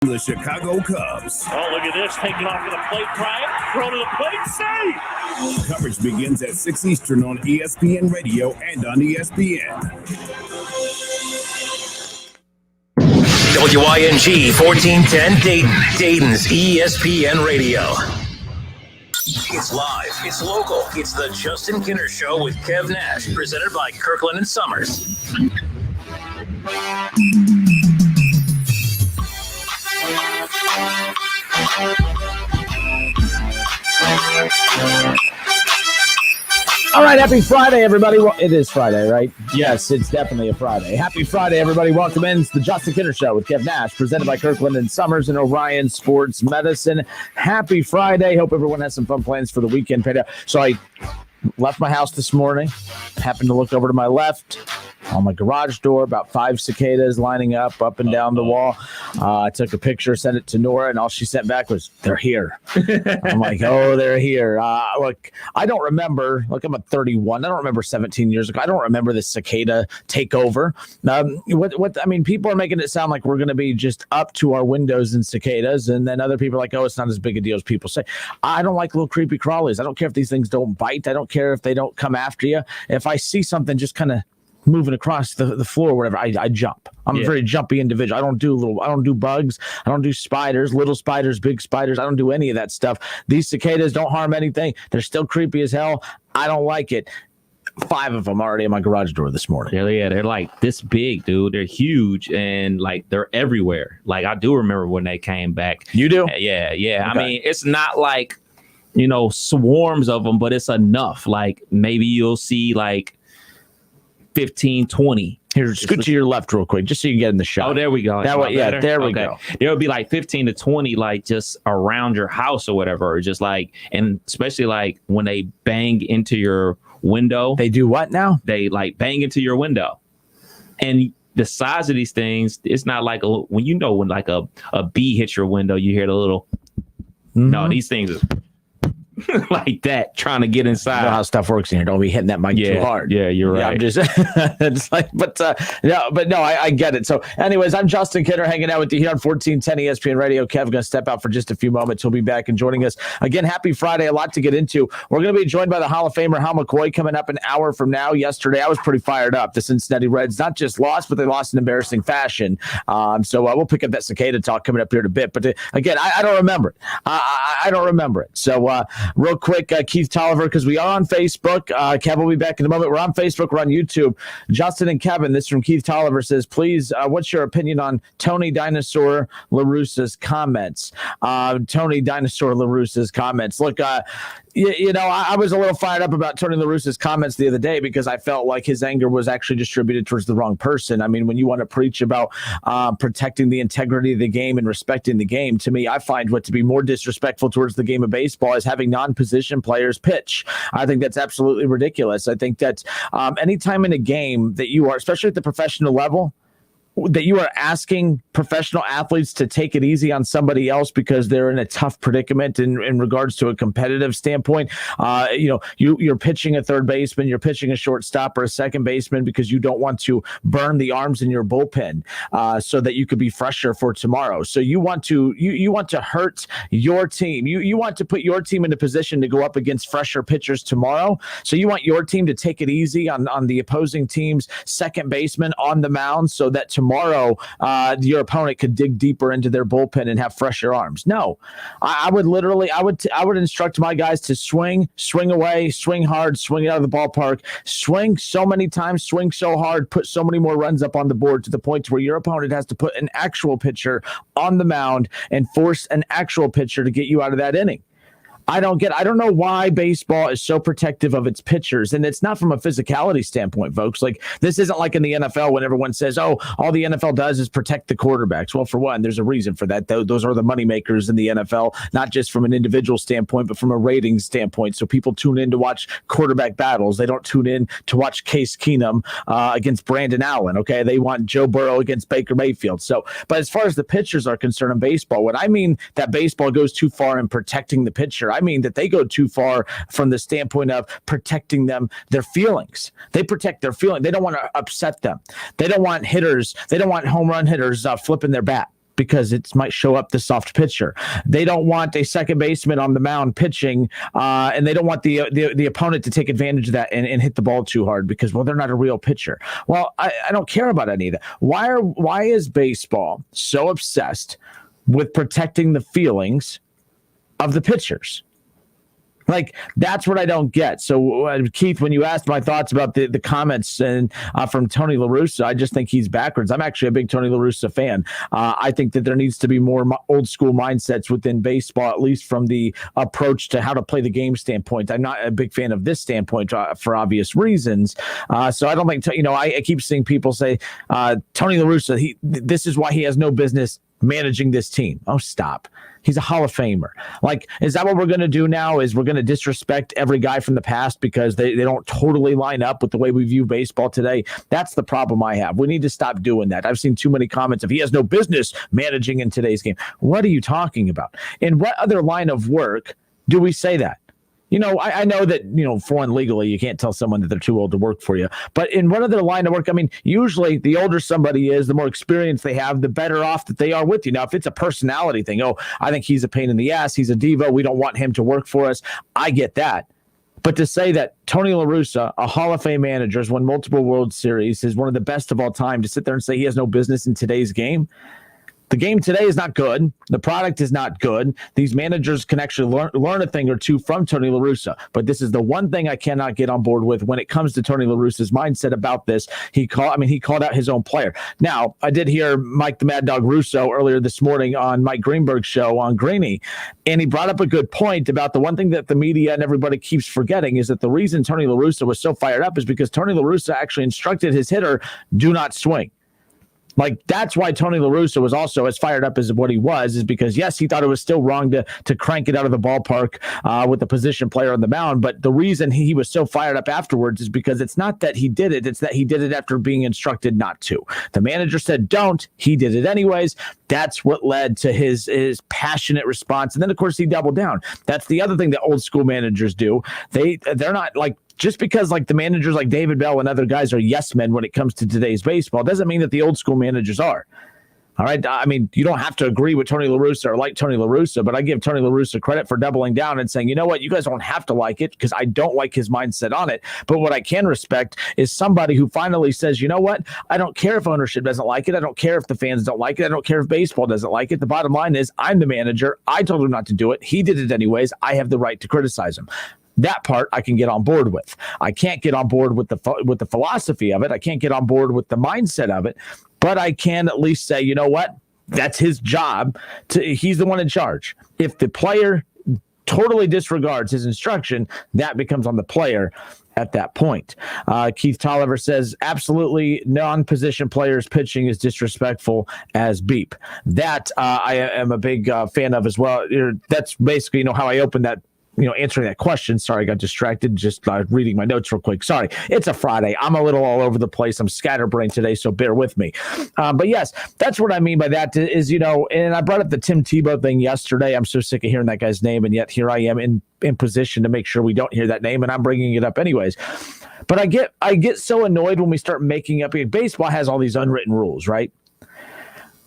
The Chicago Cubs. Oh, look at this. Taking off to the plate, Bryant. Throw to the plate, save! Coverage begins at 6 Eastern on ESPN Radio and on ESPN. WING 1410 Dayton, Dayton's ESPN Radio. It's live, it's local, it's the Justin Kinner Show with Kev Nash, presented by Kirkland and Sommers. All right, happy Friday, everybody. Well, it is Friday, right? Yes, it's definitely a Friday. Happy Friday, everybody. Welcome in. It's the Justin Kinner Show with Kev Nash, presented by Kirkland and Sommers and Orion Sports Medicine. Happy Friday. Hope everyone has some fun plans for the weekend. So I left my house this morning, happened to look over to my left. On my garage door, about 5 cicadas lining up and down the wall. I took a picture, sent it to Nora, and all she sent back was, "They're here." I'm like, "Oh, they're here." Look, I don't remember. Look, I'm at 31. I don't remember 17 years ago. I don't remember the cicada takeover. I mean, people are making it sound like we're going to be just up to our windows in cicadas, and then other people are like, "Oh, it's not as big a deal as people say." I don't like little creepy crawlies. I don't care if these things don't bite. I don't care if they don't come after you. If I see something just kind of moving across the floor or whatever, I jump. I'm a very jumpy individual. I don't do bugs. I don't do spiders, little spiders, big spiders. I don't do any of that stuff. These cicadas don't harm anything. They're still creepy as hell. I don't like it. 5 of them already at my garage door this morning. Yeah, they're like this big, dude. They're huge and like they're everywhere. Like I do remember when they came back. You do? Yeah. Okay. I mean, it's not like, swarms of them, but it's enough. Like maybe you'll see like 15, 20. Here, scoot to your left real quick, just so you can get in the shot. Oh, there we go. That way, yeah, there we go. There would be like 15 to 20, like just around your house or whatever, or just like, and especially like when they bang into your window. They do what now? They like bang into your window, and the size of these things, it's not like when like a bee hits your window, you hear the little. Mm-hmm. No, these things are. Like that, trying to get inside. You know how stuff works in here. Don't be hitting that mic too hard. Yeah, you're right. I'm just, it's like, but no, I get it. So, anyways, I'm Justin Kinner hanging out with you here on 1410 ESPN Radio. Kev going to step out for just a few moments. He'll be back and joining us again. Happy Friday. A lot to get into. We're going to be joined by the Hall of Famer Hal McCoy coming up an hour from now. Yesterday, I was pretty fired up. The Cincinnati Reds not just lost, but they lost in embarrassing fashion. So we'll pick up that cicada talk coming up here in a bit. But again, I don't remember it. I don't remember it. So. Real quick, Keith Tolliver, because we are on Facebook. Kev will be back in a moment. We're on Facebook. We're on YouTube. Justin and Kevin, this from Keith Tolliver, says, please, what's your opinion on Tony Dinosaur LaRussa's comments? Tony Dinosaur LaRussa's comments. Look, I was a little fired up about Tony La Russa's comments the other day because I felt like his anger was actually distributed towards the wrong person. I mean, when you want to preach about protecting the integrity of the game and respecting the game, to me, I find what to be more disrespectful towards the game of baseball is having non-position players pitch. I think that's absolutely ridiculous. I think that anytime in a game that you are, especially at the professional level, that you are asking professional athletes to take it easy on somebody else because they're in a tough predicament in regards to a competitive standpoint. You're pitching a third baseman, you're pitching a shortstop or a second baseman because you don't want to burn the arms in your bullpen so that you could be fresher for tomorrow. So you want to hurt your team. You want to put your team in a position to go up against fresher pitchers tomorrow. So you want your team to take it easy on the opposing team's second baseman on the mound so that tomorrow your opponent could dig deeper into their bullpen and have fresher arms. No, I would instruct my guys to swing away, swing hard, swing out of the ballpark, swing so many times, swing so hard, put so many more runs up on the board to the point where your opponent has to put an actual pitcher on the mound and force an actual pitcher to get you out of that inning. I don't know why baseball is so protective of its pitchers. And it's not from a physicality standpoint, folks. Like, this isn't like in the NFL when everyone says, oh, all the NFL does is protect the quarterbacks. Well, for one, there's a reason for that. Those are the moneymakers in the NFL, not just from an individual standpoint, but from a ratings standpoint. So people tune in to watch quarterback battles. They don't tune in to watch Case Keenum against Brandon Allen. Okay. They want Joe Burrow against Baker Mayfield. So, but as far as the pitchers are concerned in baseball, what I mean that baseball goes too far in protecting the pitcher, I mean that they go too far from the standpoint of protecting their feelings. They protect their feelings. They don't want to upset them. They don't want hitters. They don't want home run hitters flipping their bat. because it might show up the soft pitcher. They don't want a second baseman on the mound pitching, and they don't want the opponent to take advantage of that and hit the ball too hard because, well, they're not a real pitcher. Well, I don't care about any of that. Why is baseball so obsessed with protecting the feelings of the pitchers? Like, that's what I don't get. So, Keith, when you asked my thoughts about the comments and from Tony La Russa, I just think he's backwards. I'm actually a big Tony La Russa fan. I think that there needs to be more old school mindsets within baseball, at least from the approach to how to play the game standpoint. I'm not a big fan of this standpoint for obvious reasons. So I don't think, I keep seeing people say, Tony La Russa, this is why he has no business managing this team. Oh, stop. He's a Hall of Famer. Like, is that what we're going to do now? Is we're going to disrespect every guy from the past because they don't totally line up with the way we view baseball today? That's the problem I have. We need to stop doing that. I've seen too many comments of he has no business managing in today's game. What are you talking about? In what other line of work do we say that? I know that, for one, legally, you can't tell someone that they're too old to work for you. But in what other line of work? I mean, usually the older somebody is, the more experience they have, the better off that they are with you. Now, if it's a personality thing, I think he's a pain in the ass, he's a diva, we don't want him to work for us, I get that. But to say that Tony La Russa, a Hall of Fame manager, has won multiple World Series, is one of the best of all time, to sit there and say he has no business in today's game, the game today is not good. The product is not good. These managers can actually learn a thing or two from Tony La Russa. But this is the one thing I cannot get on board with when it comes to Tony La Russa's mindset about this. He called out his own player. Now, I did hear Mike the Mad Dog Russo earlier this morning on Mike Greenberg's show on Greeny, and he brought up a good point about the one thing that the media and everybody keeps forgetting is that the reason Tony La Russa was so fired up is because Tony La Russa actually instructed his hitter, do not swing. Like, that's why Tony La Russa was also as fired up as what he was, is because, yes, he thought it was still wrong to crank it out of the ballpark with the position player on the mound. But the reason he was so fired up afterwards is because it's not that he did it. It's that he did it after being instructed not to. The manager said, don't. He did it anyways. That's what led to his passionate response. And then, of course, he doubled down. That's the other thing that old school managers do. They're not like, just because like the managers like David Bell and other guys are yes men when it comes to today's baseball doesn't mean that the old school managers are. All right. I mean, you don't have to agree with Tony La Russa or like Tony La Russa, but I give Tony La Russa credit for doubling down and saying, you know what, you guys don't have to like it because I don't like his mindset on it. But what I can respect is somebody who finally says, you know what, I don't care if ownership doesn't like it. I don't care if the fans don't like it. I don't care if baseball doesn't like it. The bottom line is I'm the manager. I told him not to do it. He did it anyways. I have the right to criticize him. That part I can get on board with. I can't get on board with the philosophy of it. I can't get on board with the mindset of it, but I can at least say, you know what? That's his job. He's the one in charge. If the player totally disregards his instruction, that becomes on the player at that point. Keith Tolliver says, absolutely non-position players pitching is disrespectful as beep. That I am a big fan of as well. That's basically, how I opened that, answering that question. Sorry, I got distracted just reading my notes real quick. Sorry. It's a Friday. I'm a little all over the place. I'm scatterbrained today, so bear with me. But yes, that's what I mean by that is, and I brought up the Tim Tebow thing yesterday. I'm so sick of hearing that guy's name, and yet here I am in position to make sure we don't hear that name, and I'm bringing it up anyways. But I get so annoyed when we start making up. Baseball has all these unwritten rules, right?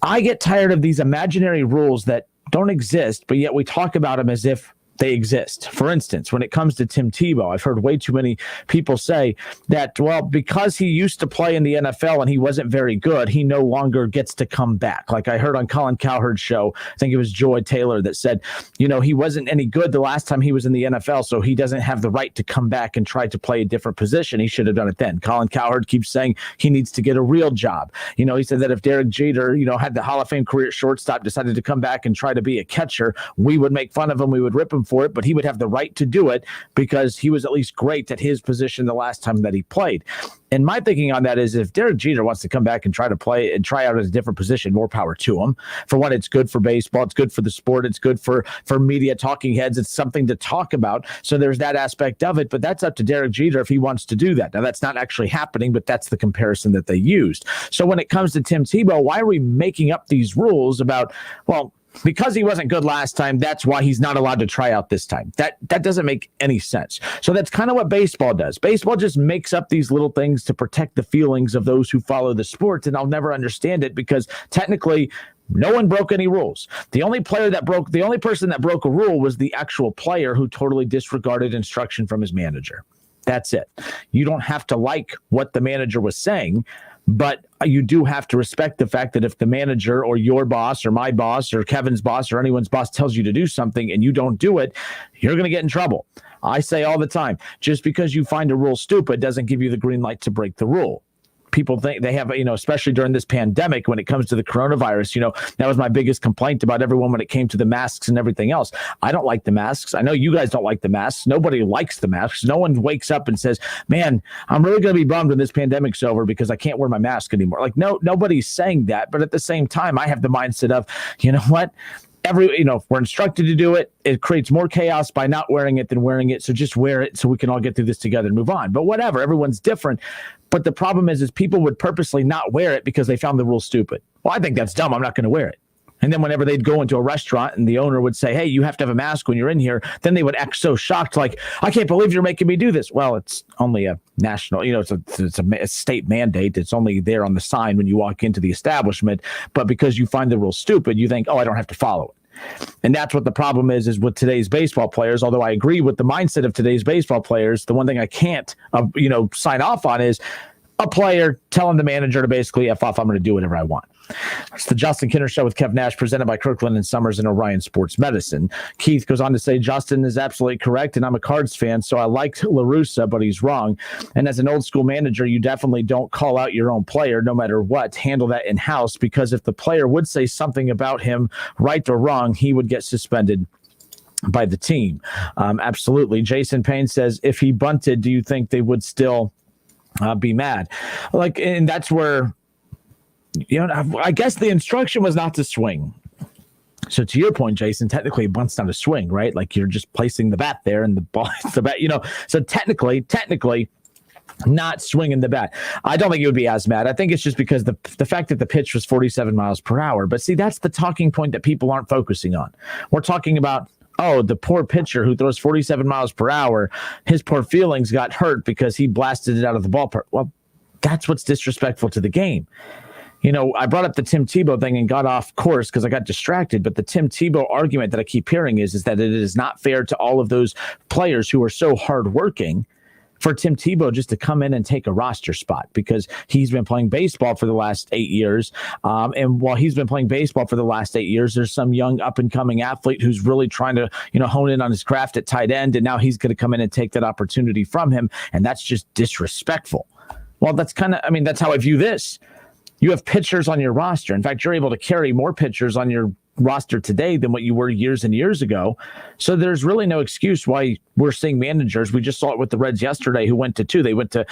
I get tired of these imaginary rules that don't exist, but yet we talk about them as if they exist. For instance, when it comes to Tim Tebow, I've heard way too many people say that, well, because he used to play in the NFL and he wasn't very good, he no longer gets to come back. Like I heard on Colin Cowherd's show, I think it was Joy Taylor that said, he wasn't any good the last time he was in the NFL, so he doesn't have the right to come back and try to play a different position. He should have done it then. Colin Cowherd keeps saying he needs to get a real job. He said that if Derek Jeter, had the Hall of Fame career at shortstop, decided to come back and try to be a catcher, we would make fun of him, we would rip him for it, but he would have the right to do it because he was at least great at his position the last time that he played. And my thinking on that is if Derek Jeter wants to come back and try to play and try out at a different position, more power to him. For one, it's good for baseball. It's good for the sport. It's good for media talking heads. It's something to talk about. So there's that aspect of it, but that's up to Derek Jeter if he wants to do that. Now, that's not actually happening, but that's the comparison that they used. So when it comes to Tim Tebow, why are we making up these rules about, well, because he wasn't good last time, that's why he's not allowed to try out this time. That doesn't make any sense. So that's kind of what baseball does. Baseball just makes up these little things to protect the feelings of those who follow the sport, and I'll never understand it because technically No one broke any rules. The only person that broke a rule was the actual player who totally disregarded instruction from his manager. That's it. You don't have to like what the manager was saying, but you do have to respect the fact that if the manager or your boss or my boss or Kevin's boss or anyone's boss tells you to do something and you don't do it, you're going to get in trouble. I say all the time, just because you find a rule stupid doesn't give you the green light to break the rule. People think they have, especially during this pandemic, when it comes to the coronavirus, that was my biggest complaint about everyone when it came to the masks and everything else. I don't like the masks. I know you guys don't like the masks. Nobody likes the masks. No one wakes up and says, man, I'm really going to be bummed when this pandemic's over because I can't wear my mask anymore. Like, no, nobody's saying that. But at the same time, I have the mindset of, you know what? If we're instructed to do it, it creates more chaos by not wearing it than wearing it. So just wear it so we can all get through this together and move on. But whatever, everyone's different. But the problem is people would purposely not wear it because they found the rule stupid. Well, I think that's dumb. I'm not going to wear it. And then whenever they'd go into a restaurant and the owner would say, hey, you have to have a mask when you're in here, then they would act so shocked, like, I can't believe you're making me do this. Well, it's only a national, it's a state mandate. It's only there on the sign when you walk into the establishment. But because you find the rule stupid, you think, oh, I don't have to follow it. And that's what the problem is with today's baseball players. Although I agree with the mindset of today's baseball players, the one thing I can't, sign off on is a player telling the manager to basically F off, I'm going to do whatever I want. It's the Justin Kinner Show with Kev Nash, presented by Kirkland and Sommers and Orion Sports Medicine. Keith goes on to say, Justin is absolutely correct, and I'm a Cards fan, so I liked La Russa, but he's wrong. And as an old school manager, you definitely don't call out your own player no matter what. Handle that in-house, because if the player would say something about him, right or wrong, he would get suspended by the team. Absolutely. Jason Payne says, if he bunted, do you think they would still be mad? And that's where, I guess the instruction was not to swing. So to your point, Jason, technically it bunts not a swing, right? Like you're just placing the bat there and the ball hits the bat, so technically not swinging the bat. I don't think it would be as mad. I think it's just because the fact that the pitch was 47 miles per hour. But see, that's the talking point that people aren't focusing on. We're talking about, the poor pitcher who throws 47 miles per hour, his poor feelings got hurt because he blasted it out of the ballpark. Well, that's what's disrespectful to the game. I brought up the Tim Tebow thing and got off course because I got distracted. But the Tim Tebow argument that I keep hearing is that it is not fair to all of those players who are so hardworking for Tim Tebow just to come in and take a roster spot because he's been playing baseball for the last 8 years. And while he's been playing baseball for the last 8 years, there's some young up-and-coming athlete who's really trying to, hone in on his craft at tight end. And now he's going to come in and take that opportunity from him. And that's just disrespectful. Well, that's that's how I view this. You have pitchers on your roster. In fact, you're able to carry more pitchers on your roster today than what you were years and years ago. So there's really no excuse why we're seeing managers. We just saw it with the Reds yesterday, who went to two. They went to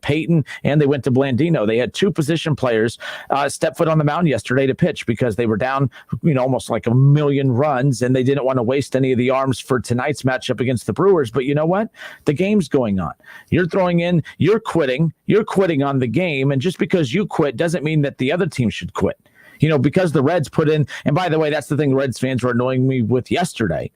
Peyton and they went to Blandino. They had two position players step foot on the mound yesterday to pitch because they were down, almost like 1 million runs, and they didn't want to waste any of the arms for tonight's matchup against the Brewers. But you know what? The game's going on. You're quitting on the game, and just because you quit doesn't mean that the other team should quit. Because the Reds put in, and by the way, that's the thing Reds fans were annoying me with yesterday,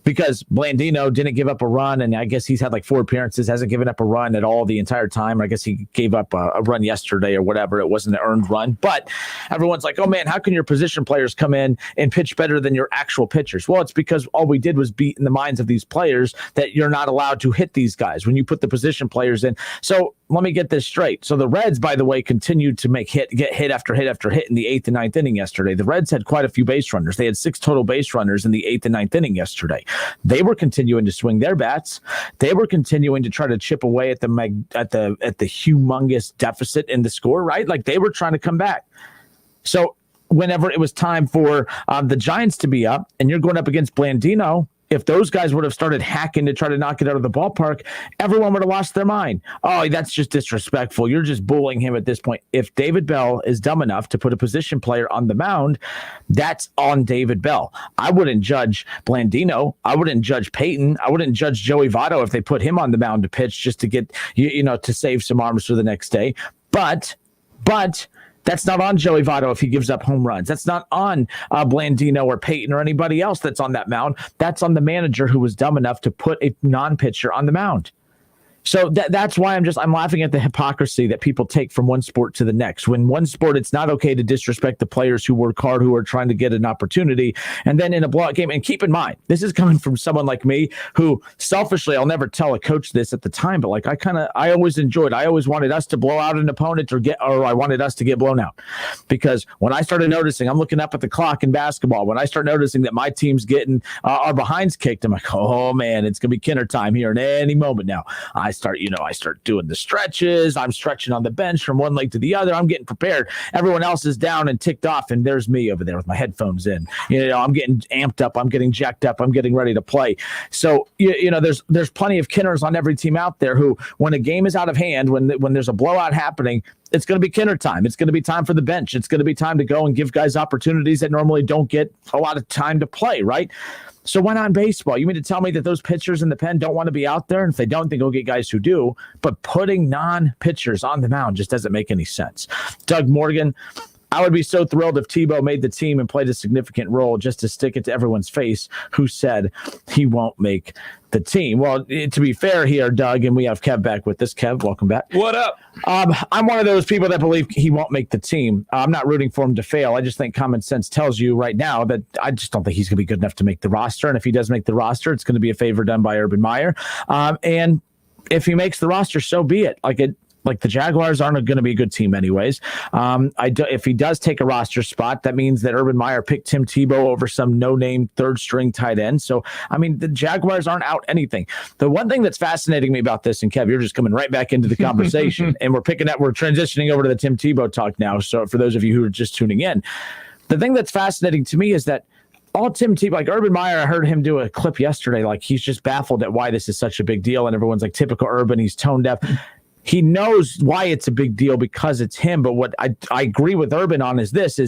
because Blandino didn't give up a run, and I guess he's had like 4 appearances, hasn't given up a run at all the entire time. I guess he gave up a run yesterday or whatever. It wasn't an earned run, but everyone's like, oh man, how can your position players come in and pitch better than your actual pitchers? Well, it's because all we did was beat in the minds of these players that you're not allowed to hit these guys when you put the position players in. So let me get this straight. So the Reds, by the way, continued to get hit after hit after hit in the 8th and 9th inning yesterday. The Reds had quite a few base runners. They had 6 total base runners in the 8th and 9th inning yesterday. They were continuing to swing their bats. They were continuing to try to chip away at the humongous deficit in the score, right? Like they were trying to come back. So whenever it was time for the Giants to be up, and you're going up against Blandino, if those guys would have started hacking to try to knock it out of the ballpark, everyone would have lost their mind. Oh, that's just disrespectful. You're just bullying him at this point. If David Bell is dumb enough to put a position player on the mound, that's on David Bell. I wouldn't judge Blandino. I wouldn't judge Peyton. I wouldn't judge Joey Votto if they put him on the mound to pitch just to get, to save some arms for the next day. But that's not on Joey Votto if he gives up home runs. That's not on Blandino or Peyton or anybody else that's on that mound. That's on the manager who was dumb enough to put a non-pitcher on the mound. So that's why I'm laughing at the hypocrisy that people take from one sport to the next. When one sport, it's not okay to disrespect the players who work hard, who are trying to get an opportunity. And then in a blowout game, and keep in mind, this is coming from someone like me who selfishly, I'll never tell a coach this at the time, but like I always enjoyed, I always wanted us to blow out an opponent or I wanted us to get blown out. Because when I started noticing, I'm looking up at the clock in basketball, when I start noticing that my team's getting our behinds kicked, I'm like, oh man, it's going to be Kinner time here in any moment now. I start doing the stretches. I'm stretching on the bench from one leg to the other. I'm getting prepared. Everyone else is down and ticked off, and there's me over there with my headphones in. I'm getting amped up. I'm getting jacked up. I'm getting ready to play. So, there's plenty of Kinners on every team out there who, when a game is out of hand, when there's a blowout happening, it's going to be Kinner time. It's going to be time for the bench. It's going to be time to go and give guys opportunities that normally don't get a lot of time to play, right? So why not in baseball? You mean to tell me that those pitchers in the pen don't want to be out there? And if they don't, then go get guys who do. But putting non-pitchers on the mound just doesn't make any sense. Doug Morgan, I would be so thrilled if Tebow made the team and played a significant role, just to stick it to everyone's face who said he won't make the team. Well, to be fair here, Doug, and we have Kev back with us. Kev, welcome back. What up? I'm one of those people that believe he won't make the team. I'm not rooting for him to fail. I just think common sense tells you right now that I just don't think he's going to be good enough to make the roster. And if he does make the roster, it's going to be a favor done by Urban Meyer. And if he makes the roster, so be it. Like the Jaguars aren't going to be a good team anyways. If he does take a roster spot, that means that Urban Meyer picked Tim Tebow over some no-name third-string tight end. So, the Jaguars aren't out anything. The one thing that's fascinating me about this, and Kev, you're just coming right back into the conversation, and we're transitioning over to the Tim Tebow talk now. So for those of you who are just tuning in, the thing that's fascinating to me is that all Tim Tebow, like Urban Meyer, I heard him do a clip yesterday, like he's just baffled at why this is such a big deal, and everyone's like, typical Urban, he's tone deaf. He knows why it's a big deal because it's him. But what I agree with Urban on is this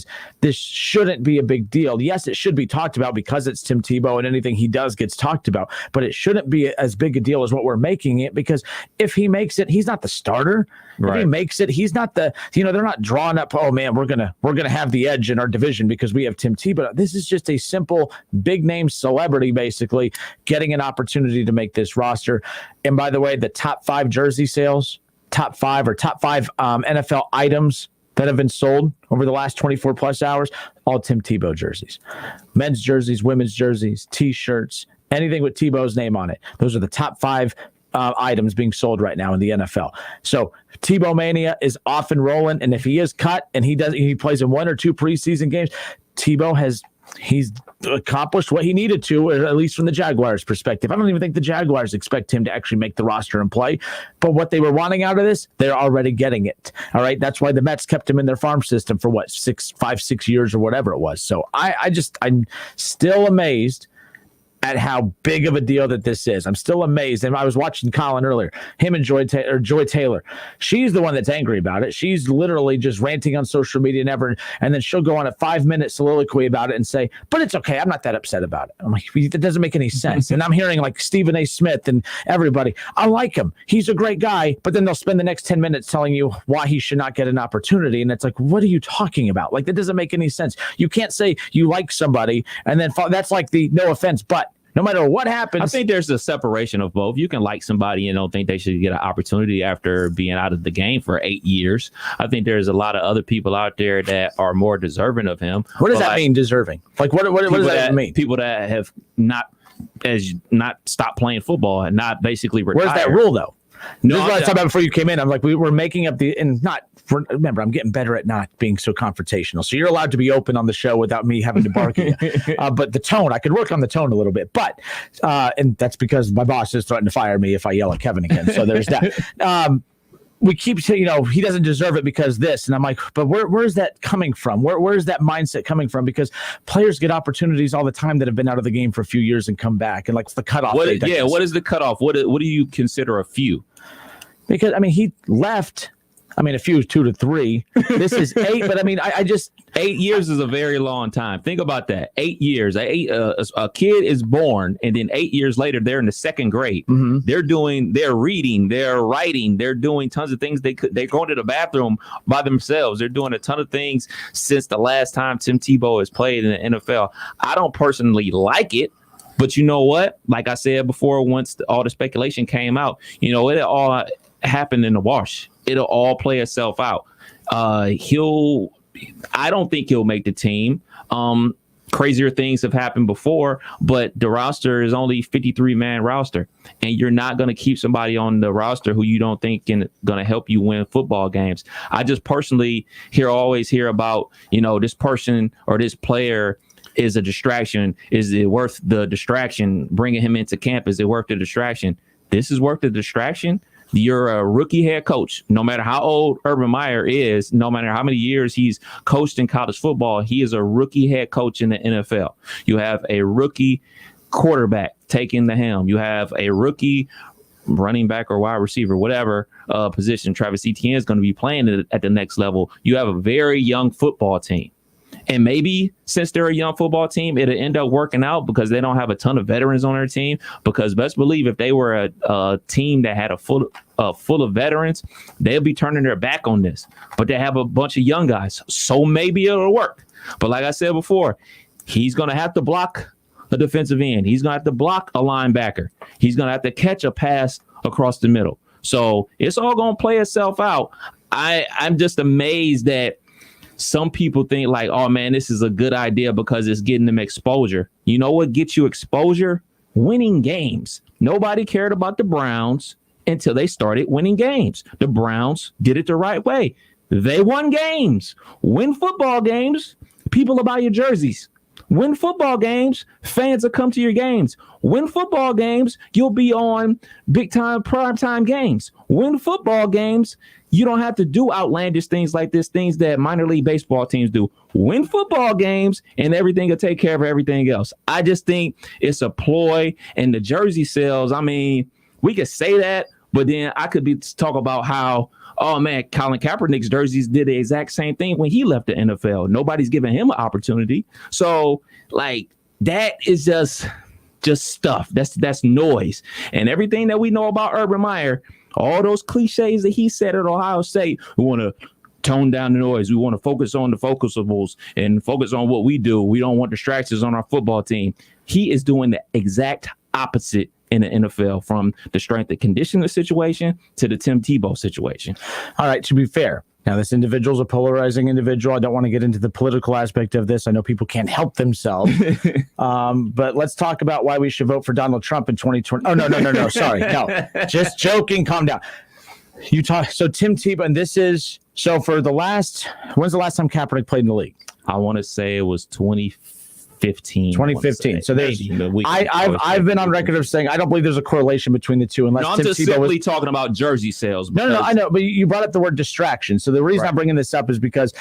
shouldn't be a big deal. Yes, it should be talked about because it's Tim Tebow and anything he does gets talked about. But it shouldn't be as big a deal as what we're making it, because if he makes it, he's not the starter. Right. If he makes it, he's not the, they're not drawing up, oh man, we're gonna have the edge in our division because we have Tim Tebow. This is just a simple big name celebrity basically getting an opportunity to make this roster. And by the way, the top 5 jersey sales, top five NFL items that have been sold over the last 24 plus hours, all Tim Tebow jerseys, men's jerseys, women's jerseys, T-shirts, anything with Tebow's name on it. Those are the top 5 items being sold right now in the NFL. So Tebow mania is off and rolling. And if he is cut and he plays in 1 or 2 preseason games, he's accomplished what he needed to, at least from the Jaguars' perspective. I don't even think the Jaguars expect him to actually make the roster and play. But what they were wanting out of this, they're already getting it. All right. That's why the Mets kept him in their farm system for 5-6 years or whatever it was. So I'm still amazed at how big of a deal that this is. I'm still amazed. And I was watching Colin earlier, him and Joy Taylor. She's the one that's angry about it. She's literally just ranting on social media and then she'll go on a 5-minute soliloquy about it and say, but it's okay, I'm not that upset about it. I'm like, that doesn't make any sense. And I'm hearing like Stephen A. Smith and everybody, I like him, he's a great guy, but then they'll spend the next 10 minutes telling you why he should not get an opportunity. And it's like, what are you talking about? Like, that doesn't make any sense. You can't say you like somebody and then that's like the no offense, but no matter what happens. I think there's a separation of both. You can like somebody and don't think they should get an opportunity after being out of the game for 8 years. I think there's a lot of other people out there that are more deserving of him. What does that mean, deserving? Like, what does that mean? People that have not stopped playing football and not basically retired. Where's that rule, though? No, this is what I was talking about before you came in. I'm like, we were making up remember, I'm getting better at not being so confrontational. So you're allowed to be open on the show without me having to bark at you. But the tone, I could work on the tone a little bit. But, and that's because my boss is threatening to fire me if I yell at Kevin again. So there's that. We keep saying, he doesn't deserve it because this. And I'm like, but where's that coming from? Where's that mindset coming from? Because players get opportunities all the time that have been out of the game for a few years and come back. And like the cutoff. What is the cutoff? What do you consider a few? Because, he left. A few 2 to 3. This is 8, but I just 8 years is a very long time. Think about that. 8 years. A kid is born, and then 8 years later, they're in the 2nd grade. Mm-hmm. They're reading, they're writing, they're doing tons of things. They're going to the bathroom by themselves. They're doing a ton of things since the last time Tim Tebow has played in the NFL. I don't personally like it. But you know what? Like I said before, once all the speculation came out, it all happened in the wash. It'll all play itself out. I don't think he'll make the team. Crazier things have happened before, but the roster is only 53-man roster, and you're not going to keep somebody on the roster who you don't think is going to help you win football games. I just personally always hear about, this person or this player is a distraction. Is it worth the distraction? Bringing him into camp, is it worth the distraction? This is worth the distraction. You're a rookie head coach. No matter how old Urban Meyer is, no matter how many years he's coached in college football, he is a rookie head coach in the NFL. You have a rookie quarterback taking the helm. You have a rookie running back or wide receiver, whatever position Travis Etienne is going to be playing at the next level. You have a very young football team. And maybe since they're a young football team, it'll end up working out because they don't have a ton of veterans on their team. Because best believe if they were a team that had full of veterans, they'll be turning their back on this. But they have a bunch of young guys, so maybe it'll work. But like I said before, he's going to have to block a defensive end. He's going to have to block a linebacker. He's going to have to catch a pass across the middle. So it's all going to play itself out. I'm just amazed that some people think like, oh, man, this is a good idea because it's getting them exposure. You know what gets you exposure? Winning games. Nobody cared about the Browns until they started winning games. The Browns did it the right way. They won games. Win football games, people will buy your jerseys. Win football games, fans will come to your games. Win football games, you'll be on big-time, prime-time games. Win football games, you don't have to do outlandish things like this, things that minor league baseball teams do. Win football games, and everything will take care of everything else. I just think it's a ploy, and the jersey sales, I mean, we could say that, but then I could be talk about how, oh, man, Colin Kaepernick's jerseys did the exact same thing when he left the NFL. Nobody's giving him an opportunity. So, like, that is just stuff. That's noise. And everything that we know about Urban Meyer, all those cliches that he said at Ohio State, we want to tone down the noise. We want to focus on the focusables and focus on what we do. We don't want distractions on our football team. He is doing the exact opposite in the NFL, from the strength and conditioning situation to the Tim Tebow situation. All right, to be fair, now this individual is a polarizing individual. I don't want to get into the political aspect of this. I know people can't help themselves. But let's talk about why we should vote for Donald Trump in 2020. Oh, no. Sorry. No, just joking. Calm down. So Tim Tebow, and this is, so for the last, when's the last time Kaepernick played in the league? I want to say it was 2015. 2015. So there's, I've been on record of saying I don't believe there's a correlation between the two. Unless I'm just simply talking about jersey sales. No, I know, but you brought up the word distraction. So the reason I'm bringing this up is because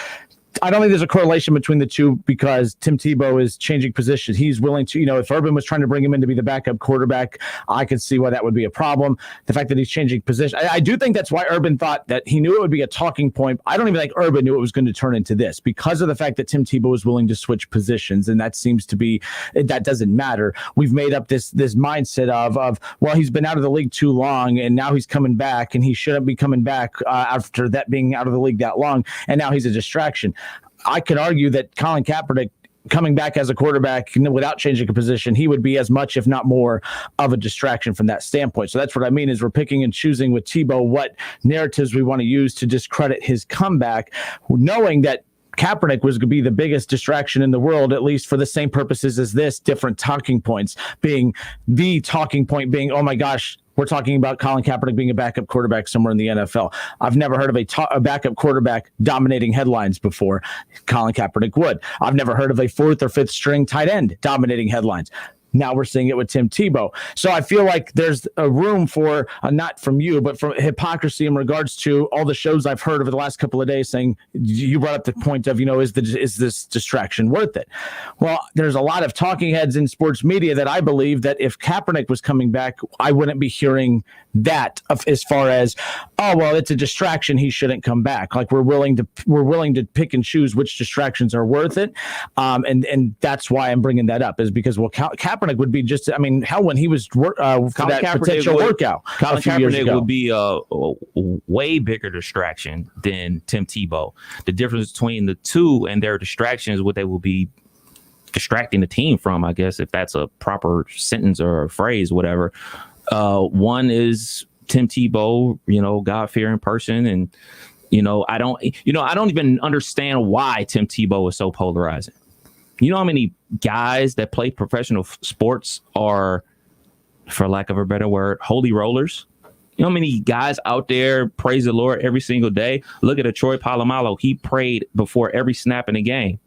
I don't think there's a correlation between the two, because Tim Tebow is changing positions. He's willing to, if Urban was trying to bring him in to be the backup quarterback, I could see why that would be a problem. The fact that he's changing position, I do think that's why Urban thought that he knew it would be a talking point. I don't even think Urban knew it was going to turn into this, because of the fact that Tim Tebow was willing to switch positions. And that seems to be, that doesn't matter. We've made up this mindset of, well, he's been out of the league too long and now he's coming back, and he shouldn't be coming back after that being out of the league that long. And now he's a distraction. I could argue that Colin Kaepernick coming back as a quarterback without changing a position, he would be as much, if not more, of a distraction from that standpoint. So that's what I mean, is we're picking and choosing with Tebow what narratives we want to use to discredit his comeback, knowing that Kaepernick was going to be the biggest distraction in the world, at least for the same purposes as this, different talking points being the talking point being, oh my gosh, we're talking about Colin Kaepernick being a backup quarterback somewhere in the NFL. I've never heard of a backup quarterback dominating headlines before. Colin Kaepernick would. I've never heard of a fourth or fifth string tight end dominating headlines. Now we're seeing it with Tim Tebow. So I feel like there's a room for, not from you, but for hypocrisy in regards to all the shows I've heard over the last couple of days saying, you brought up the point of, is this distraction worth it? Well, there's a lot of talking heads in sports media that I believe that if Kaepernick was coming back, I wouldn't be hearing that as far as, oh, well, it's a distraction, he shouldn't come back. Like we're willing to pick and choose which distractions are worth it. And that's why I'm bringing that up, is because, well, Kaepernick would be just, hell, when he was for that potential workout, Colin Kaepernick would be a way bigger distraction than Tim Tebow. The difference between the two and their distractions, what they will be distracting the team from, I guess, if that's a proper sentence or a phrase, whatever. One is Tim Tebow, God-fearing person. And, I don't even understand why Tim Tebow is so polarizing. You know how many guys that play professional sports are, for lack of a better word, holy rollers? You know how many guys out there praise the Lord every single day? Look at a Troy Polamalu. He prayed before every snap in the game.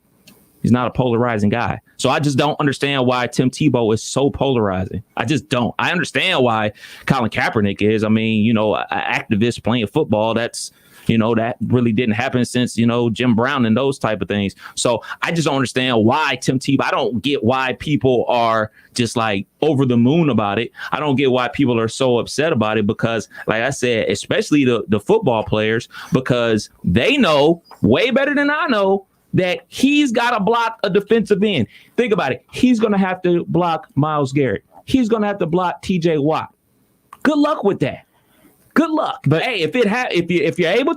He's not a polarizing guy. So I just don't understand why Tim Tebow is so polarizing. I just don't. I understand why Colin Kaepernick is. I mean, an activist playing football. That's, that really didn't happen since, Jim Brown and those type of things. So I just don't understand why Tim Tebow. I don't get why people are just like over the moon about it. I don't get why people are so upset about it because, like I said, especially the football players, because they know way better than I know that he's got to block a defensive end. Think about it. He's going to have to block Myles Garrett. He's going to have to block TJ Watt. Good luck with that. Good luck. But hey, if you're able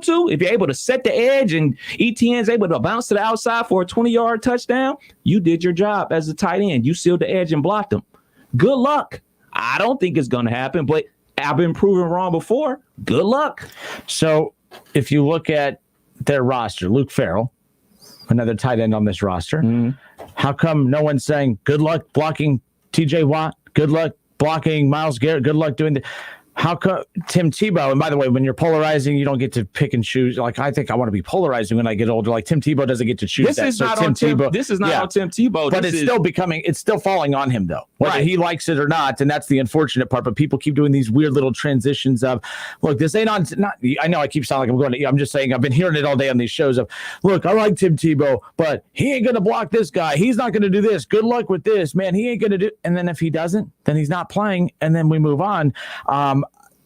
to set the edge and ETN's able to bounce to the outside for a 20-yard touchdown, you did your job as a tight end. You sealed the edge and blocked him. Good luck. I don't think it's going to happen, but I've been proven wrong before. Good luck. So if you look at their roster, Luke Farrell, another tight end on this roster, how come no one's saying good luck blocking TJ Watt? Good luck blocking Myles Garrett. Good luck doing the. How come Tim Tebow? And by the way, when you're polarizing, you don't get to pick and choose. Like I think I want to be polarizing when I get older. Like Tim Tebow doesn't get to choose. This is not on Tim Tebow. But it's still falling on him though, whether he likes it or not. And that's the unfortunate part. But people keep doing these weird little transitions of, look, this ain't on. Not. I know I keep sounding like I'm going to. I'm just saying I've been hearing it all day on these shows of, look, I like Tim Tebow, but he ain't going to block this guy. He's not going to do this. Good luck with this, man. He ain't going to do. And then if he doesn't, then he's not playing, and then we move on.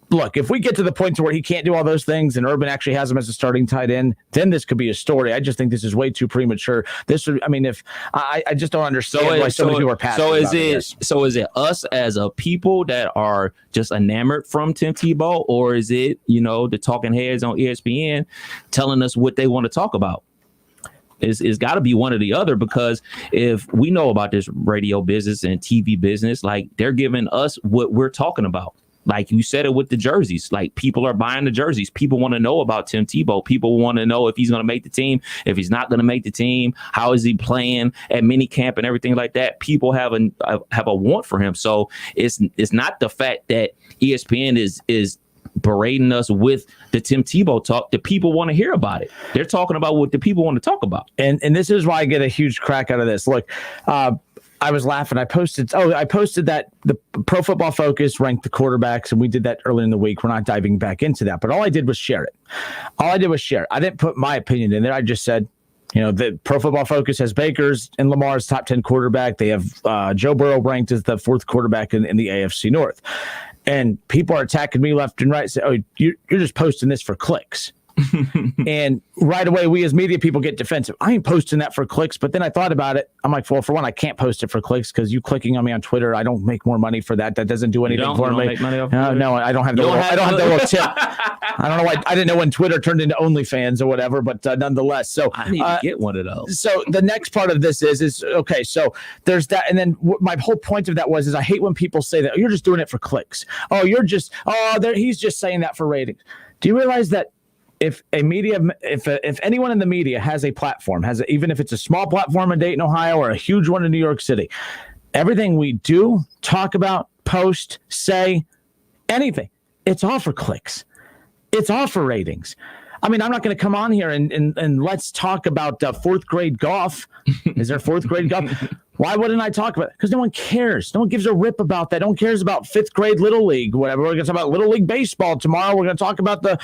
Look, if we get to the point to where he can't do all those things and Urban actually has him as a starting tight end, then this could be a story. I just think this is way too premature. If I just don't understand why so many people are passionate. So is it us as a people that are just enamored from Tim Tebow, or is it, the talking heads on ESPN telling us what they want to talk about? It's got to be one or the other, because if we know about this radio business and TV business, like they're giving us what we're talking about. Like you said it with the jerseys, like people are buying the jerseys. People want to know about Tim Tebow. People want to know if he's going to make the team, if he's not going to make the team, how is he playing at minicamp and everything like that. People have a want for him. So it's not the fact that ESPN is berating us with the Tim Tebow talk. The people want to hear about it. They're talking about what the people want to talk about. And this is why I get a huge crack out of this. Look, I was laughing. I posted that the Pro Football Focus ranked the quarterbacks, and we did that earlier in the week. We're not diving back into that, but all I did was share it. I didn't put my opinion in there. I just said, the Pro Football Focus has Baker's and Lamar's top 10 quarterback. They have Joe Burrow ranked as the fourth quarterback in the AFC North. And people are attacking me left and right. Say, oh, you're just posting this for clicks. And right away, we as media people get defensive. I ain't posting that for clicks. But then I thought about it. I'm like, well, for one, I can't post it for clicks because you clicking on me on Twitter, I don't make more money for that. That doesn't do anything for me. Make money off no, I don't have the little tip. I don't know why. I didn't know when Twitter turned into OnlyFans or whatever, but nonetheless. So I need to get one of those. So the next part of this is okay. So there's that, and then my whole point of that was I hate when people say that you're just doing it for clicks. He's just saying that for ratings. Do you realize that? If anyone in the media has a platform, even if it's a small platform in Dayton, Ohio, or a huge one in New York City, everything we do, talk about, post, say, anything, it's all for clicks. It's all for ratings. I mean, I'm not going to come on here and let's talk about fourth grade golf. Is there fourth grade golf? Why wouldn't I talk about it? Because no one cares. No one gives a rip about that. No one cares about fifth grade Little League, whatever. We're going to talk about Little League baseball tomorrow. We're going to talk about the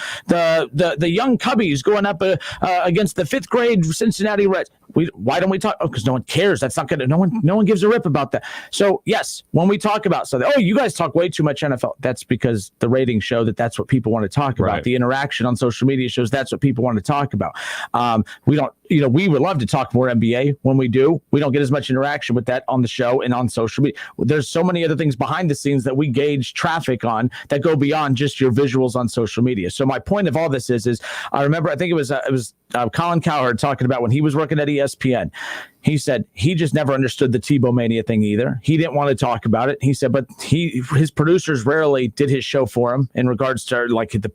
young Cubbies going up against the fifth grade Cincinnati Reds. Why don't we talk? Oh, because no one cares. That's not going to. No one gives a rip about that. So yes, when we talk about something, you guys talk way too much NFL. That's because the ratings show that's what people want to talk about. Right. The interaction on social media shows that's what people want to talk about. We don't. We would love to talk more NBA. When we do, we don't get as much interaction with that on the show and on social media. There's so many other things behind the scenes that we gauge traffic on that go beyond just your visuals on social media. So my point of all this is I remember, I think it was Colin Cowherd talking about when he was working at ESPN. ESPN. He said he just never understood the Tebow mania thing either. He didn't want to talk about it. He said, but his producers rarely did his show for him in regards to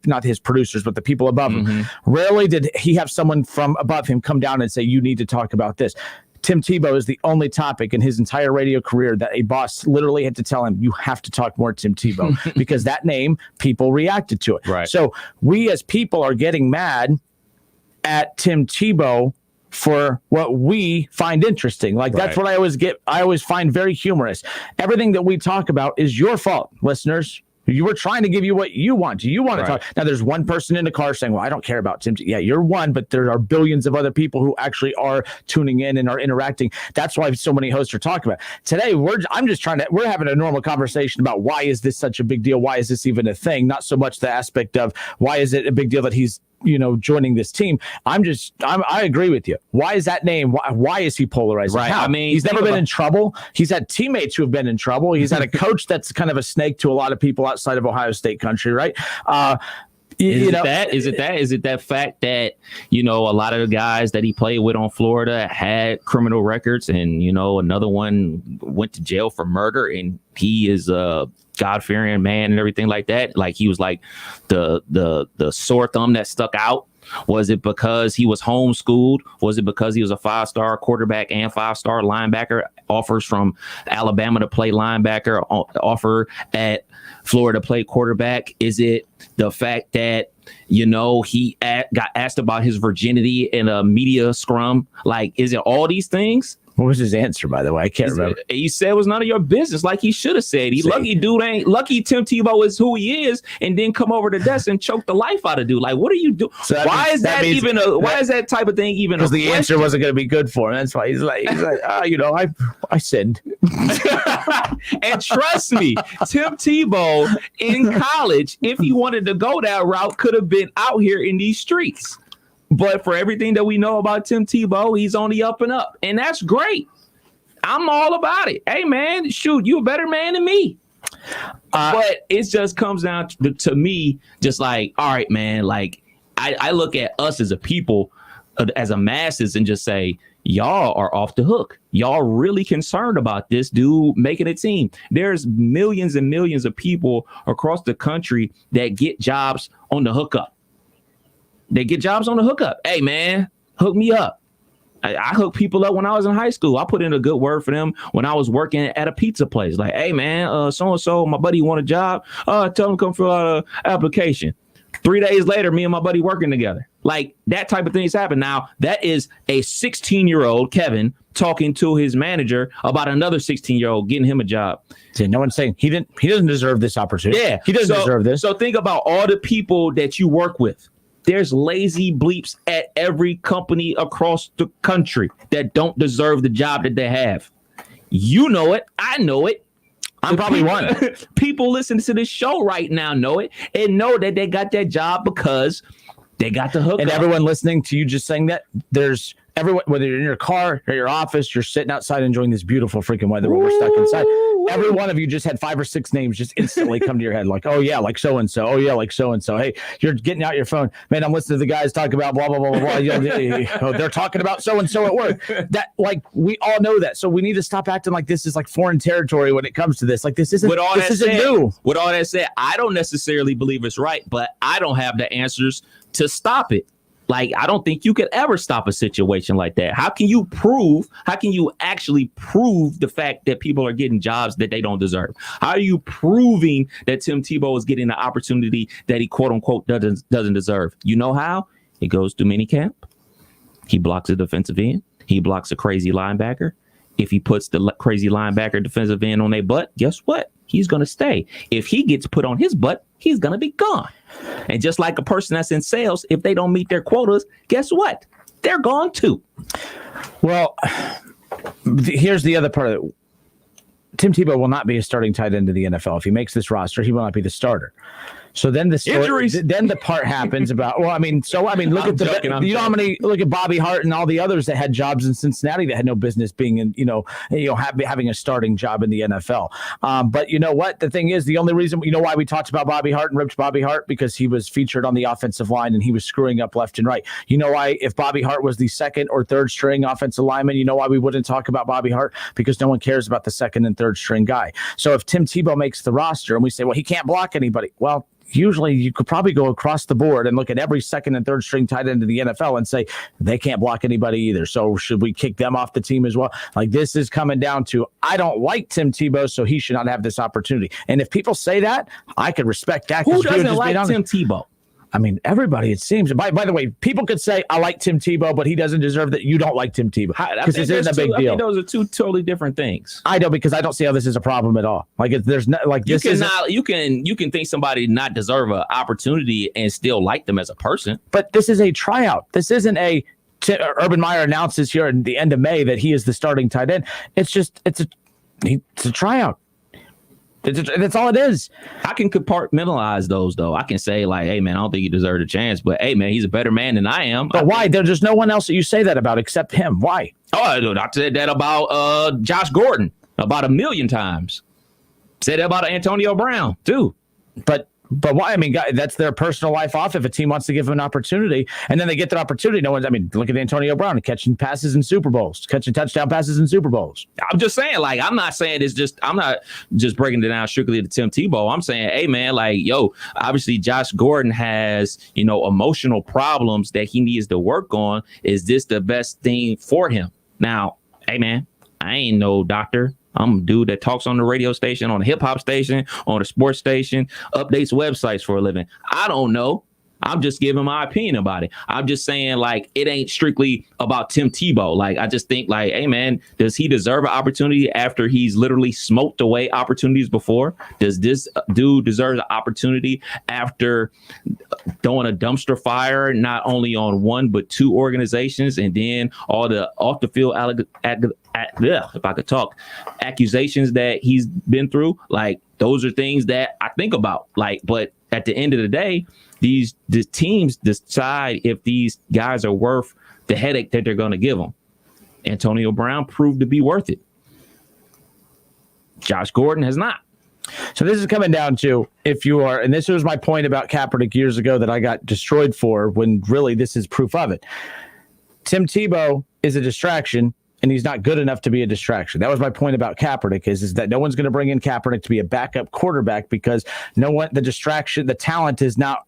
not his producers, but the people above him. Rarely did he have someone from above him come down and say, you need to talk about this. Tim Tebow is the only topic in his entire radio career that a boss literally had to tell him, you have to talk more Tim Tebow because that name, people reacted to it. Right. So we as people are getting mad at Tim Tebow for what we find interesting. That's what I always find very humorous. Everything that we talk about is your fault, listeners. You were trying to give you what you want. Do you want to talk? Now, there's one person in the car saying, well, I don't care about Tim. Yeah, you're one, but there are billions of other people who actually are tuning in and are interacting. That's why so many hosts are talking about it. Today, we're having a normal conversation about why is this such a big deal? Why is this even a thing? Not so much the aspect of why is it a big deal that he's joining this team. I agree with you. Why is that name? Why is he polarizing? Right. How? I mean, he's never been in trouble. He's had teammates who have been in trouble. He's had a coach that's kind of a snake to a lot of people outside of Ohio State country, right? Is it that fact that, a lot of the guys that he played with on Florida had criminal records and, another one went to jail for murder and he is a God-fearing man and everything like that? Like he was like the sore thumb that stuck out. Was it because he was homeschooled? Was it because he was a 5-star quarterback and 5-star linebacker? Offers from Alabama to play linebacker, offer at Florida to play quarterback? Is it the fact that, he got asked about his virginity in a media scrum? Like, is it all these things? What was his answer, by the way? I can't remember. He said it was none of your business, like he should have said. Lucky Tim Tebow is who he is, and then come over the desk and choke the life out of dude. Like, what are you doing? So why is that type of thing even? Because the answer wasn't going to be good for him. That's why he's like, I sinned. And trust me, Tim Tebow in college, if he wanted to go that route, could have been out here in these streets. But for everything that we know about Tim Tebow, he's on the up and up. And that's great. I'm all about it. Hey, man, shoot, you a better man than me. But it just comes down to me, just like, all right, man, like I look at us as a people, as a masses, and just say, y'all are off the hook. Y'all really concerned about this dude making a team. There's millions and millions of people across the country that get jobs on the hookup. They get jobs on the hookup. Hey, man, hook me up. I hooked people up when I was in high school. I put in a good word for them when I was working at a pizza place. Like, hey, man, so-and-so, my buddy want a job. Tell him to come fill out an application. 3 days later, me and my buddy working together. Like, that type of things happen. Now, that is a 16-year-old Kevin talking to his manager about another 16-year-old getting him a job. See, no one's saying he doesn't deserve this opportunity. Yeah, he doesn't deserve this. So think about all the people that you work with. There's lazy bleeps at every company across the country that don't deserve the job that they have. You know it. I know it. I'm probably one. People listening to this show right now know it and know that they got that job because they got the hook. And up. Everyone listening to you just saying that, there's everyone, whether you're in your car or your office, you're sitting outside enjoying this beautiful freaking weather where we're stuck inside. Every one of you just had 5 or 6 names just instantly come to your head. Like, oh yeah, like so-and-so. Oh yeah, like so-and-so. Hey, you're getting out your phone. Man, I'm listening to the guys talk about blah, blah, blah, blah, blah. They're talking about so-and-so at work. That, like, we all know that. So we need to stop acting like this is like foreign territory when it comes to this. Like, this isn't new. With all that said, I don't necessarily believe it's right, but I don't have the answers to stop it. Like, I don't think you could ever stop a situation like that. How can you actually prove the fact that people are getting jobs that they don't deserve? How are you proving that Tim Tebow is getting the opportunity that he quote unquote doesn't deserve? You know how? He goes to minicamp. He blocks a defensive end. He blocks a crazy linebacker. If he puts the crazy linebacker defensive end on their butt, guess what? He's going to stay. If he gets put on his butt, he's going to be gone. And just like a person that's in sales, if they don't meet their quotas, guess what? They're gone too. Well, here's the other part of it. Tim Tebow will not be a starting tight end in the NFL. If he makes this roster, he will not be the starter. So then the story, Injuries. then the part happens about. Well, I mean, look I'm at joking, I'm you know how joking. many look at Bobby Hart and all the others that had jobs in Cincinnati that had no business being in having a starting job in the NFL. But you know what? The thing is, the only reason why we talked about Bobby Hart and ripped Bobby Hart because he was featured on the offensive line and he was screwing up left and right. You know why? If Bobby Hart was the second or third string offensive lineman, you know why we wouldn't talk about Bobby Hart? Because no one cares about the second and third string guy. So if Tim Tebow makes the roster and we say, well, he can't block anybody. Well, usually you could probably go across the board and look at every second and third string tight end in the NFL and say they can't block anybody either. So should we kick them off the team as well? Like, this is coming down to, I don't like Tim Tebow, so he should not have this opportunity. And if people say that, I could respect that. Who doesn't like Tim Tebow? I mean, everybody, it seems. By the way, people could say, I like Tim Tebow, but he doesn't deserve that. You don't like Tim Tebow. Because this isn't a big deal. I think those are two totally different things. I know, because I don't see how this is a problem at all. Like, there's not like this. You can think somebody not deserve an opportunity and still like them as a person. But this is a tryout. This isn't a Urban Meyer announces here at the end of May that he is the starting tight end. It's a tryout. That's all it is. I can compartmentalize those, though. I can say, like, hey, man, I don't think he deserved a chance. But, hey, man, he's a better man than I am. But why? There's no one else that you say that about except him. Why? Oh, I said that about Josh Gordon about 1 million times. Said that about Antonio Brown, too. But why? I mean, that's their personal life off if a team wants to give them an opportunity. And then they get that opportunity. Look at Antonio Brown catching passes in Super Bowls, catching touchdown passes in Super Bowls. I'm just saying, like, I'm not just breaking it down strictly to Tim Tebow. I'm saying, hey, man, like, obviously Josh Gordon has, emotional problems that he needs to work on. Is this the best thing for him? Now, hey, man, I ain't no doctor. I'm a dude that talks on the radio station, on the hip hop station, on the sports station, updates websites for a living. I don't know. I'm just giving my opinion about it. I'm just saying, like, it ain't strictly about Tim Tebow. Like, I just think, like, hey, man, does he deserve an opportunity after he's literally smoked away opportunities before? Does this dude deserve the opportunity after throwing a dumpster fire, not only on one, but two organizations, and then all the off the field if I could talk, accusations that he's been through? Like, those are things that I think about. Like, but at the end of the day, the teams decide if these guys are worth the headache that they're going to give them. Antonio Brown proved to be worth it. Josh Gordon has not. So this is coming down to, if you are, and this was my point about Kaepernick years ago that I got destroyed for, when really this is proof of it. Tim Tebow is a distraction, and he's not good enough to be a distraction. That was my point about Kaepernick, is that no one's going to bring in Kaepernick to be a backup quarterback because the talent is not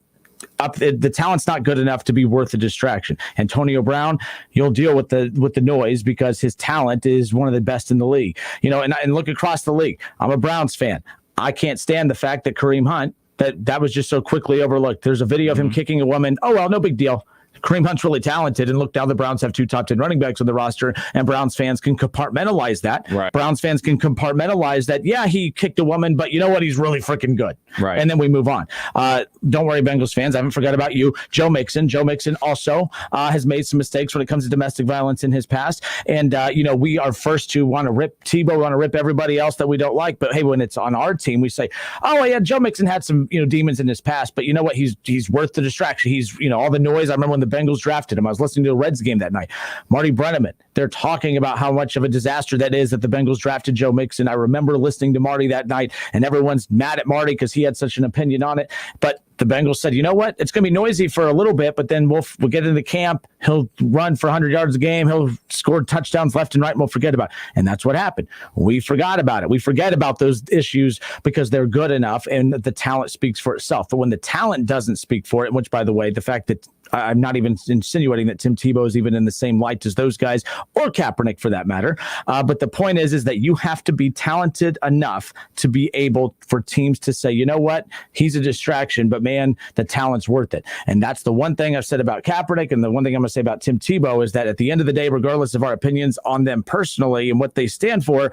up. The talent's not good enough to be worth a distraction. Antonio Brown, you'll deal with the noise because his talent is one of the best in the league. And look across the league. I'm a Browns fan. I can't stand the fact that Kareem Hunt, that was just so quickly overlooked. There's a video of him kicking a woman. Oh, well, no big deal. Kareem Hunt's really talented, and look, now the Browns have 2 top 10 running backs on the roster, and Browns fans can compartmentalize that. Right. Browns fans can compartmentalize that. Yeah, he kicked a woman, but you know what? He's really freaking good. Right. And then we move on. Don't worry, Bengals fans. I haven't forgot about you. Joe Mixon also has made some mistakes when it comes to domestic violence in his past. And, we are first to want to rip Tebow, want to rip everybody else that we don't like. But, hey, when it's on our team, we say, oh, yeah, Joe Mixon had some, demons in his past. But you know what? He's worth the distraction. He's, all the noise. I remember when the Bengals drafted him. I was listening to a Reds game that night. Marty Brenneman, they're talking about how much of a disaster that is that the Bengals drafted Joe Mixon. I remember listening to Marty that night, and everyone's mad at Marty because he had such an opinion on it. But the Bengals said, you know what? It's going to be noisy for a little bit, but then we'll get into camp. He'll run for 100 yards a game. He'll score touchdowns left and right, and we'll forget about it. And that's what happened. We forgot about it. We forget about those issues because they're good enough, and the talent speaks for itself. But when the talent doesn't speak for it, which, by the way, the fact that I'm not even insinuating that Tim Tebow is even in the same light as those guys, or Kaepernick for that matter. But the point is that you have to be talented enough to be able for teams to say, you know what, he's a distraction, but man, the talent's worth it. And that's the one thing I've said about Kaepernick, and the one thing I'm going to say about Tim Tebow is that at the end of the day, regardless of our opinions on them personally and what they stand for,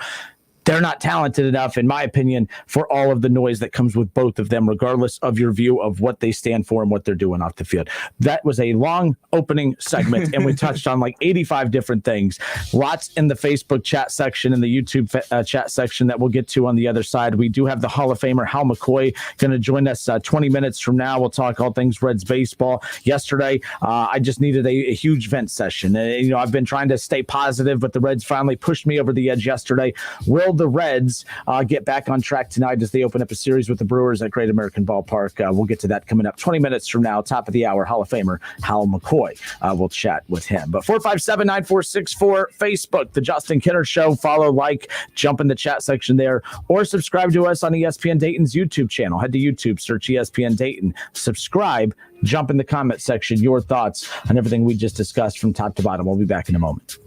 they're not talented enough, in my opinion, for all of the noise that comes with both of them, regardless of your view of what they stand for and what they're doing off the field. That was a long opening segment, and we touched on like 85 different things. Lots in the Facebook chat section and the YouTube chat section that we'll get to on the other side. We do have the Hall of Famer Hal McCoy going to join us 20 minutes from now. We'll talk all things Reds baseball. Yesterday, I just needed a huge vent session. I've been trying to stay positive, but the Reds finally pushed me over the edge yesterday. Will the Reds get back on track tonight as they open up a series with the Brewers at Great American Ballpark? We'll get to that coming up 20 minutes from now. Top of the hour, Hall of Famer Hal McCoy. We'll chat with him. But 457-9464, Facebook, The Justin Kinner Show. Follow, like, jump in the chat section there, or subscribe to us on ESPN Dayton's YouTube channel. Head to YouTube, search ESPN Dayton, subscribe, jump in the comment section, your thoughts on everything we just discussed from top to bottom. We'll be back in a moment.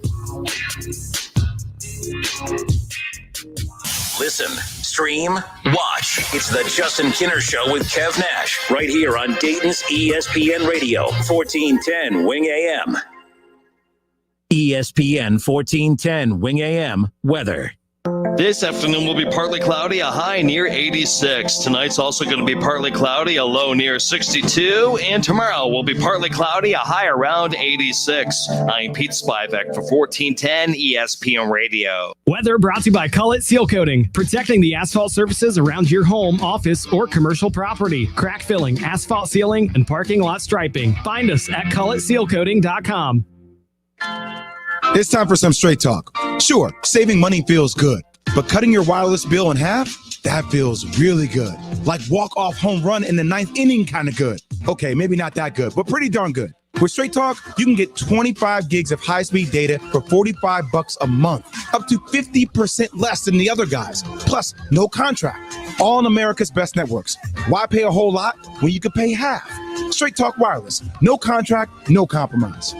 Listen, stream, watch. It's the Justin Kinner Show with Kev Nash, right here on Dayton's ESPN Radio, 1410 Wing AM. ESPN 1410 Wing AM weather. This afternoon will be partly cloudy, a high near 86. Tonight's also going to be partly cloudy, a low near 62. And tomorrow will be partly cloudy, a high around 86. I'm Pete Spivak for 1410 ESPN Radio. Weather brought to you by Cullet Seal Coating, protecting the asphalt surfaces around your home, office, or commercial property. Crack filling, asphalt sealing, and parking lot striping. Find us at culletsealcoating.com. It's time for some straight talk. Sure, saving money feels good, but cutting your wireless bill in half, that feels really good. Like walk-off home run in the 9th inning kind of good. Okay, maybe not that good, but pretty darn good. With Straight Talk, you can get 25 gigs of high-speed data for $45 a month, up to 50% less than the other guys. Plus, no contract. All on America's best networks. Why pay a whole lot when you could pay half? Straight Talk Wireless. No contract, no compromise.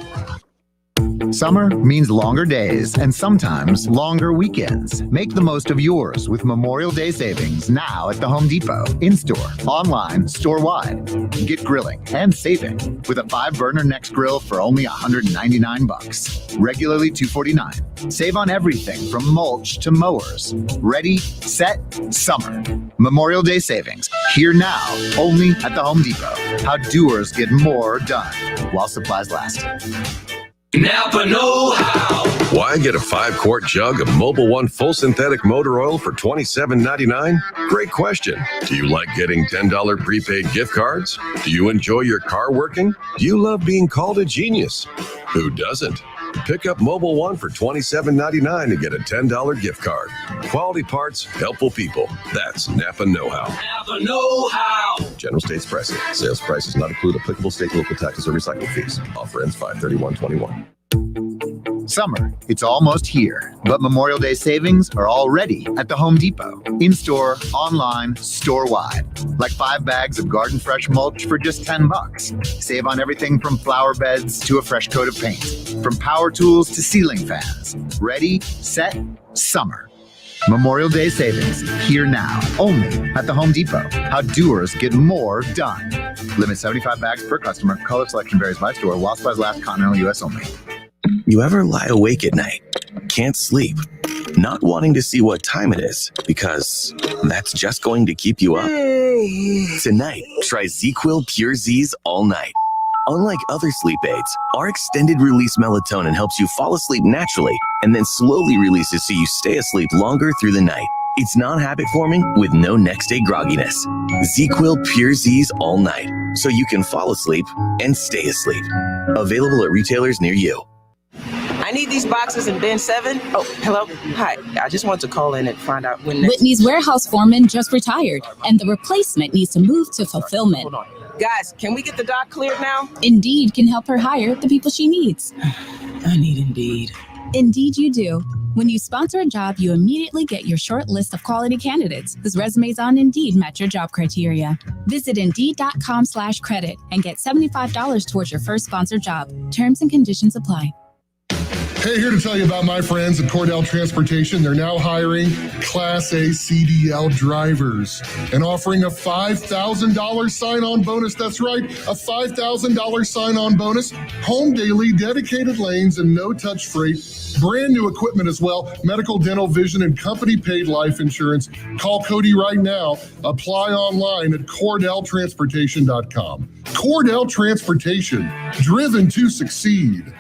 Summer means longer days and sometimes longer weekends. Make the most of yours with Memorial Day savings now at the Home Depot. In-store, online, store-wide. Get grilling and saving with a 5-burner Next Grill for only $199. Regularly $249. Save on everything from mulch to mowers. Ready, set, summer. Memorial Day savings. Here now, only at the Home Depot. How doers get more done while supplies last. Napa know-how. Why get a 5-quart jug of Mobil 1 full synthetic motor oil for $27.99? Great question. Do you like getting $10 prepaid gift cards? Do you enjoy your car working? Do you love being called a genius? Who doesn't? Pick up Mobil 1 for $27.99 to get a $10 gift card. Quality parts, helpful people. That's Napa know-how. Napa know-how. General states pricing. Sales prices not include applicable state, local taxes, or recycling fees. Offer ends 5/31/21. Summer, it's almost here, but Memorial Day savings are already at the Home Depot. In-store, online, store-wide. Like 5 bags of Garden Fresh mulch for just $10. Save on everything from flower beds to a fresh coat of paint. From power tools to ceiling fans. Ready, set, summer. Memorial Day savings, here now, only at the Home Depot. How doers get more done. Limit 75 bags per customer. Color selection varies by store. While supplies last, continental U.S. only. You ever lie awake at night, can't sleep, not wanting to see what time it is because that's just going to keep you up? Tonight, try ZzzQuil Pure Z's all night. Unlike other sleep aids, our extended release melatonin helps you fall asleep naturally and then slowly releases so you stay asleep longer through the night. It's non-habit forming with no next day grogginess. ZzzQuil Pure Z's all night so you can fall asleep and stay asleep. Available at retailers near you. I need these boxes in bin 7. Oh, hello. Hi. I just wanted to call in and find out when next... Whitney's warehouse foreman just retired, and the replacement needs to move to fulfillment. Hold on. Guys, can we get the dock cleared now? Indeed can help her hire the people she needs. I need Indeed. Indeed you do. When you sponsor a job, you immediately get your short list of quality candidates whose resumes on Indeed match your job criteria. Visit Indeed.com/credit and get $75 towards your first sponsored job. Terms and conditions apply. Hey, here to tell you about my friends at Cordell Transportation. They're now hiring Class A CDL drivers and offering a $5,000 sign-on bonus. That's right, a $5,000 sign-on bonus. Home daily, dedicated lanes, and no-touch freight. Brand new equipment as well. Medical, dental, vision, and company-paid life insurance. Call Cody right now. Apply online at CordellTransportation.com. Cordell Transportation, driven to succeed.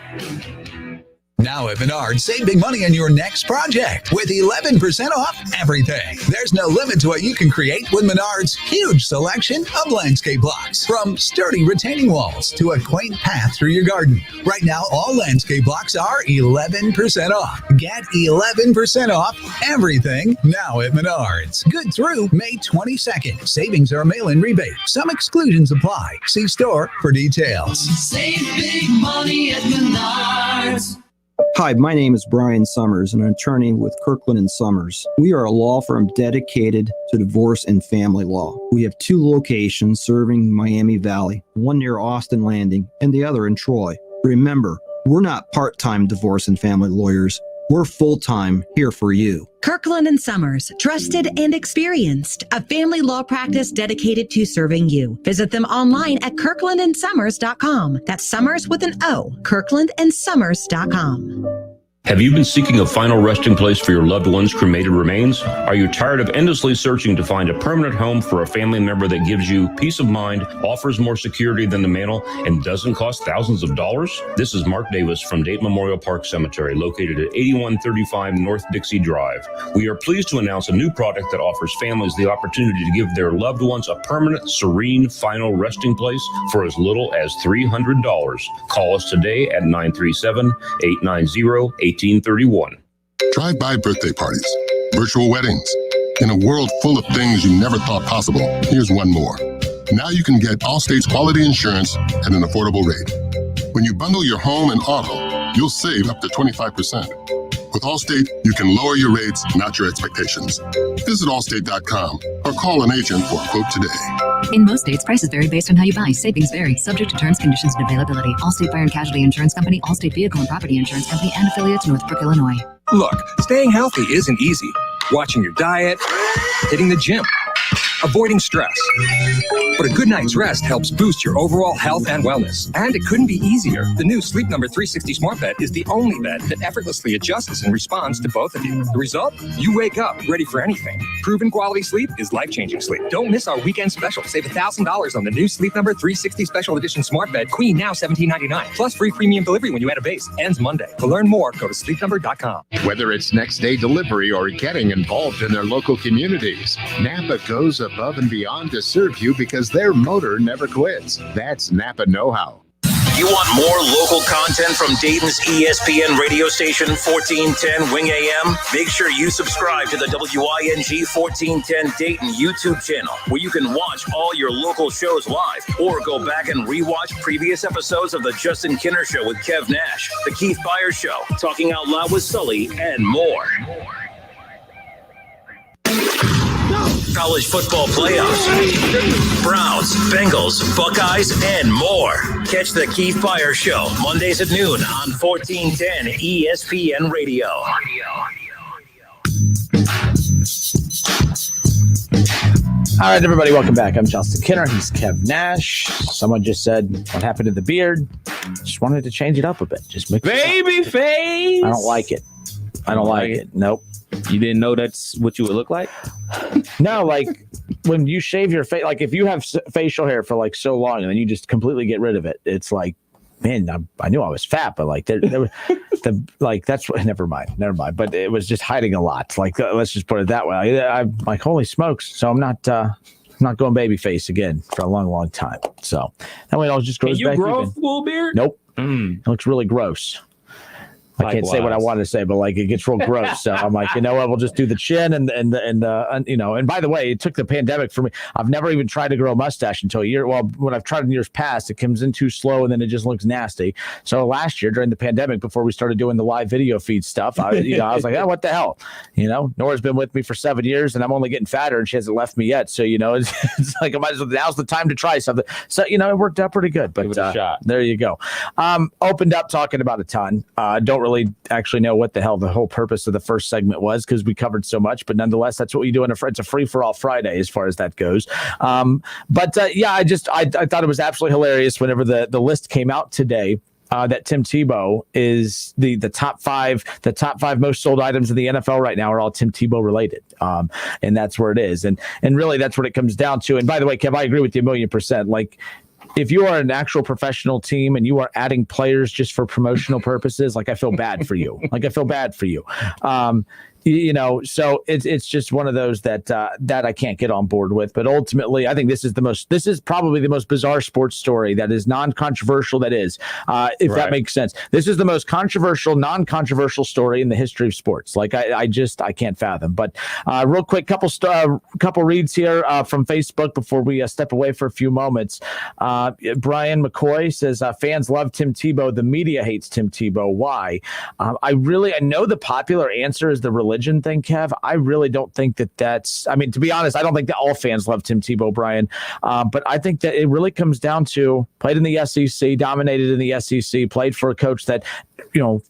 Now at Menards, save big money on your next project with 11% off everything. There's no limit to what you can create with Menards' huge selection of landscape blocks. From sturdy retaining walls to a quaint path through your garden. Right now, all landscape blocks are 11% off. Get 11% off everything now at Menards. Good through May 22nd. Savings are a mail-in rebate. Some exclusions apply. See store for details. Save big money at Menards. Hi, my name is Brian Sommers, and I'm an attorney with Kirkland and Sommers. We are a law firm dedicated to divorce and family law. We have 2 locations serving Miami Valley, one near Austin Landing and the other in Troy. Remember, we're not part-time divorce and family lawyers. We're full-time here for you. Kirkland and Sommers, trusted and experienced, a family law practice dedicated to serving you. Visit them online at kirklandandsommers.com. That's Sommers with an O, kirklandandsommers.com. Have you been seeking a final resting place for your loved one's cremated remains? Are you tired of endlessly searching to find a permanent home for a family member that gives you peace of mind, offers more security than the mantle, and doesn't cost thousands of dollars? This is Mark Davis from Dayton Memorial Park Cemetery, located at 8135 North Dixie Drive. We are pleased to announce a new product that offers families the opportunity to give their loved ones a permanent, serene, final resting place for as little as $300. Call us today at 937-890-1831. Drive-by birthday parties, virtual weddings. In a world full of things you never thought possible, here's one more. Now you can get Allstate's quality insurance at an affordable rate. When you bundle your home and auto, you'll save up to 25%. With Allstate, you can lower your rates, not your expectations. Visit Allstate.com or call an agent for a quote today. In most states, prices vary based on how you buy. Savings vary, subject to terms, conditions, and availability. Allstate Fire and Casualty Insurance Company, Allstate Vehicle and Property Insurance Company, and affiliates, Northbrook, Illinois. Look, staying healthy isn't easy. Watching your diet, hitting the gym, avoiding stress. But a good night's rest helps boost your overall health and wellness. And it couldn't be easier. The new Sleep Number 360 Smart Bed is the only bed that effortlessly adjusts and responds to both of you. The result? You wake up ready for anything. Proven quality sleep is life-changing sleep. Don't miss our weekend special. Save $1,000 on the new Sleep Number 360 Special Edition Smart Bed, Queen, now $17.99. Plus free premium delivery when you add a base. Ends Monday. To learn more, go to sleepnumber.com. Whether it's next-day delivery or getting involved in their local communities, Napa goes above and beyond to serve you because their motor never quits. That's Napa know-how. You want more local content from Dayton's ESPN radio station 1410 Wing AM? Make sure you subscribe to the WING 1410 Dayton YouTube channel, where you can watch all your local shows live or go back and rewatch previous episodes of The Justin Kinner Show with Kev Nash, The Keith Byers Show, Talking Out Loud with Sully, and more. College football playoffs, Browns, Bengals, Buckeyes, and more. Catch the Keith Byers Show Mondays at noon on 1410 ESPN Radio. All right, everybody, welcome back. I'm Justin Kinner. He's Kev Nash. Someone just said, what happened to the beard? Just wanted to change it up a bit. Just make baby face. I don't like it. I don't like it. Nope. You didn't know that's what you would look like? No, like when you shave your face, like if you have facial hair for like so long and then you just completely get rid of it, it's like, man, I knew I was fat, but like like that's what. Never mind. But it was just hiding a lot. Like let's just put it that way. I'm like, holy smokes! So I'm not going baby face again for a long time. So that way it all just grows back. Can you grow even. a full beard? Nope. It looks really gross. I can't say what I wanted to say, but like it gets real gross. So I'm like, you know what? We'll just do the chin and you know. And by the way, it took the pandemic for me. I've never even tried to grow a mustache until a year. Well, when I've tried in years past, it comes in too slow and then it just looks nasty. So last year during the pandemic, before we started doing the live video feed stuff, I was like, oh, what the hell? You know, Nora's been with me for 7 years and I'm only getting fatter and she hasn't left me yet. So you know, it's like now's the time to try something. So you know, it worked out pretty good. But give it a shot. There you go. Opened up talking about a ton. Don't really really actually know what the hell the whole purpose of the first segment was because we covered so much. But nonetheless, that's what we do it's a free-for-all Friday as far as that goes. I thought it was absolutely hilarious whenever the list came out today. That Tim Tebow is the top five most sold items in the NFL right now are all Tim Tebow related. And that's where it is. And really that's what it comes down to. And by the way, Kev, I agree with you 1,000,000%. Like if you are an actual professional team and you are adding players just for promotional purposes, like I feel bad for you. So it's just one of those that I can't get on board with. But ultimately, I think this is probably the most bizarre sports story that is non-controversial. That makes sense. This is the most controversial, non-controversial story in the history of sports. Like I can't fathom. But real quick, couple reads here from Facebook before we step away for a few moments. Brian McCoy says fans love Tim Tebow. The media hates Tim Tebow. Why? I know the popular answer is the religion thing, Kev. I really don't think that's, to be honest, I don't think that all fans love Tim Tebow, Brian. But I think that it really comes down to played in the SEC, dominated in the SEC, played for a coach that,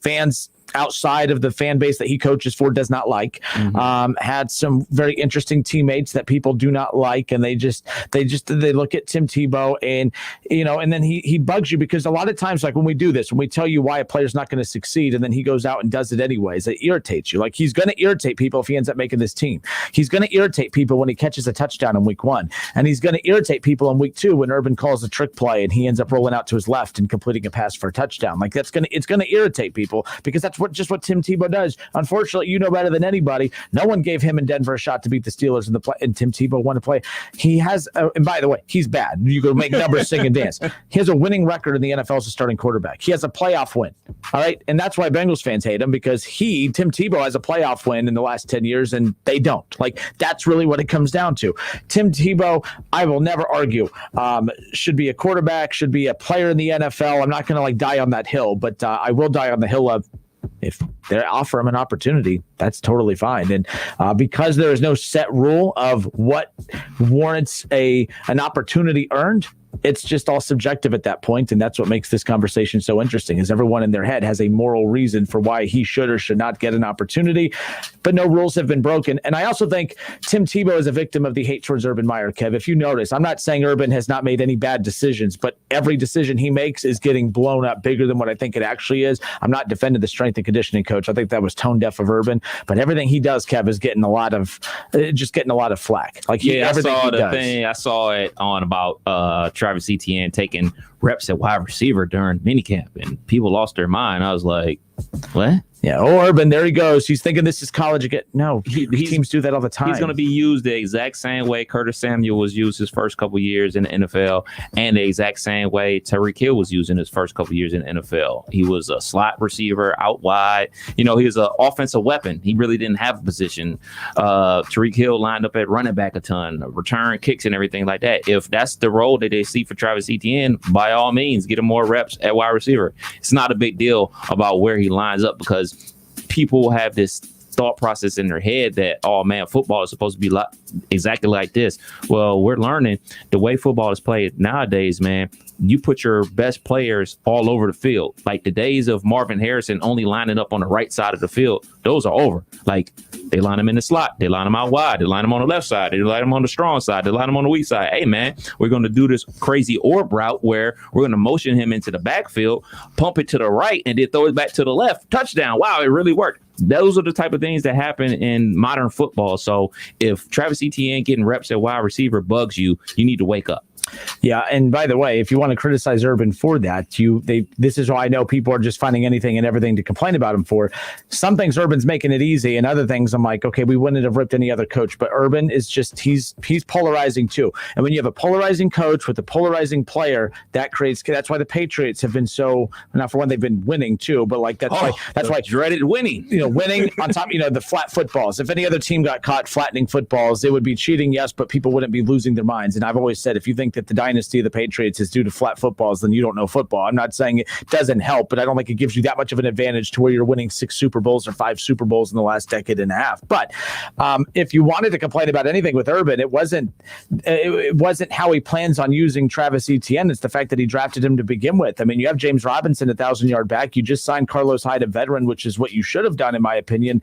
fans outside of the fan base that he coaches for does not like, had some very interesting teammates that people do not like. And they look at Tim Tebow and, and then he bugs you because a lot of times, like when we do this, when we tell you why a player's not going to succeed and then he goes out and does it anyways, it irritates you. Like he's going to irritate people if he ends up making this team. He's going to irritate people when he catches a touchdown in week 1. And he's going to irritate people in week 2 when Urban calls a trick play and he ends up rolling out to his left and completing a pass for a touchdown. Like it's going to irritate people because that's what Tim Tebow does. Unfortunately, you know better than anybody. No one gave him in Denver a shot to beat the Steelers in the play, and Tim Tebow won to play. He has, and by the way, he's bad. You go make numbers, sing and dance. He has a winning record in the NFL as a starting quarterback. He has a playoff win. All right, and that's why Bengals fans hate him because Tim Tebow has a playoff win in the last 10 years, and they don't. Like that's really what it comes down to. Tim Tebow, I will never argue, should be a quarterback, should be a player in the NFL. I'm not going to die on that hill, but I will die on the hill of if they offer him an opportunity, that's totally fine. And because there is no set rule of what warrants an opportunity earned, it's just all subjective at that point, and that's what makes this conversation so interesting, is everyone in their head has a moral reason for why he should or should not get an opportunity, but no rules have been broken. And I also think Tim Tebow is a victim of the hate towards Urban Meyer, Kev. If you notice, I'm not saying Urban has not made any bad decisions, but every decision he makes is getting blown up bigger than what I think it actually is. I'm not defending the strength and conditioning coach. I think that was tone deaf of Urban, but everything he does, Kev, is getting a lot of flack. Like I saw it on about Travis Etienne taking reps at wide receiver during minicamp, and people lost their mind. I was like, what? Yeah, Urban, there he goes. He's thinking this is college again. No, teams do that all the time. He's going to be used the exact same way Curtis Samuel was used his first couple years in the NFL, and the exact same way Tyreek Hill was used in his first couple years in the NFL. He was a slot receiver out wide. He was an offensive weapon. He really didn't have a position. Tyreek Hill lined up at running back a ton, return kicks and everything like that. If that's the role that they see for Travis Etienne, by all means, get him more reps at wide receiver. It's not a big deal about where he lines up because people have this thought process in their head that, oh man, football is supposed to be exactly like this. Well, we're learning the way football is played nowadays, man. You put your best players all over the field. Like the days of Marvin Harrison only lining up on the right side of the field, those are over. Like they line him in the slot, they line him out wide, they line him on the left side, they line him on the strong side, they line him on the weak side. Hey man, we're going to do this crazy orb route where we're going to motion him into the backfield, pump it to the right, and then throw it back to the left. Touchdown. Wow, it really worked. Those are the type of things that happen in modern football. So if Travis Etienne getting reps at wide receiver bugs you, you need to wake up. Yeah, and by the way, if you want to criticize Urban for that, this is why I know people are just finding anything and everything to complain about him for. Some things Urban's making it easy, and other things I'm like, okay, we wouldn't have ripped any other coach, but Urban is just he's polarizing too. And when you have a polarizing coach with a polarizing player, that's why the Patriots have been so, not for one, they've been winning too, but like that's why dreaded winning. Winning on top, the flat footballs. If any other team got caught flattening footballs, they would be cheating, yes, but people wouldn't be losing their minds. And I've always said, if you think that the dynasty of the Patriots is due to flat footballs, then you don't know football. I'm not saying it doesn't help, but I don't think it gives you that much of an advantage to where you're winning 6 Super Bowls or 5 Super Bowls in the last decade and a half. But if you wanted to complain about anything with Urban, it wasn't how he plans on using Travis Etienne. It's the fact that he drafted him to begin with. I mean, you have James Robinson, 1,000-yard back. You just signed Carlos Hyde, a veteran, which is what you should have done, in my opinion.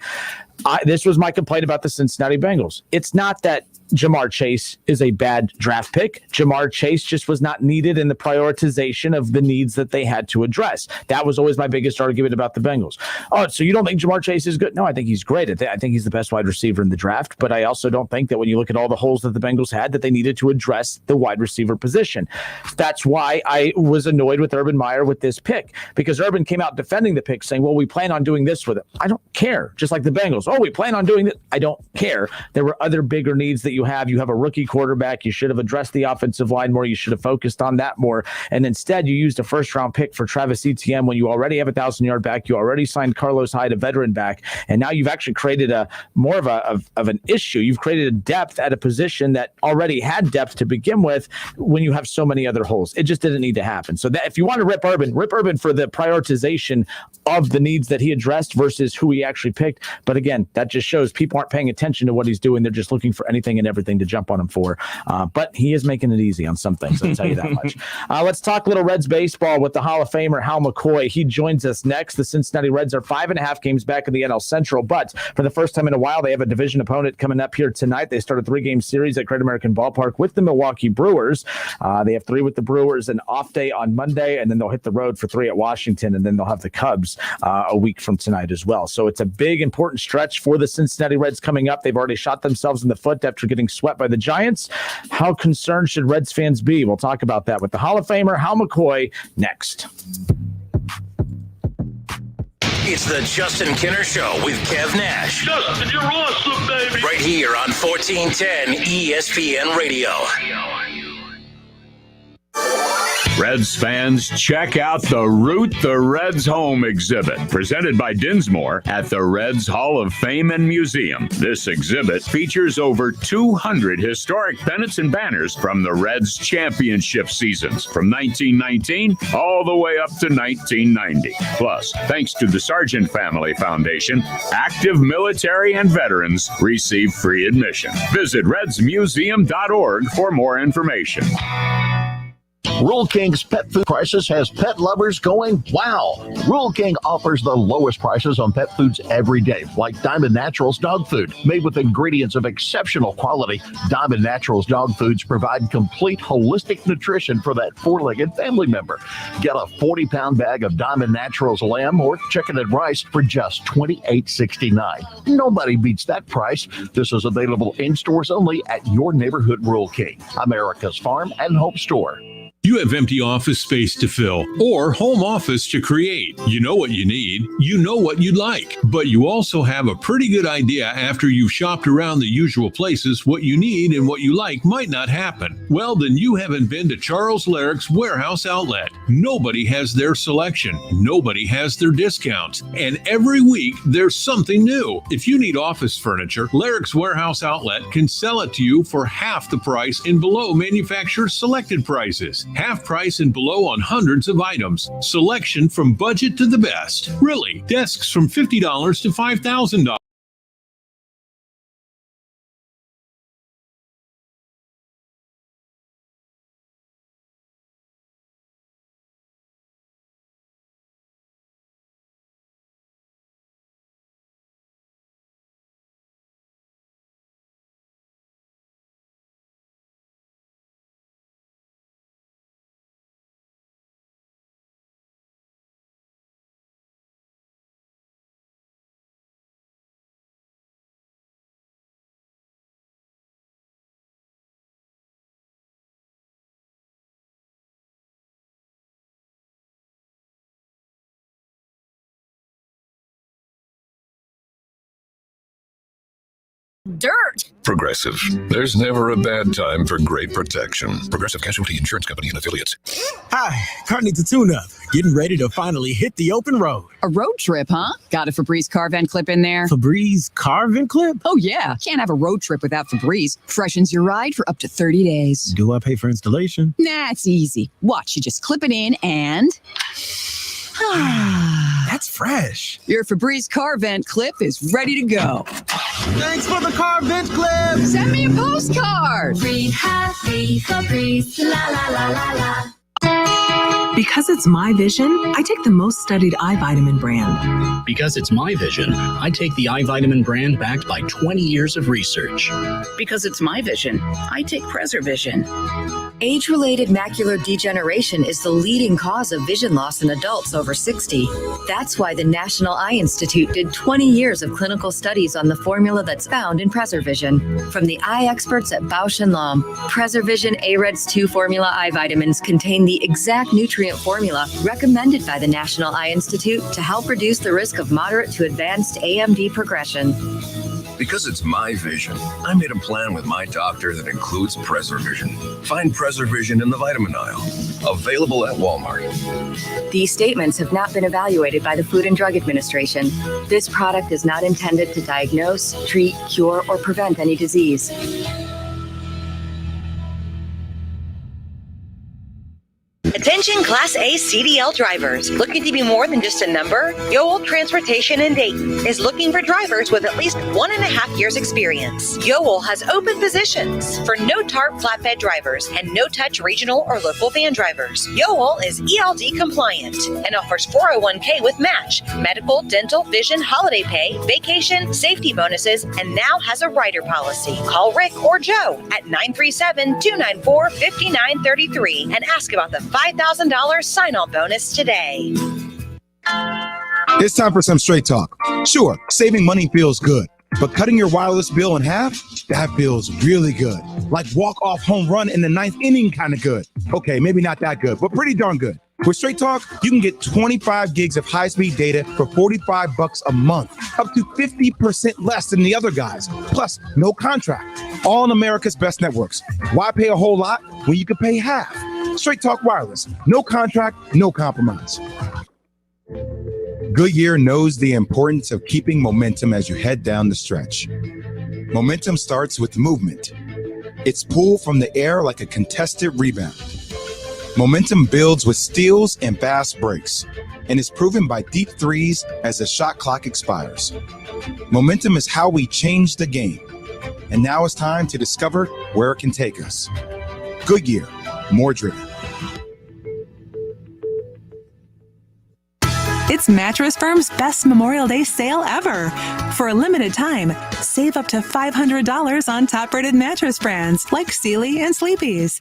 This was my complaint about the Cincinnati Bengals. It's not that Jamar Chase is a bad draft pick. Jamar Chase just was not needed in the prioritization of the needs that they had to address. That was always my biggest argument about the Bengals. Oh, so you don't think Jamar Chase is good? No, I think he's great. I think he's the best wide receiver in the draft, but I also don't think that when you look at all the holes that the Bengals had, that they needed to address the wide receiver position. That's why I was annoyed with Urban Meyer with this pick, because Urban came out defending the pick saying, well, we plan on doing this with it. I don't care. Just like the Bengals. Oh, we plan on doing this. I don't care. There were other bigger needs that you have. You have a rookie quarterback. You should have addressed the offensive line more. You should have focused on that more. And instead, you used a first-round pick for Travis Etienne when you already have a 1,000-yard back. You already signed Carlos Hyde, a veteran back. And now you've actually created more of an issue. You've created a depth at a position that already had depth to begin with when you have so many other holes. It just didn't need to happen. So that if you want to rip Urban for the prioritization of the needs that he addressed versus who he actually picked. But again, that just shows people aren't paying attention to what he's doing. They're just looking for anything and everything to jump on him for. But he is making it easy on some things, I'll tell you that much. Let's talk little Reds baseball with the Hall of Famer Hal McCoy. He joins us next. The Cincinnati Reds are 5.5 games back in the NL Central, but for the first time in a while, they have a division opponent coming up here tonight. They start a 3-game series at Great American Ballpark with the Milwaukee Brewers. They have 3 with the Brewers, an off day on Monday, and then they'll hit the road for 3 at Washington, and then they'll have the Cubs a week from tonight as well. So it's a big, important stretch for the Cincinnati Reds coming up. They've already shot themselves in the foot after getting swept by the Giants. How concerned should Reds fans be? We'll talk about that with the Hall of Famer Hal McCoy next. It's the Justin Kinner Show with Kev Nash. Justin, you're awesome, baby. Right here on 1410 ESPN Radio. Reds fans, check out the Root the Reds Home exhibit, presented by Dinsmore at the Reds Hall of Fame and Museum. This exhibit features over 200 historic pennants and banners from the Reds championship seasons from 1919 all the way up to 1990. Plus, thanks to the Sargent Family Foundation, active military and veterans receive free admission. Visit redsmuseum.org for more information. Rural King's pet food prices has pet lovers going, wow. Rural King offers the lowest prices on pet foods every day, like Diamond Naturals dog food. Made with ingredients of exceptional quality, Diamond Naturals dog foods provide complete holistic nutrition for that 4-legged family member. Get a 40-pound bag of Diamond Naturals lamb or chicken and rice for just $28.69. Nobody beats that price. This is available in stores only at your neighborhood Rural King, America's farm and home store. You have empty office space to fill or home office to create. You know what you need. You know what you'd like. But you also have a pretty good idea after you've shopped around the usual places what you need and what you like might not happen. Well, then you haven't been to Charles Larrick's Warehouse Outlet. Nobody has their selection. Nobody has their discounts. And every week there's something new. If you need office furniture, Larrick's Warehouse Outlet can sell it to you for half the price and below manufacturer's selected prices. Half price and below on hundreds of items. Selection from budget to the best. Really, desks from $50 to $5,000. Dirt. Progressive. There's never a bad time for great protection. Progressive Casualty Insurance Company and Affiliates. Hi, car needs a tune-up. Getting ready to finally hit the open road. A road trip, huh? Got a Febreze car vent clip in there? Febreze car vent clip? Oh, yeah. Can't have a road trip without Febreze. Freshens your ride for up to 30 days. Do I pay for installation? Nah, it's easy. Watch, you just clip it in and... That's fresh. Your Febreze car vent clip is ready to go. Thanks for the car vent clip. Send me a postcard. Breathe happy, Febreze, la la la la la. Because it's my vision, I take the most studied eye vitamin brand. Because it's my vision, I take the eye vitamin brand backed by 20 years of research. Because it's my vision, I take PreserVision. Age-related macular degeneration is the leading cause of vision loss in adults over 60. That's why the National Eye Institute did 20 years of clinical studies on the formula that's found in PreserVision. From the eye experts at Bausch & Lomb, PreserVision AREDS 2 formula eye vitamins contain the exact nutrient formula recommended by the National Eye Institute to help reduce the risk of moderate to advanced AMD progression. Because it's my vision, I made a plan with my doctor that includes PreserVision. Find PreserVision in the vitamin aisle. Available at Walmart. These statements have not been evaluated by the Food and Drug Administration. This product is not intended to diagnose, treat, cure, or prevent any disease. Attention Class A CDL drivers. Looking to be more than just a number? Yoel Transportation in Dayton is looking for drivers with at least 1.5 years experience. Yoel has open positions for no-tarp flatbed drivers and no-touch regional or local van drivers. Yoel is ELD compliant and offers 401k with match, medical, dental, vision, holiday pay, vacation, safety bonuses, and now has a rider policy. Call Rick or Joe at 937-294-5933 and ask about the $5,000 sign-on bonus today. It's time for some straight talk. Sure, saving money feels good, but cutting your wireless bill in half, that feels really good. Like walk-off home run in the 9th inning kind of good. Okay, maybe not that good, but pretty darn good. With Straight Talk, you can get 25 gigs of high-speed data for $45 a month, up to 50% less than the other guys. Plus, no contract. All on America's best networks. Why pay a whole lot when you can pay half? Straight Talk Wireless. No contract, no compromise. Goodyear knows the importance of keeping momentum as you head down the stretch. Momentum starts with movement. It's pulled from the air like a contested rebound. Momentum builds with steals and fast breaks, and is proven by deep threes as the shot clock expires. Momentum is how we change the game, and now it's time to discover where it can take us. Goodyear, more driven. It's Mattress Firm's best Memorial Day sale ever. For a limited time, save up to $500 on top-rated mattress brands like Sealy and Sleepy's.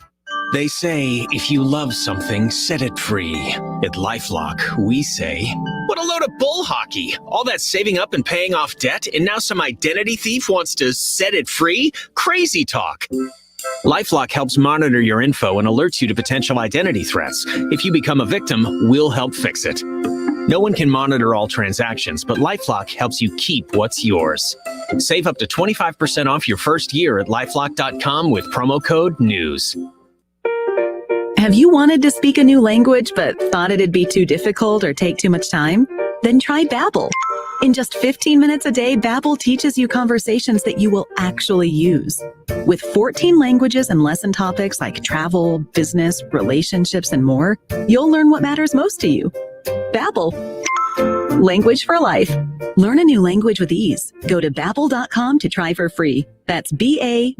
They say, if you love something, set it free. At LifeLock, we say, what a load of bull hockey. All that saving up and paying off debt, and now some identity thief wants to set it free? Crazy talk. LifeLock helps monitor your info and alerts you to potential identity threats. If you become a victim, we'll help fix it. No one can monitor all transactions, but LifeLock helps you keep what's yours. Save up to 25% off your first year at LifeLock.com with promo code NEWS. Have you wanted to speak a new language but thought it'd be too difficult or take too much time? Then try Babbel. In just 15 minutes a day, Babbel teaches you conversations that you will actually use. With 14 languages and lesson topics like travel, business, relationships, and more, you'll learn what matters most to you. Babbel. Language for life. Learn a new language with ease. Go to Babbel.com to try for free. That's BABBEL.com.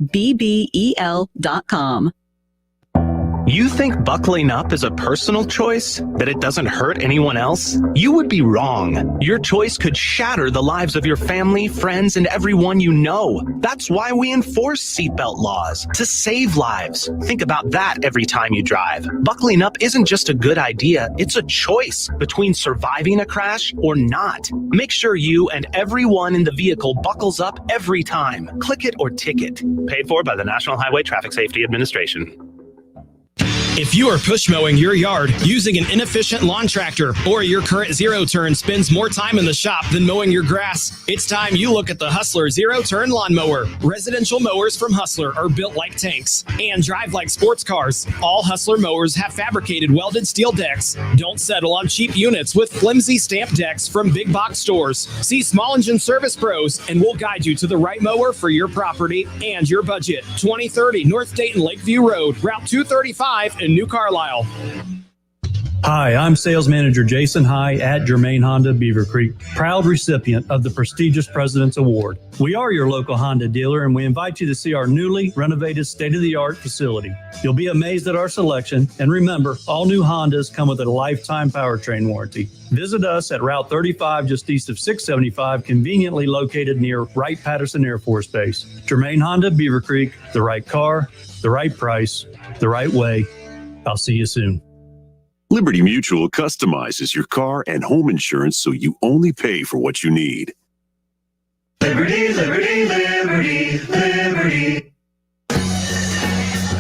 You think buckling up is a personal choice? That it doesn't hurt anyone else? You would be wrong. Your choice could shatter the lives of your family, friends, and everyone you know. That's why we enforce seatbelt laws, to save lives. Think about that every time you drive. Buckling up isn't just a good idea, it's a choice between surviving a crash or not. Make sure you and everyone in the vehicle buckles up every time. Click it or ticket. Paid for by the National Highway Traffic Safety Administration. If you are push mowing your yard using an inefficient lawn tractor, or your current zero-turn spends more time in the shop than mowing your grass, it's time you look at the Hustler Zero-Turn Lawnmower. Residential mowers from Hustler are built like tanks and drive like sports cars. All Hustler mowers have fabricated welded steel decks. Don't settle on cheap units with flimsy stamp decks from big box stores. See Small Engine Service Pros and we'll guide you to the right mower for your property and your budget. 2030 North Dayton Lakeview Road, Route 235 in New Carlisle. Hi, I'm Sales Manager Jason High at Germain Honda Beaver Creek, proud recipient of the prestigious President's Award. We are your local Honda dealer, and we invite you to see our newly renovated state-of-the-art facility. You'll be amazed at our selection, and remember, all new Hondas come with a lifetime powertrain warranty. Visit us at Route 35, just east of 675, conveniently located near Wright-Patterson Air Force Base. Germain Honda Beaver Creek, the right car, the right price, the right way. I'll see you soon. Liberty Mutual customizes your car and home insurance so you only pay for what you need. Liberty, liberty, liberty, liberty.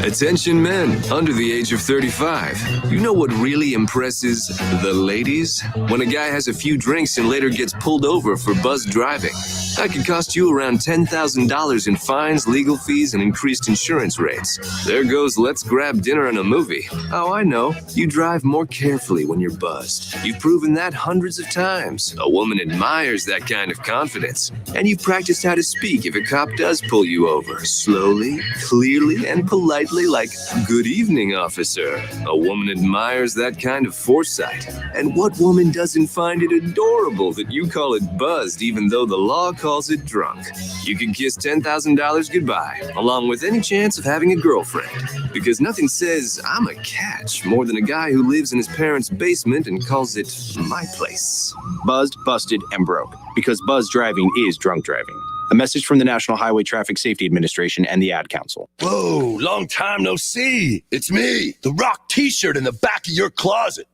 Attention men under the age of 35. You know what really impresses the ladies? When a guy has a few drinks and later gets pulled over for buzzed driving. That could cost you around $10,000 in fines, legal fees, and increased insurance rates. There goes let's grab dinner and a movie. Oh, I know. You drive more carefully when you're buzzed. You've proven that hundreds of times. A woman admires that kind of confidence. And you've practiced how to speak if a cop does pull you over. Slowly, clearly, and politely, like, "Good evening, officer." A woman admires that kind of foresight. And what woman doesn't find it adorable that you call it buzzed even though the law calls it drunk? You can kiss $10,000 goodbye, along with any chance of having a girlfriend. Because nothing says I'm a catch more than a guy who lives in his parents' basement and calls it my place. Buzzed, busted, and broke. Because buzz driving is drunk driving. A message from the National Highway Traffic Safety Administration and the Ad Council. Whoa, long time no see. It's me, the Rock t-shirt in the back of your closet.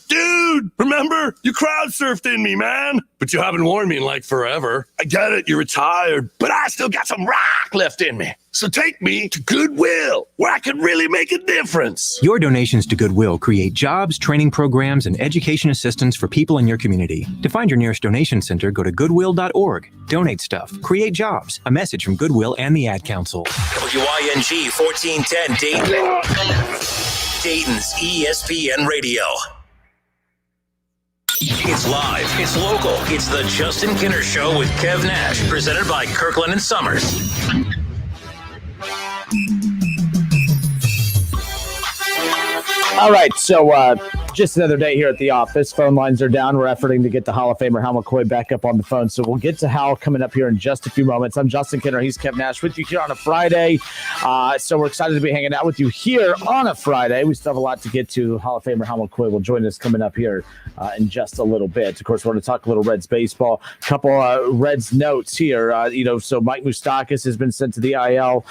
Dude, remember? You crowd surfed in me, man. But you haven't worn me in like forever. I get it, you're retired, but I still got some rock left in me. So take me to Goodwill, where I can really make a difference. Your donations to Goodwill create jobs, training programs, and education assistance for people in your community. To find your nearest donation center, go to goodwill.org. Donate stuff. Create jobs. A message from Goodwill and the Ad Council. WYNG 1410 Dayton. Dayton's ESPN Radio. It's live, it's local, it's the Justin Kinner Show with Kev Nash, presented by Kirkland and Sommers. All right, so just another day here at the office. Phone lines are down. We're efforting to get the Hall of Famer Hal McCoy back up on the phone. So we'll get to Hal coming up here in just a few moments. I'm Justin Kinner. He's Kev Nash with you here on a Friday. So we're excited to be hanging out with you here on a Friday. We still have a lot to get to. Hall of Famer Hal McCoy will join us coming up here in just a little bit. Of course, we're going to talk a little Reds baseball. A couple Reds notes here. So Mike Moustakas has been sent to the IL.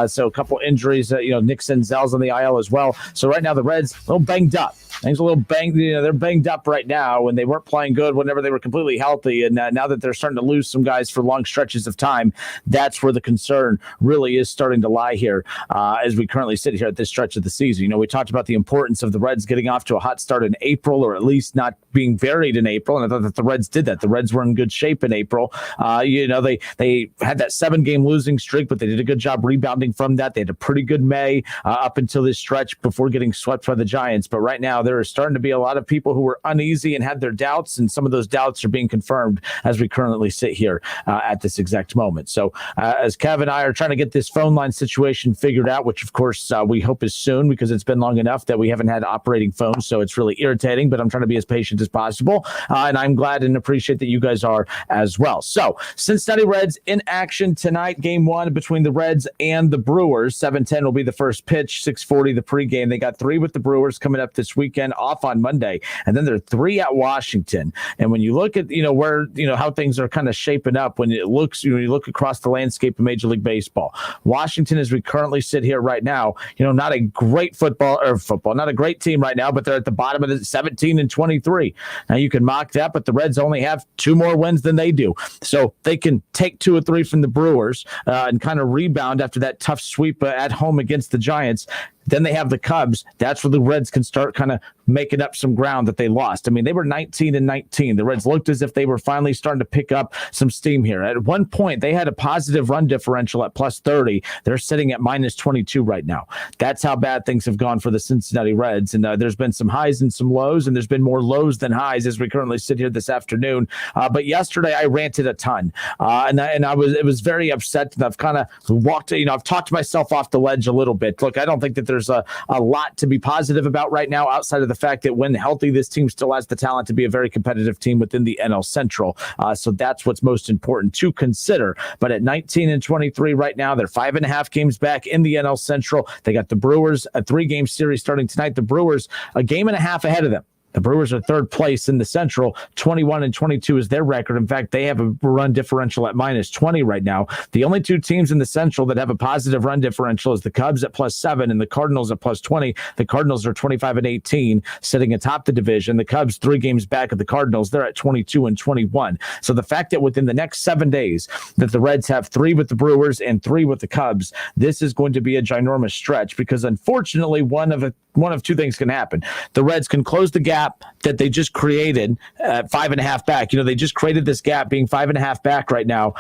So a couple injuries. Nick Senzel's on the IL as well. So right now the Reds a little banged up. Things a little banged. They're banged up right now when they weren't playing good whenever they were completely healthy. And now that they're starting to lose some guys for long stretches of time, that's where the concern really is starting to lie here as we currently sit here at this stretch of the season. We talked about the importance of the Reds getting off to a hot start in April, or at least not being buried in April. And I thought that the Reds did that. The Reds were in good shape in April. They had that 7-game losing streak, but they did a good job rebounding from that. They had a pretty good May up until this stretch before getting swept by the Giants. But right now, there are starting to be a lot of people who were uneasy and had their doubts, and some of those doubts are being confirmed as we currently sit here at this exact moment. So as Kev and I are trying to get this phone line situation figured out, which of course we hope is soon, because it's been long enough that we haven't had operating phones, so it's really irritating, but I'm trying to be as patient as possible, and I'm glad and appreciate that you guys are as well. So Cincinnati Reds in action tonight, game 1 between the Reds and the Brewers. 7:10 will be the first pitch, 6:40 the pregame. They got 3 with the Brewers coming up this weekend, off on Monday, and then there are 3 at Washington. And when you look at where how things are kind of shaping up, when it looks you look across the landscape of Major League Baseball, Washington, as we currently sit here right now, not a great not a great team right now, but they're at the bottom of the 17-23. Now you can mock that, but the Reds only have 2 more wins than they do, so they can take 2 or 3 from the Brewers and kind of rebound after that tough sweep at home against the Giants. Then they have the Cubs. That's where the Reds can start kind of making up some ground that they lost. I mean, they were 19-19. The Reds looked as if they were finally starting to pick up some steam here. At one point, they had a positive run differential at plus 30. They're sitting at minus 22 right now. That's how bad things have gone for the Cincinnati Reds. And there's been some highs and some lows, and there's been more lows than highs as we currently sit here this afternoon. But yesterday, I ranted a ton, and it was very upset. And I've kind of walked, I've talked myself off the ledge a little bit. Look, I don't think that there's a lot to be positive about right now outside of the fact that when healthy, this team still has the talent to be a very competitive team within the NL Central. So that's what's most important to consider. But at 19-23 right now, they're 5.5 games back in the NL Central. They got the Brewers, a 3-game series starting tonight. The Brewers, a game and a half ahead of them. The Brewers are third place in the Central. 21-22 is their record. In fact, they have a run differential at minus 20 right now. The only two teams in the Central that have a positive run differential is the Cubs at plus 7 and the Cardinals at plus 20. The Cardinals are 25-18, sitting atop the division. The Cubs 3 games back of the Cardinals. They're at 22-21. So the fact that within the next 7 days that the Reds have 3 with the Brewers and 3 with the Cubs, this is going to be a ginormous stretch because unfortunately one of two things can happen. The Reds can close the gap that they just created at 5.5 back. They just created this gap being 5.5 back right now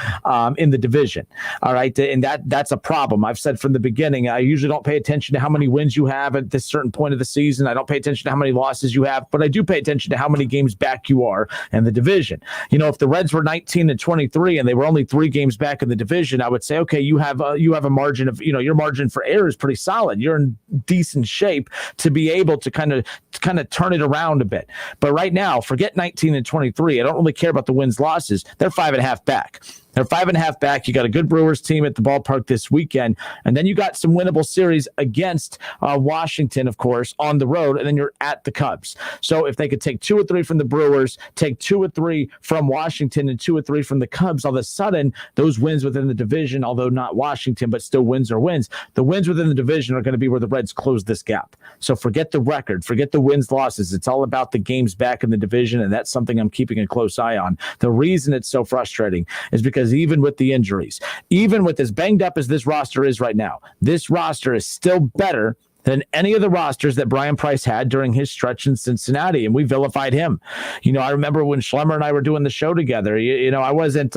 in the division. All right. And that's a problem. I've said from the beginning, I usually don't pay attention to how many wins you have at this certain point of the season. I don't pay attention to how many losses you have, but I do pay attention to how many games back you are in the division. If the Reds were 19-23 and they were only 3 games back in the division, I would say, okay, you have a margin of, your margin for error is pretty solid. You're in decent shape to be able to kind of turn it around a bit. But right now, forget 19-23. I don't really care about the wins losses. They're 5.5 back. They're 5.5 back. You got a good Brewers team at the ballpark this weekend. And then you got some winnable series against Washington, of course, on the road. And then you're at the Cubs. So if they could take 2 or 3 from the Brewers, take 2 or 3 from Washington and 2 or 3 from the Cubs, all of a sudden, those wins within the division, although not Washington, but still wins are wins, the wins within the division are going to be where the Reds close this gap. So forget the record, forget the wins, losses. It's all about the games back in the division. And that's something I'm keeping a close eye on. The reason it's so frustrating is because even with the injuries, even with as banged up as this roster is right now, this roster is still better than any of the rosters that Brian Price had during his stretch in Cincinnati, and we vilified him. I remember when Schlemmer and I were doing the show together. I wasn't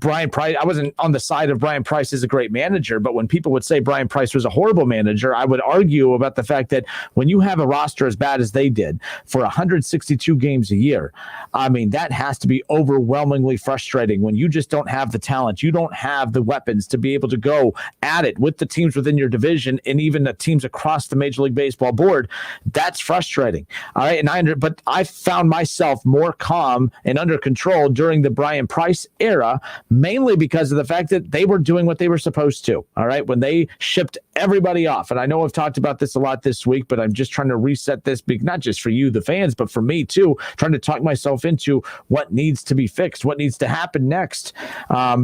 Brian Price. I wasn't on the side of Brian Price as a great manager, but when people would say Brian Price was a horrible manager, I would argue about the fact that when you have a roster as bad as they did for 162 games a year, I mean, that has to be overwhelmingly frustrating when you just don't have the talent. You don't have the weapons to be able to go at it with the teams within your division and even the teams across the Major League Baseball board. That's frustrating. All right. But I found myself more calm and under control during the Brian Price era, mainly because of the fact that they were doing what they were supposed to. All right. When they shipped everybody off. And I know I've talked about this a lot this week, but I'm just trying to reset this, not just for you, the fans, but for me too, trying to talk myself into what needs to be fixed, what needs to happen next.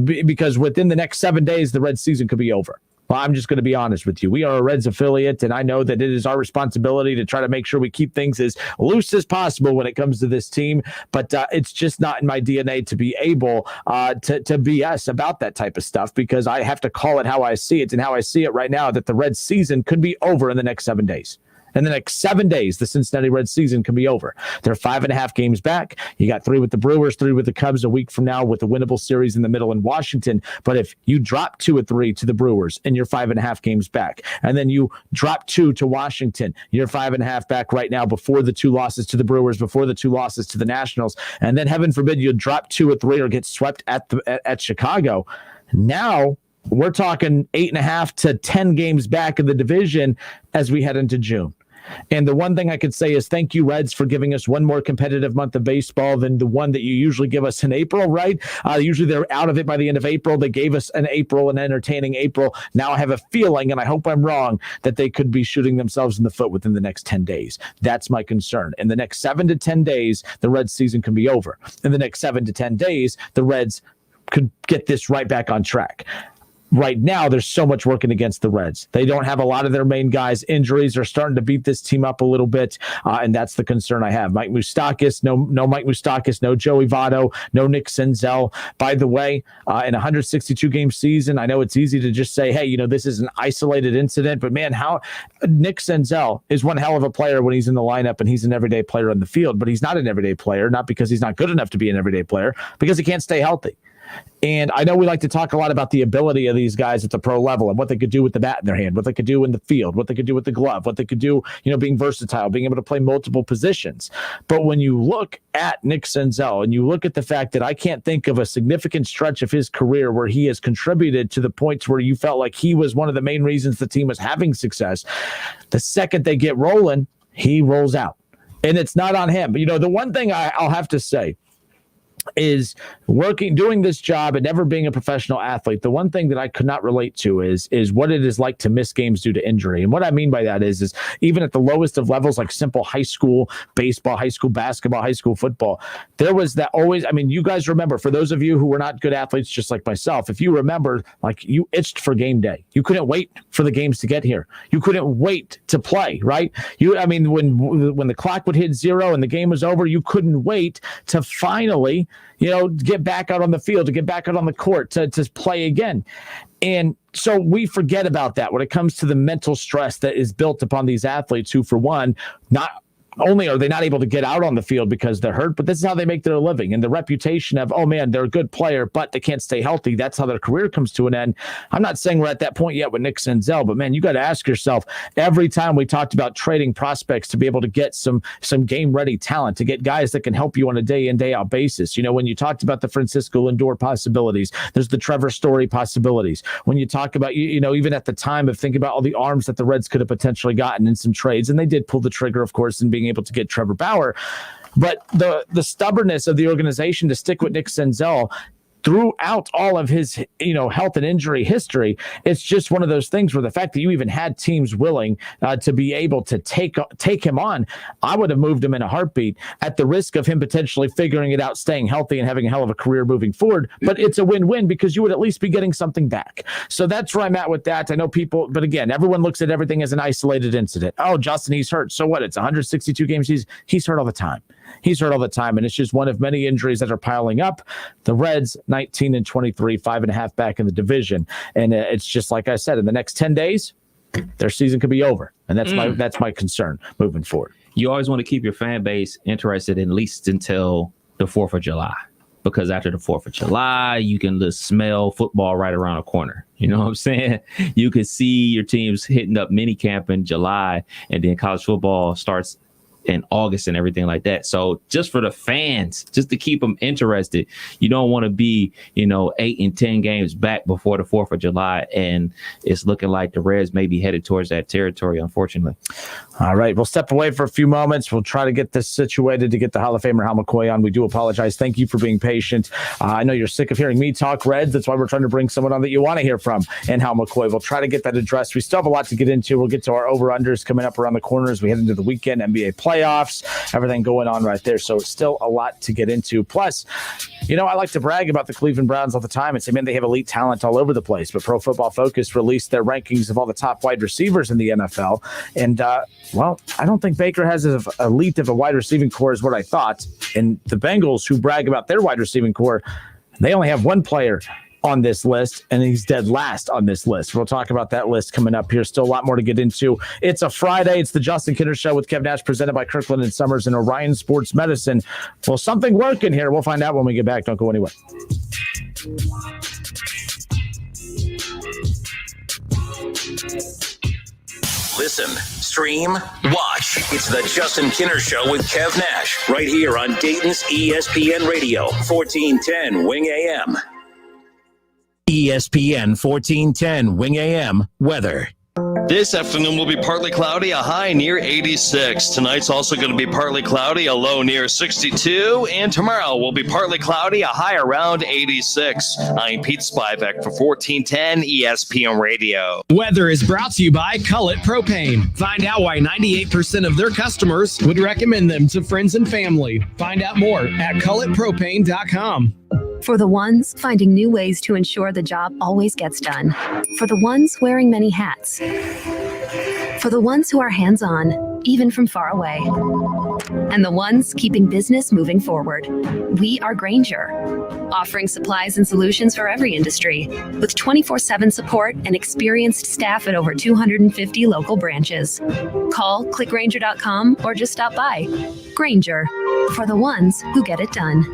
Because within the next 7 days, the Reds season could be over. Well, I'm just going to be honest with you. We are a Reds affiliate, and I know that it is our responsibility to try to make sure we keep things as loose as possible when it comes to this team. But it's just not in my DNA to be able to BS about that type of stuff, because I have to call it how I see it, and how I see it right now, that the Reds season could be over in the next 7 days. In the next 7 days, the Cincinnati Reds season can be over. They're 5.5 games back. You got 3 with the Brewers, 3 with the Cubs a week from now, with a winnable series in the middle in Washington. But if you drop 2 or 3 to the Brewers and you're 5.5 games back, and then you drop 2 to Washington, you're 5.5 back right now before the 2 losses to the Brewers, before the 2 losses to the Nationals, and then heaven forbid you drop 2 or 3 or get swept at Chicago. Now we're talking 8.5 to 10 games back in the division as we head into June. And the one thing I could say is thank you, Reds, for giving us one more competitive month of baseball than the one that you usually give us in April, right? Usually they're out of it by the end of April. They gave us an entertaining April. Now I have a feeling, and I hope I'm wrong, that they could be shooting themselves in the foot within the next 10 days. That's my concern. In the next 7 to 10 days, the Reds season can be over. In the next 7 to 10 days, the Reds could get this right back on track. right now, there's so much working against the Reds. They don't have a lot of their main guys. Injuries are starting to beat this team up a little bit, and that's the concern I have. Mike Moustakas, no Mike Moustakas, no Joey Votto, no Nick Senzel. By the way, in a 162-game season, I know it's easy to just say, hey, this is an isolated incident, but man, how Nick Senzel is one hell of a player when he's in the lineup and he's an everyday player on the field, but he's not an everyday player, not because he's not good enough to be an everyday player, because he can't stay healthy. And I know we like to talk a lot about the ability of these guys at the pro level and what they could do with the bat in their hand, what they could do in the field, what they could do with the glove, what they could do, being versatile, being able to play multiple positions. But when you look at Nick Senzel and you look at the fact that I can't think of a significant stretch of his career where he has contributed to the points where you felt like he was one of the main reasons the team was having success, the second they get rolling, he rolls out. And it's not on him. But, the one thing I'll have to say is doing this job and never being a professional athlete. The one thing that I could not relate to is what it is like to miss games due to injury. And what I mean by that is even at the lowest of levels, like simple high school baseball, high school basketball, high school football, there was that always, you guys remember, for those of you who were not good athletes, just like myself, if you remember, like you itched for game day, you couldn't wait for the games to get here. You couldn't wait to play, right? When the clock would hit 0 and the game was over, you couldn't wait to finally, get back out on the field, to get back out on the court, to play again. And so we forget about that when it comes to the mental stress that is built upon these athletes who, for one, not only are they not able to get out on the field because they're hurt, but this is how they make their living. And the reputation of, oh man, they're a good player, but they can't stay healthy. That's how their career comes to an end. I'm not saying we're at that point yet with Nick Senzel, but man, you got to ask yourself, every time we talked about trading prospects to be able to get some game ready talent, to get guys that can help you on a day in, day out basis. When you talked about the Francisco Lindor possibilities, there's the Trevor Story possibilities. When you talk about, even at the time of thinking about all the arms that the Reds could have potentially gotten in some trades, and they did pull the trigger, of course, and being able to get Trevor Bauer. But the stubbornness of the organization to stick with Nick Senzel throughout all of his, health and injury history, it's just one of those things where the fact that you even had teams willing to be able to take him on, I would have moved him in a heartbeat at the risk of him potentially figuring it out, staying healthy and having a hell of a career moving forward. But it's a win-win because you would at least be getting something back. So that's where I'm at with that. I know people, but again, everyone looks at everything as an isolated incident. Oh, Justin, he's hurt. So what? It's 162 games. He's hurt all the time. He's hurt all the time, and it's just one of many injuries that are piling up. The Reds, 19-23, 5.5 back in the division, and it's just like I said. In the next 10 days, their season could be over, and that's my concern moving forward. You always want to keep your fan base interested at least until the 4th of July, because after the 4th of July, you can just smell football right around the corner. You know what I'm saying? You can see your teams hitting up mini camp in July, and then college football starts in August and everything like that. So just for the fans, just to keep them interested, you don't want to be, 8 and 10 games back before the 4th of July. And it's looking like the Reds may be headed towards that territory, unfortunately. All right. We'll step away for a few moments. We'll try to get this situated to get the Hall of Famer Hal McCoy on. We do apologize. Thank you for being patient. I know you're sick of hearing me talk Reds. That's why we're trying to bring someone on that you want to hear from, and Hal McCoy. We'll try to get that addressed. We still have a lot to get into. We'll get to our over-unders coming up around the corner as we head into the weekend, NBA playoffs, everything going on right there. So it's still a lot to get into. Plus, I like to brag about the Cleveland Browns all the time and say, man, they have elite talent all over the place. But Pro Football Focus released their rankings of all the top wide receivers in the NFL. And, I don't think Baker has as elite of a wide receiving core as what I thought. And the Bengals, who brag about their wide receiving core, they only have one player on this list, and he's dead last on this list. We'll talk about that list coming up here. Still a lot more to get into. It's a Friday. It's the Justin Kinner Show with Kev Nash, presented by Kirkland and Sommers and Orion Sports Medicine. Well, something working here. We'll find out when we get back. Don't go anywhere. Listen, stream, watch. It's the Justin Kinner Show with Kev Nash, right here on Dayton's ESPN Radio, 1410 Wing AM. ESPN 1410 Wing AM weather. This afternoon will be partly cloudy, a high near 86. Tonight's also going to be partly cloudy, a low near 62. And tomorrow will be partly cloudy, a high around 86. I'm Pete Spivak for 1410 ESPN Radio. Weather is brought to you by Cullet Propane. Find out why 98% of their customers would recommend them to friends and family. Find out more at culletpropane.com. For the ones finding new ways to ensure the job always gets done. For the ones wearing many hats. For the ones who are hands-on, even from far away. And the ones keeping business moving forward. We are Grainger, offering supplies and solutions for every industry, with 24/7 support and experienced staff at over 250 local branches. Call, click Grainger.com, or just stop by. Grainger, for the ones who get it done.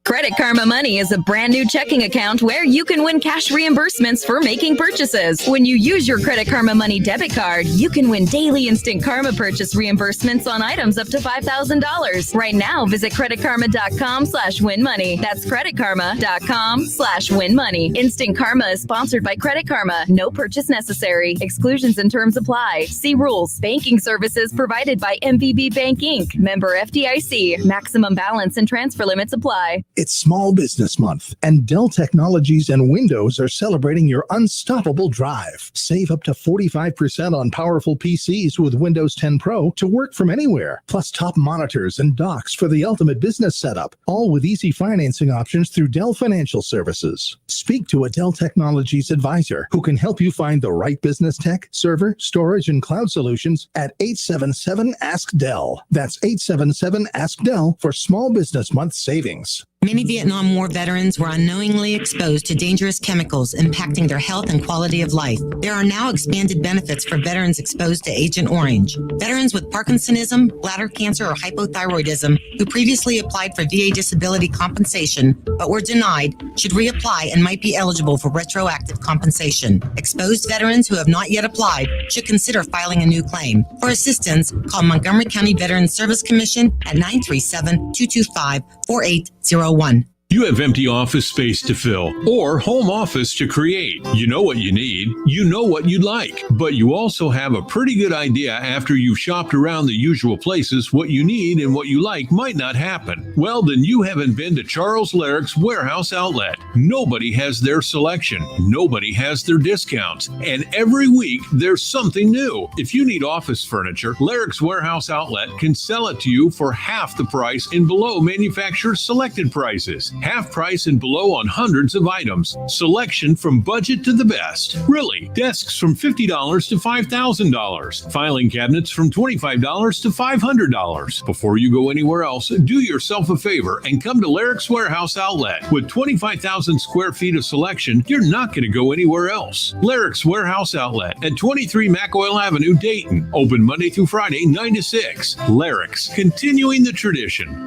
Credit Karma Money is a brand new checking account where you can win cash reimbursements for making purchases. When you use your Credit Karma Money debit card, you can win daily instant Karma purchase reimbursements on items up to $5,000. Right now, visit creditkarma.com/winmoney. That's creditkarma.com/winmoney. Instant Karma is sponsored by Credit Karma. No purchase necessary. Exclusions and terms apply. See rules. Banking services provided by MVB Bank Inc. Member FDIC. Maximum balance and transfer limits apply. It's Small Business Month, and Dell Technologies and Windows are celebrating your unstoppable drive. Save up to 45% on powerful PCs with Windows 10 Pro to work from anywhere, plus top monitors and docks for the ultimate business setup, all with easy financing options through Dell Financial Services. Speak to a Dell Technologies advisor who can help you find the right business tech, server, storage, and cloud solutions at 877-ASK-DELL. That's 877-ASK-DELL for Small Business Month savings. Many Vietnam War veterans were unknowingly exposed to dangerous chemicals impacting their health and quality of life. There are now expanded benefits for veterans exposed to Agent Orange. Veterans with Parkinsonism, bladder cancer, or hypothyroidism who previously applied for VA disability compensation but were denied should reapply and might be eligible for retroactive compensation. Exposed veterans who have not yet applied should consider filing a new claim. For assistance, call Montgomery County Veterans Service Commission at 937-225-4801. You have empty office space to fill or home office to create. You know what you need. You know what you'd like. But you also have a pretty good idea after you've shopped around the usual places what you need and what you like might not happen. Well, then you haven't been to Charles Larrick's Warehouse Outlet. Nobody has their selection. Nobody has their discounts. And every week there's something new. If you need office furniture, Larrick's Warehouse Outlet can sell it to you for half the price and below manufacturer's selected prices. Half price and below on hundreds of items. Selection from budget to the best. Really, desks from $50 to $5,000. Filing cabinets from $25 to $500. Before you go anywhere else, do yourself a favor and come to Larrick's Warehouse Outlet. With 25,000 square feet of selection, you're not going to go anywhere else. Larrick's Warehouse Outlet at 23 McOil Avenue, Dayton. Open Monday through Friday, 9 to 6. Larrick's, continuing the tradition.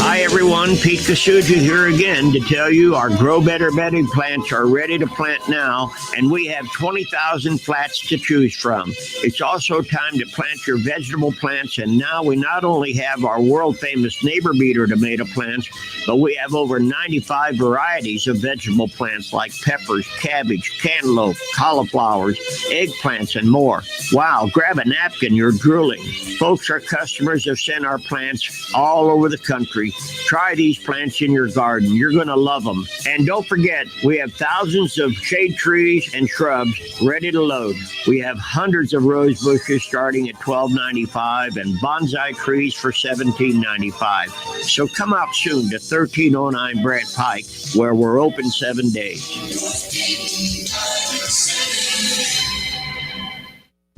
Hi everyone, Pete Kasuja here again to tell you our Grow Better bedding plants are ready to plant now, and we have 20,000 flats to choose from. It's also time to plant your vegetable plants, and now we not only have our world famous neighbor beater tomato plants, but we have over 95 varieties of vegetable plants like peppers, cabbage, cantaloupe, cauliflowers, eggplants, and more. Wow, grab a napkin, you're drooling. Folks, our customers have sent our plants all over the country. Try these plants in your garden. You're going to love them. And don't forget, we have thousands of shade trees and shrubs ready to load. We have hundreds of rose bushes starting at $12.95 and bonsai trees for $17.95. So come out soon to 1309 Brant Pike, where we're open 7 days.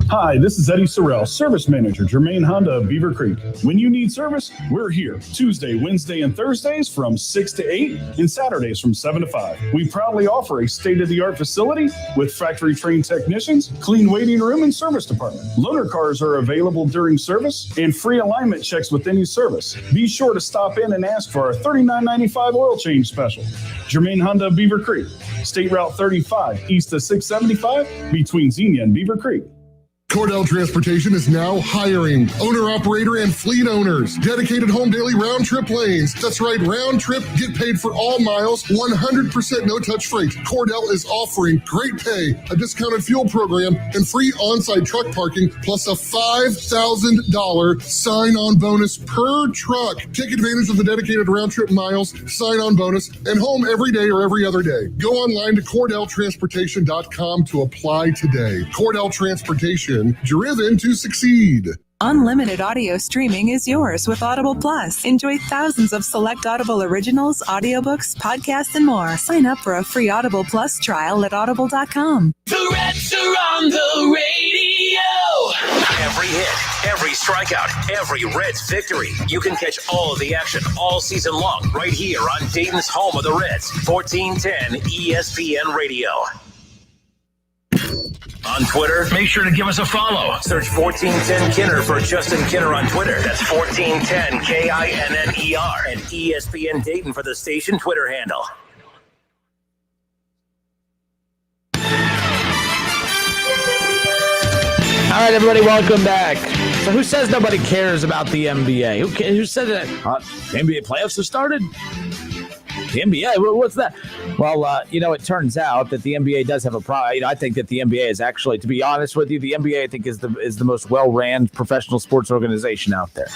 Hi, this is Eddie Sorrell, Service Manager, Germain Honda of Beaver Creek. When you need service, we're here Tuesday, Wednesday, and Thursdays from 6 to 8 and Saturdays from 7 to 5. We proudly offer a state-of-the-art facility with factory-trained technicians, clean waiting room, and service department. Loaner cars are available during service and free alignment checks with any service. Be sure to stop in and ask for our $39.95 oil change special. Germain Honda of Beaver Creek, State Route 35, east of 675, between Xenia and Beaver Creek. Cordell Transportation is now hiring owner, operator, and fleet owners. Dedicated home daily round trip lanes. That's right, round trip, get paid for all miles, 100% no touch freight. Cordell is offering great pay, a discounted fuel program, and free on-site truck parking, plus a $5,000 sign-on bonus per truck. Take advantage of the dedicated round trip miles, sign-on bonus, and home every day or every other day. Go online to CordellTransportation.com to apply today. Cordell Transportation, driven to succeed. Unlimited audio streaming is yours with Audible Plus. Enjoy thousands of select Audible originals, audiobooks, podcasts, and more. Sign up for a free Audible Plus trial at audible.com. The Reds are on the radio. Every hit, every strikeout, every Reds victory. You can catch all of the action all season long right here on Dayton's home of the Reds, 1410 ESPN Radio. On Twitter, make sure to give us a follow. Search 1410 Kinner for Justin Kinner on Twitter. That's 1410 KINNER. And ESPN Dayton for the station Twitter handle. All right, everybody, welcome back. So who says nobody cares about the NBA? Who said that? NBA playoffs have started? The NBA? What's that? Well, it turns out that the NBA does have a problem. I think that the NBA is actually, to be honest with you, the NBA I think is the most well-ran professional sports organization out there.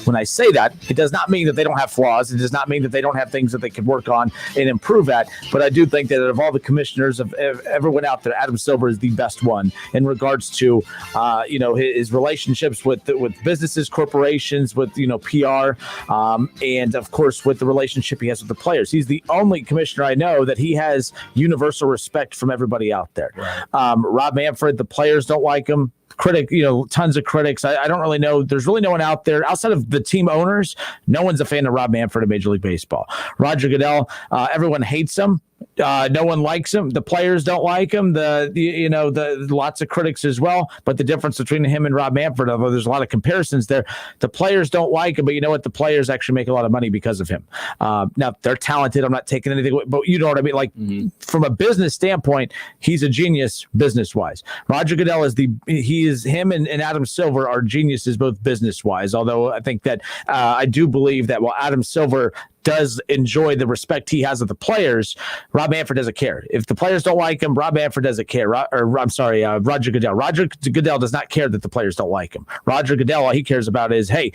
When I say that, it does not mean that they don't have flaws. It does not mean that they don't have things that they could work on and improve at. But I do think that of all the commissioners of everyone out there, Adam Silver is the best one in regards to, his relationships with businesses, corporations, with PR, and of course with the relationship he has with the players. He's the only commissioner I know that he has universal respect from everybody out there. Right. Rob Manfred, the players don't like him. Tons of critics. I don't really know. There's really no one out there outside of the team owners. No one's a fan of Rob Manfred in Major League Baseball. Roger Goodell, everyone hates him. No one likes him. The players don't like him. The lots of critics as well. But the difference between him and Rob Manfred, although there's a lot of comparisons there, the players don't like him. But you know what? The players actually make a lot of money because of him. Now they're talented. I'm not taking anything away, but you know what I mean. Like from a business standpoint, he's a genius business wise. Roger Goodell is him and Adam Silver are geniuses both business wise. Although I think that I do believe that while Adam Silver does enjoy the respect he has of the players, Rob Manfred doesn't care. If the players don't like him, Rob Manfred doesn't care. Roger Goodell. Roger Goodell does not care that the players don't like him. Roger Goodell, all he cares about is, hey,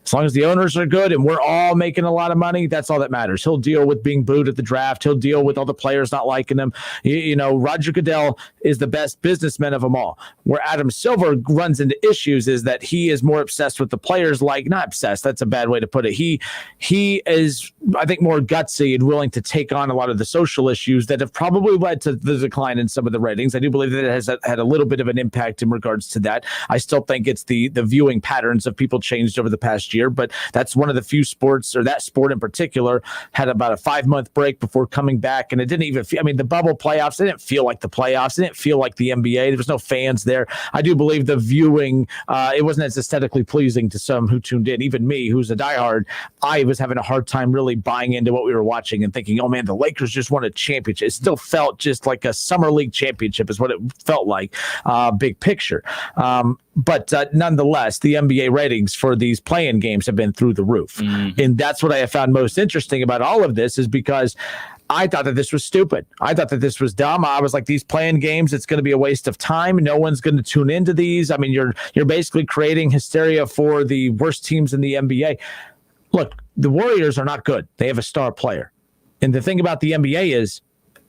as long as the owners are good and we're all making a lot of money, that's all that matters. He'll deal with being booed at the draft. He'll deal with all the players not liking him. Roger Goodell is the best businessman of them all. Where Adam Silver runs into issues is that he is more obsessed with the players. Not obsessed, that's a bad way to put it. He is, I think, more gutsy and willing to take on a lot of the social issues that have probably led to the decline in some of the ratings. I do believe that it has had a little bit of an impact in regards to that. I still think it's the viewing patterns of people changed over the past year, but that's one of the few sports, or that sport in particular, had about a 5-month break before coming back, and it didn't even feel, the bubble playoffs, they didn't feel like the playoffs, it didn't feel like the NBA, there was no fans there. I do believe the viewing, it wasn't as aesthetically pleasing to some who tuned in, even me, who's a diehard. I was having a hard time really buying into what we were watching and thinking, oh man, the Lakers just won a championship. It still felt just like a summer league championship is what it felt like, big picture. But nonetheless, the NBA ratings for these play-in games have been through the roof. Mm-hmm. And that's what I have found most interesting about all of this, is because I thought that this was stupid. I thought that this was dumb. I was like, these play-in games, it's going to be a waste of time. No one's going to tune into these. You're basically creating hysteria for the worst teams in the NBA. Look, the Warriors are not good. They have a star player. And the thing about the NBA is,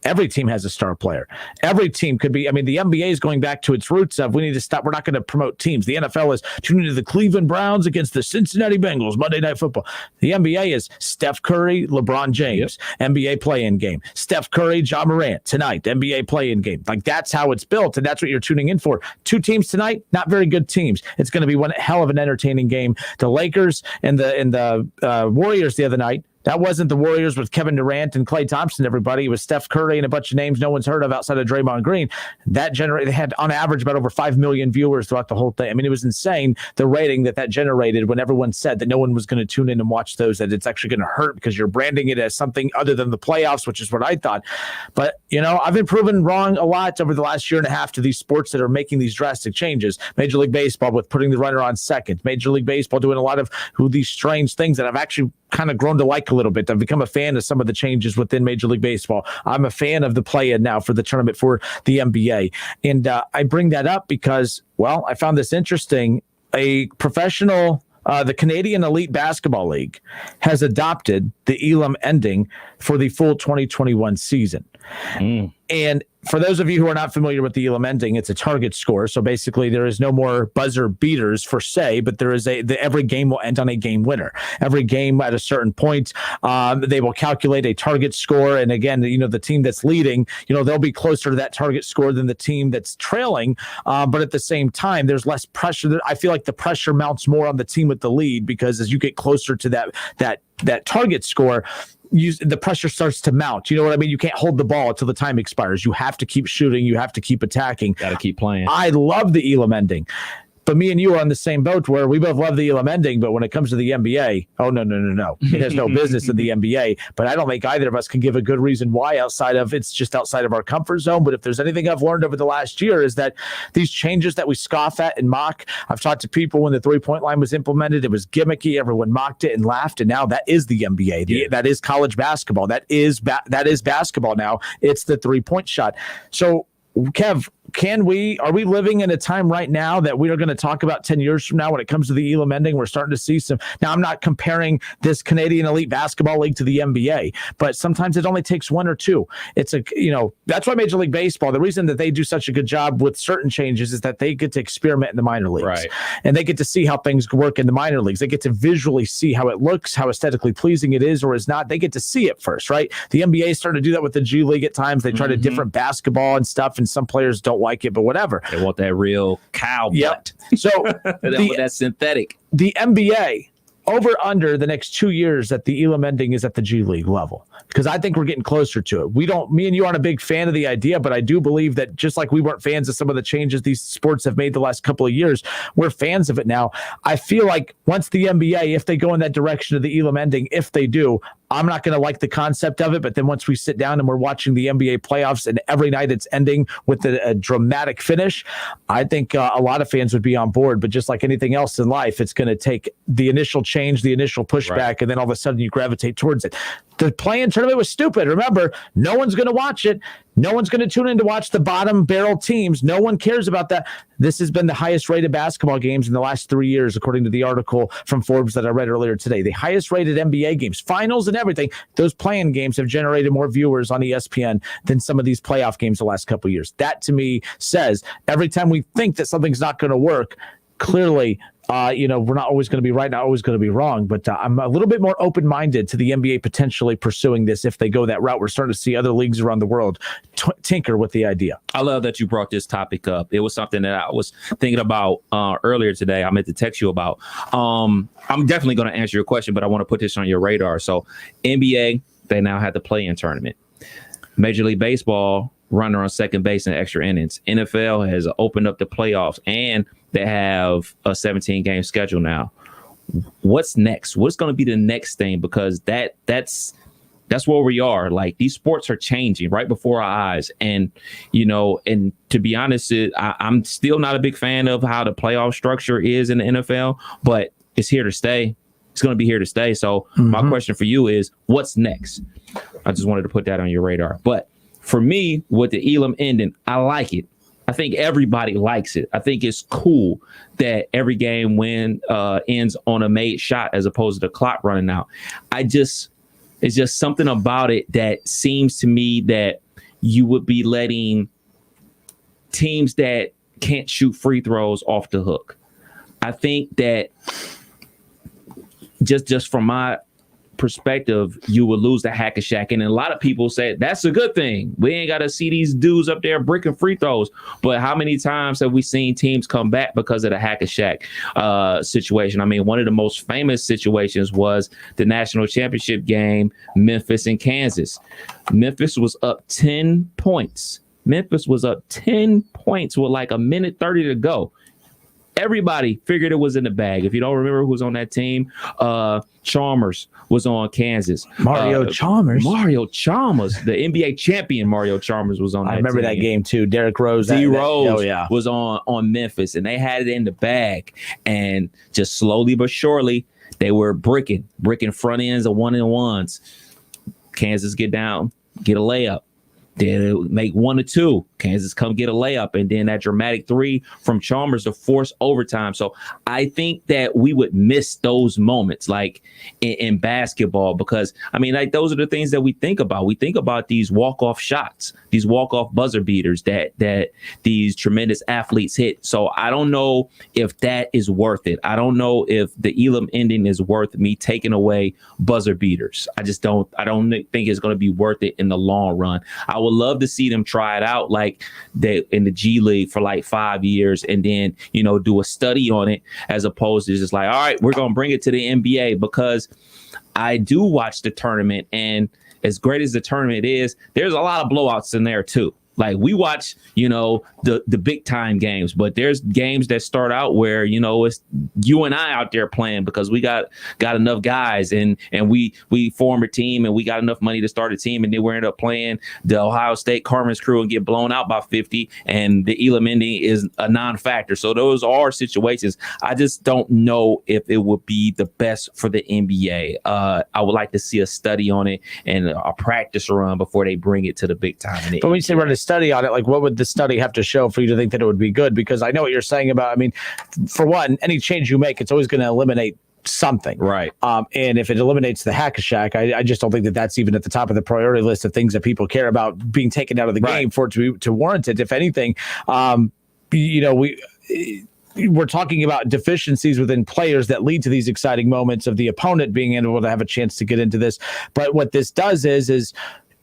every team has a star player. Every team could be. The NBA is going back to its roots of, we need to stop. We're not going to promote teams. The NFL is tuning into the Cleveland Browns against the Cincinnati Bengals, Monday Night Football. The NBA is Steph Curry, LeBron James, NBA play-in game. Steph Curry, Ja Morant tonight, NBA play-in game. Like, that's how it's built, and that's what you're tuning in for. 2 teams tonight, not very good teams. It's going to be one hell of an entertaining game. The Lakers and the Warriors the other night, That wasn't the Warriors with Kevin Durant and Klay Thompson, everybody. It was Steph Curry and a bunch of names no one's heard of outside of Draymond Green. They had, on average, about over 5 million viewers throughout the whole thing. I mean, it was insane, the rating that generated when everyone said that no one was going to tune in and watch those, that it's actually going to hurt because you're branding it as something other than the playoffs, which is what I thought. But, I've been proven wrong a lot over the last year and a half to these sports that are making these drastic changes. Major League Baseball with putting the runner on second. Major League Baseball doing a lot of these strange things that I've actually kind of grown to like a little bit. I've become a fan of some of the changes within Major League Baseball. I'm a fan of the play-in now for the tournament for the NBA. And I bring that up because, I found this interesting. A professional, the Canadian Elite Basketball League has adopted the Elam ending for the full 2021 season. And for those of you who are not familiar with the Elam ending, it's a target score. So basically there is no more buzzer beaters per se, but there is every game will end on a game winner. Every game at a certain point, they will calculate a target score. And again, the team that's leading, they'll be closer to that target score than the team that's trailing. But at the same time, there's less pressure. I feel like the pressure mounts more on the team with the lead, because as you get closer to that target score, the pressure starts to mount. You know what I mean? You can't hold the ball until the time expires. You have to keep shooting. You have to keep attacking. Got to keep playing. I love the Elam ending. But me and you are on the same boat where we both love the Elam ending, but when it comes to the NBA, no. It has no business in the NBA. But I don't think either of us can give a good reason why it's just outside of our comfort zone. But if there's anything I've learned over the last year is that these changes that we scoff at and mock, I've talked to people when the three-point line was implemented, it was gimmicky. Everyone mocked it and laughed. And now that is the NBA. That is college basketball. That is basketball now. It's the three-point shot. So, Kev, are we living in a time right now that we are going to talk about 10 years from now when it comes to the Elam ending? We're starting to see some. Now, I'm not comparing this Canadian Elite Basketball League to the NBA, but sometimes it only takes one or two. That's why Major League Baseball, the reason that they do such a good job with certain changes is that they get to experiment in the minor leagues. Right. And they get to see how things work in the minor leagues. They get to visually see how it looks, how aesthetically pleasing it is or is not. They get to see it first, right? The NBA is starting to do that with the G League at times. They try to different basketball and stuff, and some players don't like it, but whatever. They want that real cow butt. So that's synthetic. The NBA over under the next 2 years that the Elam ending is at the G League level, because I think we're getting closer to it. Me and you aren't a big fan of the idea, but I do believe that just like we weren't fans of some of the changes these sports have made the last couple of years, we're fans of it now. I feel like once the NBA, if they go in that direction of the Elam ending, if they do, I'm not going to like the concept of it, but then once we sit down and we're watching the NBA playoffs and every night it's ending with a dramatic finish, I think a lot of fans would be on board. But just like anything else in life, it's going to take the initial change, the initial pushback, and then all of a sudden you gravitate towards it. The play-in tournament was stupid. Remember, no one's going to watch it. No one's going to tune in to watch the bottom barrel teams. No one cares about that. This has been the highest rated basketball games in the last 3 years, according to the article from Forbes that I read earlier today. The highest rated NBA games, finals and everything. Those play-in games have generated more viewers on ESPN than some of these playoff games the last couple of years. That to me says every time we think that something's not going to work, clearly, we're not always going to be right, not always going to be wrong, but I'm a little bit more open-minded to the NBA potentially pursuing this if they go that route. We're starting to see other leagues around the world tinker with the idea. I love that you brought this topic up. It was something that I was thinking about earlier today. I meant to text you about. I'm definitely going to answer your question, but I want to put this on your radar. So NBA, they now have the play-in tournament. Major League Baseball, runner on second base and extra innings. NFL has opened up the playoffs, and they have a 17-game schedule now. What's next? What's going to be the next thing? Because that's where we are. Like, these sports are changing right before our eyes. And, and to be honest, I'm still not a big fan of how the playoff structure is in the NFL, but it's here to stay. It's going to be here to stay. So my question for you is, what's next? I just wanted to put that on your radar. But for me, with the Elam ending, I like it. I think everybody likes it. I think it's cool that every game ends on a made shot as opposed to the clock running out. It's just something about it that seems to me that you would be letting teams that can't shoot free throws off the hook. I think that just from my perspective, you would lose the hack a Shaq. And a lot of people said that's a good thing. We ain't got to see these dudes up there bricking free throws. But how many times have we seen teams come back because of the hack a Shaq situation? I mean, one of the most famous situations was the national championship game, Memphis and Kansas. Memphis was up 10 points. Memphis was up 10 points with like a minute 30 to go. Everybody figured it was in the bag. If you don't remember who was on that team, Chalmers was on Kansas. Mario Chalmers, the NBA champion Mario Chalmers was on that team. I remember that game too. Derrick Rose. Rose was on Memphis, and they had it in the bag. And just slowly but surely, they were bricking front ends of 1-and-1s. Kansas get down, get a layup. Then make 1 or 2. Kansas come get a layup, and then that dramatic 3 from Chalmers to force overtime. So I think that we would miss those moments, like in basketball, because I mean, like those are the things that we think about. We think about these walk-off shots, these walk-off buzzer beaters that these tremendous athletes hit. So I don't know if that is worth it. I don't know if the Elam ending is worth me taking away buzzer beaters. I don't think it's going to be worth it in the long run. I would love to see them try it out like they in the G League for like 5 years and then, do a study on it, as opposed to just like, all right, we're going to bring it to the NBA, because I do watch the tournament, and as great as the tournament is, there's a lot of blowouts in there too. Like we watch, the big time games, but there's games that start out where, it's you and I out there playing because we got enough guys and we form a team and we got enough money to start a team, and then we end up playing the Ohio State Carmen's Crew and get blown out by 50, and the Elam ending is a non-factor. So those are situations. I just don't know if it would be the best for the NBA. I would like to see a study on it and a practice run before they bring it to the big time. But when you say run a study on it, like what would the study have to show for you to think that it would be good? Because I know what you're saying about, I mean, for one, any change you make, it's always going to eliminate something. Right. And if it eliminates the hack-a-shack, I just don't think that that's even at the top of the priority list of things that people care about being taken out of the game for it to warrant it. If anything, we're talking about deficiencies within players that lead to these exciting moments of the opponent being able to have a chance to get into this. But what this does is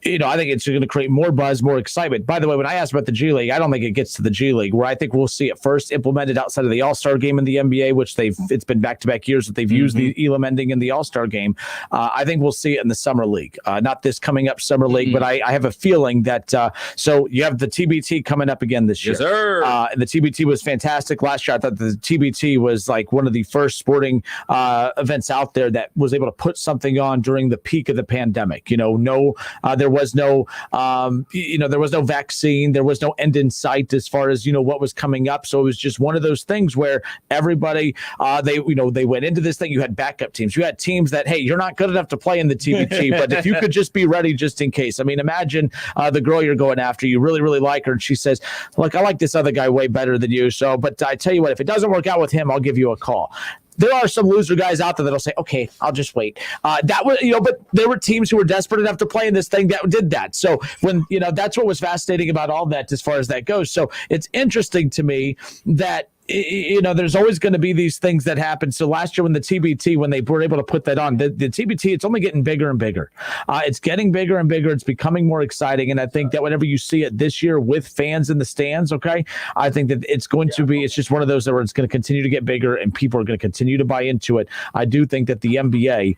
I think it's going to create more buzz, more excitement. By the way, when I asked about the G League, I don't think it gets to the G League, where I think we'll see it first implemented outside of the All-Star game in the NBA, which it's been back-to-back years that they've used the Elam ending in the All-Star game. I think we'll see it in the Summer League. Not this coming up Summer League, but I have a feeling that so you have the TBT coming up again this year. Yes, sir. And the TBT was fantastic last year. I thought the TBT was like one of the first sporting events out there that was able to put something on during the peak of the pandemic. There was no there was no vaccine, there was no end in sight as far as what was coming up. So it was just one of those things where everybody they went into this thing. You had backup teams, you had teams that, hey, you're not good enough to play in the TBT, but if you could just be ready just in case. I mean, imagine the girl you're going after, you really, really like her, and she says, look, I like this other guy way better than you. So, but I tell you what, if it doesn't work out with him, I'll give you a call. There are some loser guys out there that'll say, okay, I'll just wait. That was, but there were teams who were desperate enough to play in this thing that did that. So when, that's what was fascinating about all that as far as that goes. So it's interesting to me that, there's always going to be these things that happen. So last year when the TBT, when they were able to put that on, the TBT, it's only getting bigger and bigger. It's getting bigger and bigger. It's becoming more exciting. And I think that whenever you see it this year with fans in the stands, okay, I think that it's going to be, it's just one of those where it's going to continue to get bigger and people are going to continue to buy into it. I do think that the NBA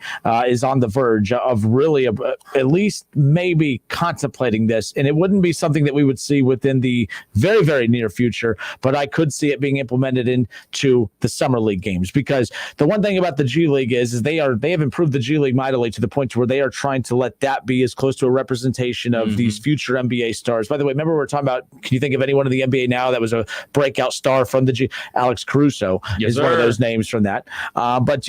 is on the verge of really at least maybe contemplating this. And it wouldn't be something that we would see within the very, very near future, but I could see it being implemented into the Summer League games, because the one thing about the G League is they have improved the G League mightily to the point where they are trying to let that be as close to a representation of these future NBA stars. By the way, remember we were talking about, can you think of anyone in the NBA now that was a breakout star from the G? Alex Caruso is one of those names from that. But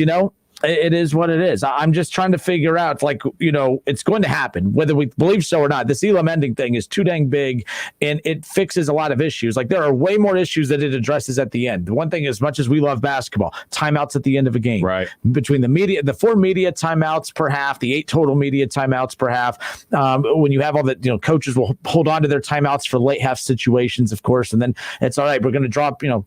it is what it is. I'm just trying to figure out, it's going to happen, whether we believe so or not. This Elam ending thing is too dang big, and it fixes a lot of issues. Like, there are way more issues that it addresses at the end. The one thing, as much as we love basketball, timeouts at the end of a game. Right. Between the 4 media timeouts per half, the 8 total media timeouts per half. When you have all the, coaches will hold on to their timeouts for late half situations, of course, and then it's all right. We're going to drop an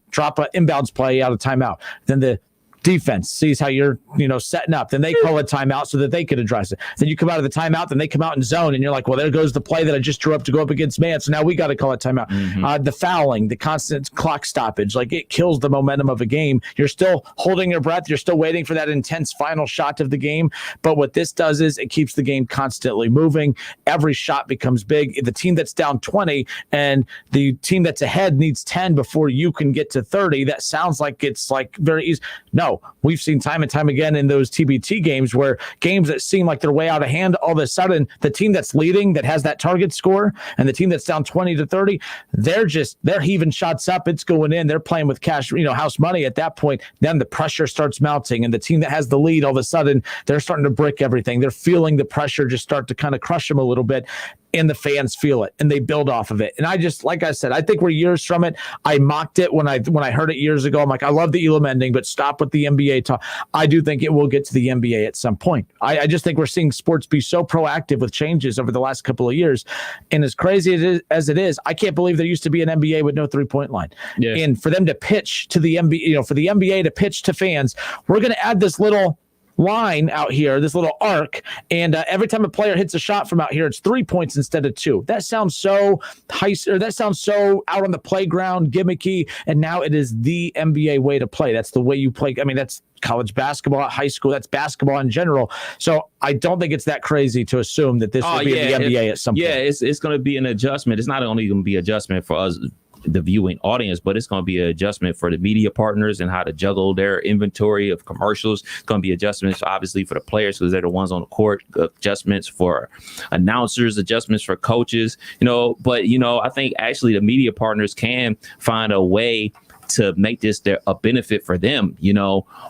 inbounds play out of timeout. Then the defense sees how you're, setting up. Then they call a timeout so that they can address it. Then you come out of the timeout, then they come out in zone, and you're like, well, there goes the play that I just drew up to go up against man. So now we got to call a timeout. The fouling, the constant clock stoppage, like it kills the momentum of a game. You're still holding your breath. You're still waiting for that intense final shot of the game. But what this does is it keeps the game constantly moving. Every shot becomes big. The team that's down 20 and the team that's ahead needs 10 before you can get to 30. That sounds like it's like very easy. No, we've seen time and time again in those TBT games where games that seem like they're way out of hand, all of a sudden the team that's leading, that has that target score, and the team that's down 20 to 30, they're heaving shots up. It's going in. They're playing with cash, house money at that point. Then the pressure starts mounting, and the team that has the lead, all of a sudden, they're starting to brick everything. They're feeling the pressure just start to kind of crush them a little bit. And the fans feel it, and they build off of it. And I just, like I said, I think we're years from it. I mocked it when I heard it years ago. I'm like, I love the Elam ending, but stop with the NBA talk. I do think it will get to the NBA at some point. I just think we're seeing sports be so proactive with changes over the last couple of years. And as crazy as it is, I can't believe there used to be an NBA with no 3-point line. Yeah. And for them to pitch to the NBA, for the NBA to pitch to fans, we're going to add this little line out here, this little arc, and every time a player hits a shot from out here, it's 3 points instead of 2. That sounds so that sounds so out on the playground, gimmicky, and now it is the NBA way to play. That's the way you play. I mean, that's college basketball, high school, that's basketball in general. So I don't think it's that crazy to assume that this will be in the NBA at some point. Yeah, it's going to be an adjustment. It's not only going to be an adjustment for us, the viewing audience, but it's going to be an adjustment for the media partners and how to juggle their inventory of commercials. It's going to be adjustments, obviously, for the players because they're the ones on the court, adjustments for announcers, adjustments for coaches, but, I think actually the media partners can find a way to make this a benefit for them,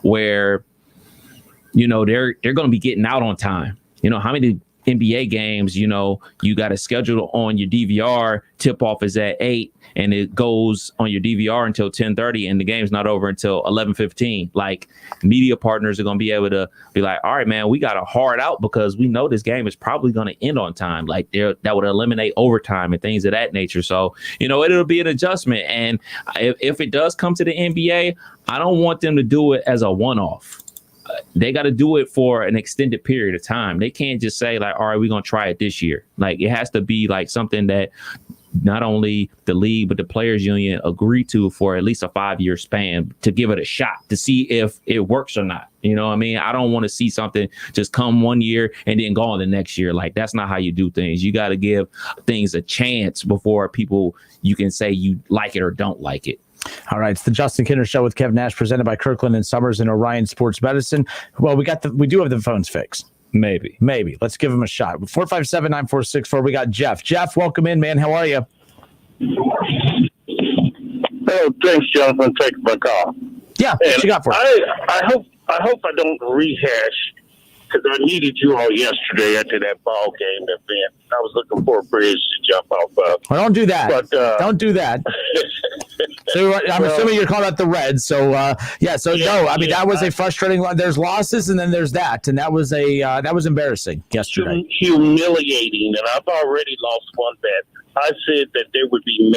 where, they're going to be getting out on time. How many NBA games, you got to schedule on your DVR, tip off is at 8 and it goes on your DVR until 10:30 and the game's not over until 11:15. Like media partners are going to be able to be like, all right, man, we got to hard out because we know this game is probably going to end on time. Like that would eliminate overtime and things of that nature. So, it'll be an adjustment. And if it does come to the NBA, I don't want them to do it as a one-off. They got to do it for an extended period of time. They can't just say like, all right, we're going to try it this year. Like it has to be like something that not only the league, but the players union agree to for at least a 5-year span to give it a shot to see if it works or not. You know what I mean? I don't want to see something just come one year and then go on the next year. Like that's not how you do things. You got to give things a chance before you can say you like it or don't like it. All right, it's the Justin Kinner Show with Kev Nash, presented by Kirkland and Sommers and Orion Sports Medicine. Well, we do have the phones fixed. Maybe. Let's give them a shot. 457-9464. We got Jeff. Jeff, welcome in, man. How are you? Oh, thanks, Jonathan. Taking my call. Yeah, what you got for us? I hope I don't rehash because I needed you all yesterday after that ball game event. I was looking for a bridge to jump off of. Well, don't do that. But, don't do that. So I'm assuming you're calling out the Reds. So that was a frustrating one. There's losses and then there's that, and that was embarrassing yesterday. Humiliating, and I've already lost one bet. I said that there would be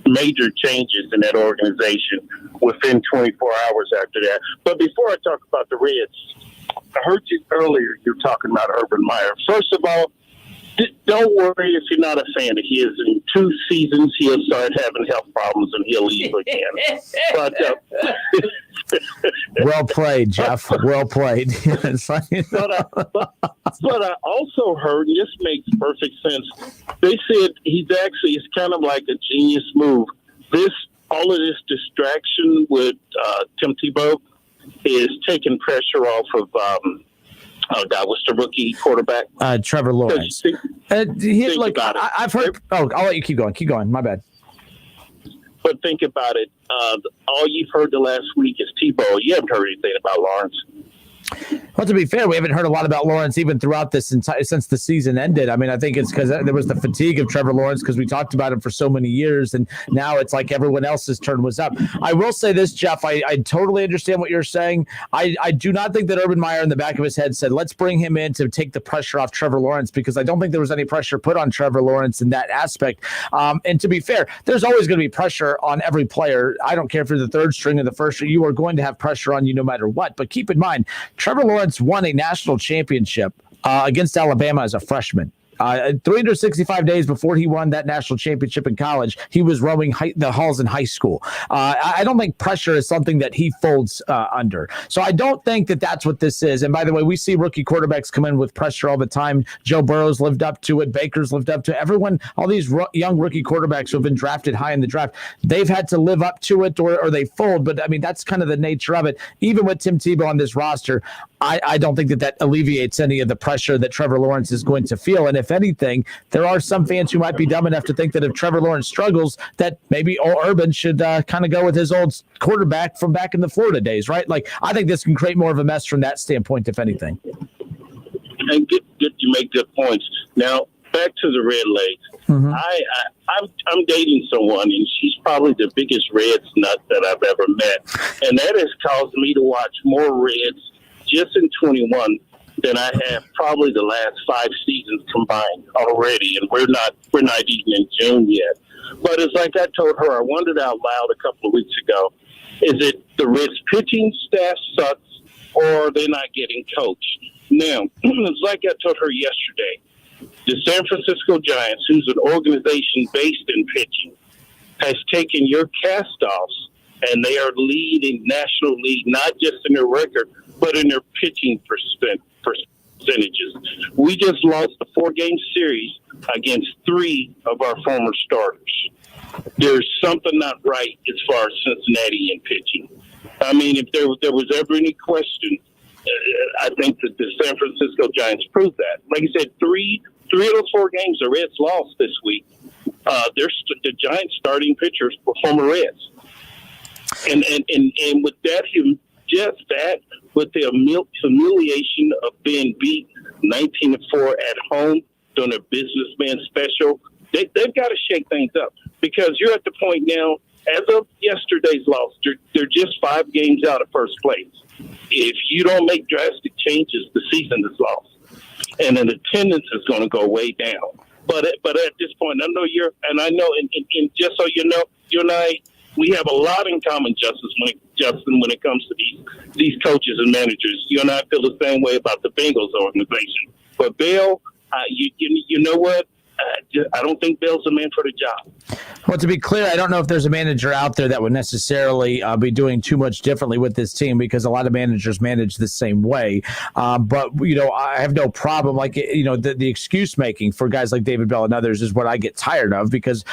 major changes in that organization within 24 hours after that. But before I talk about the Reds, I heard you earlier. You're talking about Urban Meyer. First of all, don't worry if you're not a fan of his. In 2 seasons, he'll start having health problems and he'll leave again. But well played, Jeff. Well played. But I also heard, and this makes perfect sense. They said it's kind of like a genius move. All of this distraction with Tim Tebow is taking pressure off of. What's the rookie quarterback? Trevor Lawrence. I've heard. I'll let you keep going. Keep going. My bad. But think about it. All you've heard the last week is Tebow. You haven't heard anything about Lawrence. Well, to be fair, we haven't heard a lot about Lawrence even throughout this since the season ended. I mean, I think it's because there was the fatigue of Trevor Lawrence because we talked about him for so many years, and now it's like everyone else's turn was up. I will say this, Jeff, I totally understand what you're saying. I do not think that Urban Meyer in the back of his head said, let's bring him in to take the pressure off Trevor Lawrence, because I don't think there was any pressure put on Trevor Lawrence in that aspect. And to be fair, there's always going to be pressure on every player. I don't care if you're the third string or the first string, you are going to have pressure on you no matter what. But keep in mind, Trevor Lawrence won a national championship against Alabama as a freshman. 365 days before he won that national championship in college, he was rowing the halls in high school. I don't think pressure is something that he folds under. So I don't think that that's what this is. And by the way, we see rookie quarterbacks come in with pressure all the time. Joe Burrow's lived up to it. Baker's lived up to it. Everyone, all these young rookie quarterbacks who have been drafted high in the draft, they've had to live up to it or they fold. But I mean, that's kind of the nature of it. Even with Tim Tebow on this roster, I don't think that alleviates any of the pressure that Trevor Lawrence is going to feel. And if anything, there are some fans who might be dumb enough to think that if Trevor Lawrence struggles, that maybe Urban should kind of go with his old quarterback from back in the Florida days, right? Like, I think this can create more of a mess from that standpoint, if anything. And you make good points. Now, back to the Red Legs. Mm-hmm. I'm dating someone, and she's probably the biggest Reds nut that I've ever met. And that has caused me to watch more Reds just in 21 than I have probably the last 5 seasons combined already, and we're not even in June yet. But it's like I told her, I wondered out loud a couple of weeks ago, is it the Reds pitching staff sucks or they're not getting coached? Now, it's like I told her yesterday, the San Francisco Giants, who's an organization based in pitching, has taken your cast-offs, and they are leading National League, not just in their record, but in their pitching percentages. We just lost a 4-game series against 3 of our former starters. There's something not right as far as Cincinnati in pitching. I mean, if there was ever any question, I think that the San Francisco Giants proved that. Like I said, three of those 4 games the Reds lost this week, the Giants starting pitchers were former Reds. And with that, just that, with the humiliation of being beat 19-4 at home during a businessman special, they've got to shake things up, because you're at the point now, as of yesterday's loss, they're just 5 games out of first place. If you don't make drastic changes, the season is lost, and then attendance is going to go way down. But at this point, I know I know, and just so you know, you and I, we have a lot in common, Justin, when it comes to these coaches and managers. You and I feel the same way about the Bengals organization. But Bill, you know what? I don't think Bill's the man for the job. Well, to be clear, I don't know if there's a manager out there that would necessarily be doing too much differently with this team, because a lot of managers manage the same way. But, I have no problem. Like, the excuse making for guys like David Bell and others is what I get tired of, because,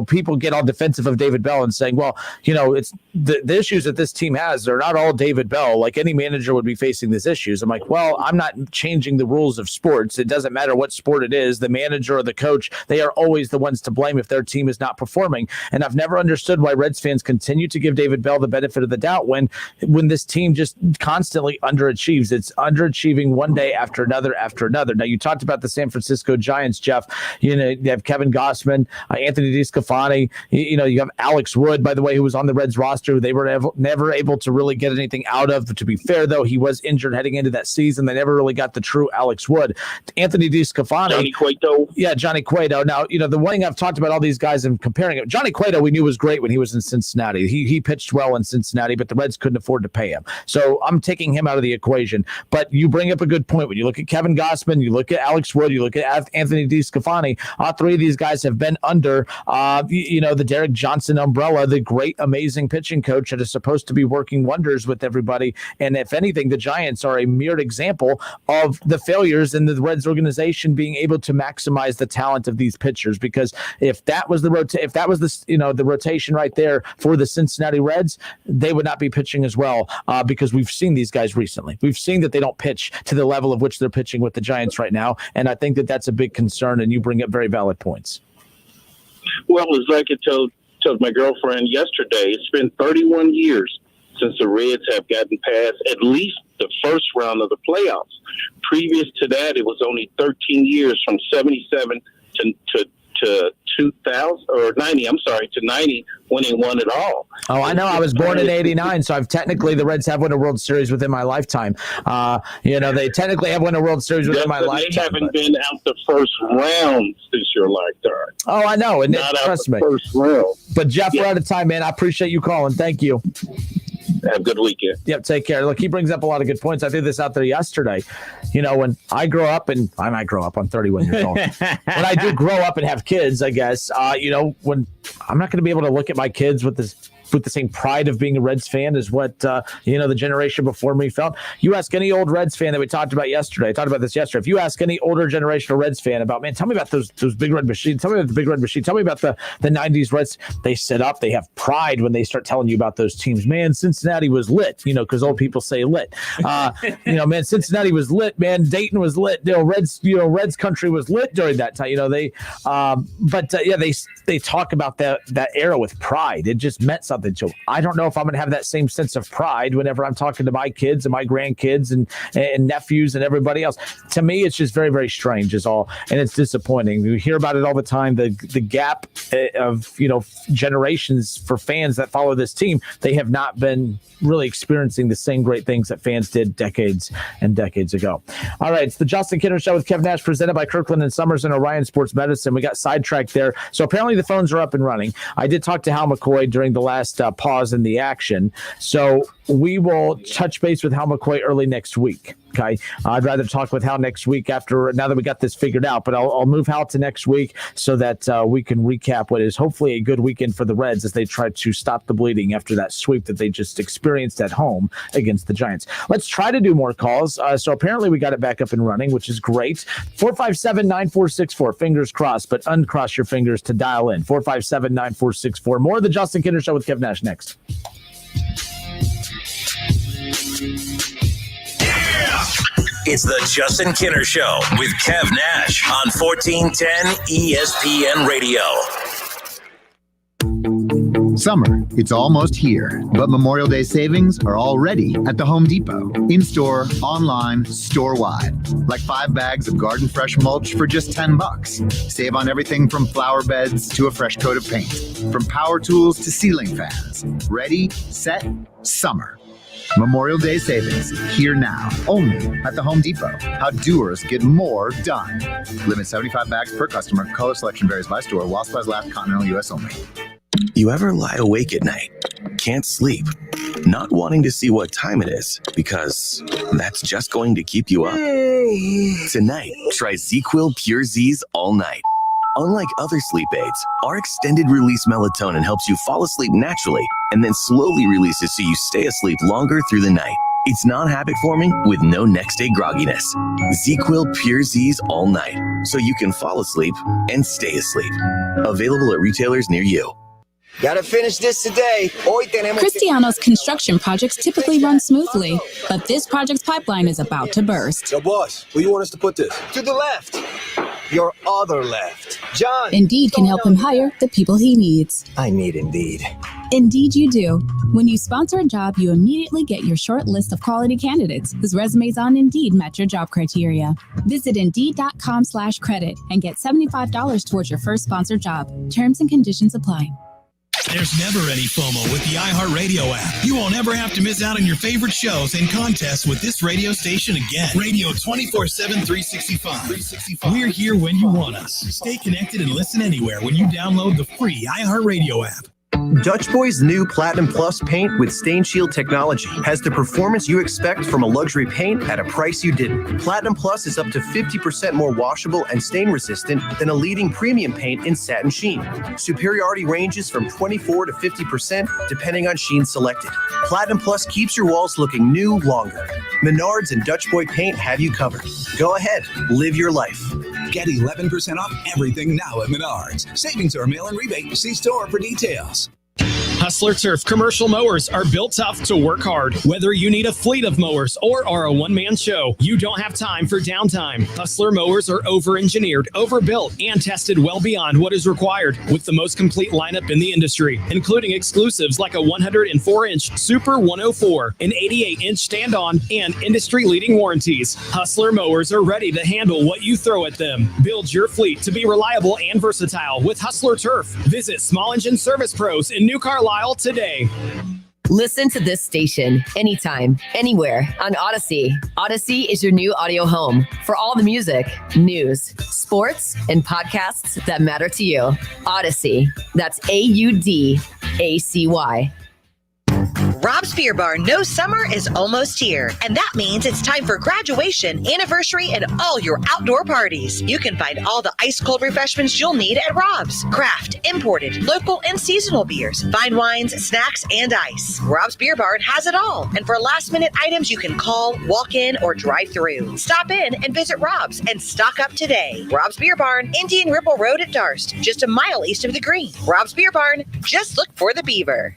people get all defensive of David Bell and saying, well, it's the issues that this team has, they're not all David Bell. Like, any manager would be facing these issues. I'm like, well, I'm not changing the rules of sports. It doesn't matter what sport it is. The manager or the coach, they are always the ones to blame if their team is not performing. And I've never understood why Reds fans continue to give David Bell the benefit of the doubt when this team just constantly underachieves. It's underachieving one day after another after another. Now, you talked about the San Francisco Giants, Jeff. You have Kevin Gossman, Anthony DeSclafani. You have Alex Wood, by the way, who was on the Reds roster. They were never able to really get anything out of. To be fair, though, he was injured heading into that season. They never really got the true Alex Wood. Anthony DeSclafani. Johnny Cueto. Yeah, Johnny Cueto. Now, the one thing I've talked about all these guys and comparing it, Johnny Cueto we knew was great when he was in Cincinnati. He pitched well in Cincinnati, but the Reds couldn't afford to pay him. So I'm taking him out of the equation. But you bring up a good point. When you look at Kevin Gossman, you look at Alex Wood, you look at Anthony DeSclafani, all 3 of these guys have been under, the Derek Johnson umbrella, the great, amazing pitching coach that is supposed to be working wonders with everybody. And if anything, the Giants are a mirrored example of the failures in the Reds organization being able to maximize the talent of these pitchers. Because if that was the rotation right there for the Cincinnati Reds, they would not be pitching as well, because we've seen these guys recently. We've seen that they don't pitch to the level of which they're pitching with the Giants right now, and I think that that's a big concern, and you bring up very valid points. Well, it's like I told my girlfriend yesterday, it's been 31 years since the Reds have gotten past at least the first round of the playoffs. Previous to that, it was only 13 years from 77 to 2000 or 90. I'm sorry, to 90 when they won it all. Oh, I know. I was born in '89, so I've technically the Reds have won a World Series within my lifetime. They technically have won a World Series within my lifetime. They haven't been out the first round since your lifetime. Oh, I know, and not trust me. First round. But Jeff, we're out of time, man. I appreciate you calling. Thank you. Have a good weekend. Yep, take care. Look, he brings up a lot of good points. I threw this out there yesterday. When I grow up, and I might grow up, I'm 31 years old. When I do grow up and have kids, I guess, when I'm not going to be able to look at my kids with the same pride of being a Reds fan as what, the generation before me felt. You ask any old Reds fan that we talked about yesterday, I talked about this yesterday. If you ask any older generational Reds fan about, man, tell me about those big red machines. Tell me about the big red machine. Tell me about the 90s Reds. They sit up. They have pride when they start telling you about those teams. Man, Cincinnati was lit, because old people say lit. Man, Cincinnati was lit, man. Dayton was lit. Reds country was lit during that time. They talk about that era with pride. It just meant something. So I don't know if I'm going to have that same sense of pride whenever I'm talking to my kids and my grandkids and nephews and everybody else. To me, it's just very, very strange is all. And it's disappointing. We hear about it all the time. The gap of, generations for fans that follow this team, they have not been really experiencing the same great things that fans did decades and decades ago. All right. It's the Justin Kinner Show with Kev Nash presented by Kirkland and Sommers and Orion Sports Medicine. We got sidetracked there. So apparently the phones are up and running. I did talk to Hal McCoy during the last pause in the action. So we will touch base with Hal McCoy early next week. Okay. I'd rather talk with Hal next week now that we got this figured out, but I'll move Hal to next week so that we can recap what is hopefully a good weekend for the Reds as they try to stop the bleeding after that sweep that they just experienced at home against the Giants. Let's try to do more calls. So apparently we got it back up and running, which is great. 457-9464. Fingers crossed, but uncross your fingers to dial in. 457-9464. More of the Justin Kinner Show with Kev Nash next. It's the Justin Kinner Show with Kev Nash on 1410 ESPN Radio. Summer, it's almost here, but Memorial Day savings are already at the Home Depot. In-store, online, store-wide. Like 5 bags of garden fresh mulch for just $10. Save on everything from flower beds to a fresh coat of paint. From power tools to ceiling fans. Ready, set, summer. Memorial Day savings, here now, only at the Home Depot. How doers get more done. Limit 75 bags per customer. Color selection varies by store. While supplies last, continental U.S. only. You ever lie awake at night, can't sleep, not wanting to see what time it is because that's just going to keep you up? Tonight, try ZzzQuil Pure Z's all night. Unlike other sleep aids, our extended release melatonin helps you fall asleep naturally and then slowly releases so you stay asleep longer through the night. It's non-habit forming with no next day grogginess. ZzzQuil Pure Z's all night so you can fall asleep and stay asleep. Available at retailers near you. Gotta finish this today. Cristiano's construction projects typically run smoothly, but this project's pipeline is about to burst. So, boss, where you want us to put this? To the left. Your other left. John. Indeed can help him hire the people he needs. I need Indeed. Indeed you do. When you sponsor a job, you immediately get your short list of quality candidates whose resumes on Indeed match your job criteria. Visit Indeed.com/credit and get $75 towards your first sponsored job. Terms and conditions apply. There's never any FOMO with the iHeartRadio app. You won't ever have to miss out on your favorite shows and contests with this radio station again. Radio 24/7, 365. We're here when you want us. Stay connected and listen anywhere when you download the free iHeartRadio app. Dutch Boy's new Platinum Plus paint with Stain Shield technology has the performance you expect from a luxury paint at a price you didn't. Platinum Plus is up to 50% more washable and stain resistant than a leading premium paint in satin sheen. Superiority ranges from 24 to 50% depending on sheen selected. Platinum Plus keeps your walls looking new longer. Menards and Dutch Boy paint have you covered. Go ahead, live your life. Get 11% off everything now at Menards. Savings are a mail-in rebate. See store for details. Hustler Turf commercial mowers are built tough to work hard. Whether you need a fleet of mowers or are a one-man show, you don't have time for downtime. Hustler mowers are over-engineered, overbuilt, and tested well beyond what is required, with the most complete lineup in the industry, including exclusives like a 104-inch Super 104, an 88-inch stand-on, and industry-leading warranties. Hustler mowers are ready to handle what you throw at them. Build your fleet to be reliable and versatile with Hustler Turf. Visit Small Engine Service Pros in New Carlisle today. Listen to this station anytime, anywhere on Odyssey. Odyssey is your new audio home for all the music, news, sports, and podcasts that matter to you. Odyssey. That's AUDACY. Rob's Beer Bar knows summer is almost here, and that means it's time for graduation, anniversary, and all your outdoor parties. You can find all the ice-cold refreshments you'll need at Rob's. Craft, imported, local, and seasonal beers, fine wines, snacks, and ice. Rob's Beer Bar has it all, and for last-minute items you can call, walk in, or drive through. Stop in and visit Rob's and stock up today. Rob's Beer Barn, Indian Ripple Road at Darst, just a mile east of the Green. Rob's Beer Barn, just look for the beaver.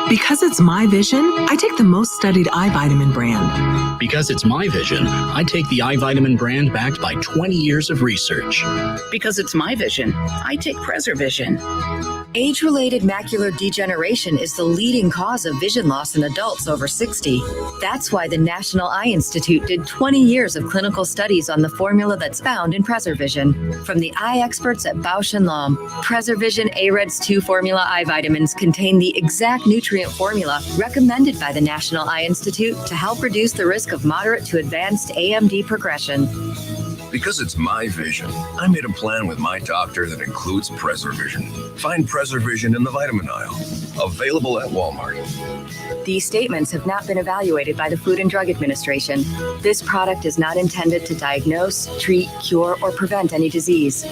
Because it's my vision, I take the most studied eye vitamin brand. Because it's my vision, I take the eye vitamin brand backed by 20 years of research. Because it's my vision, I take PreserVision. Age-related macular degeneration is the leading cause of vision loss in adults over 60. That's why the National Eye Institute did 20 years of clinical studies on the formula that's found in PreserVision. From the eye experts at Bausch & Lomb, PreserVision AREDS 2 formula eye vitamins contain the exact nutrient formula recommended by the National Eye Institute to help reduce the risk of moderate to advanced AMD progression. Because it's my vision, I made a plan with my doctor that includes PreserVision. Find PreserVision in the vitamin aisle. Available at Walmart. These statements have not been evaluated by the Food and Drug Administration. This product is not intended to diagnose, treat, cure, or prevent any disease.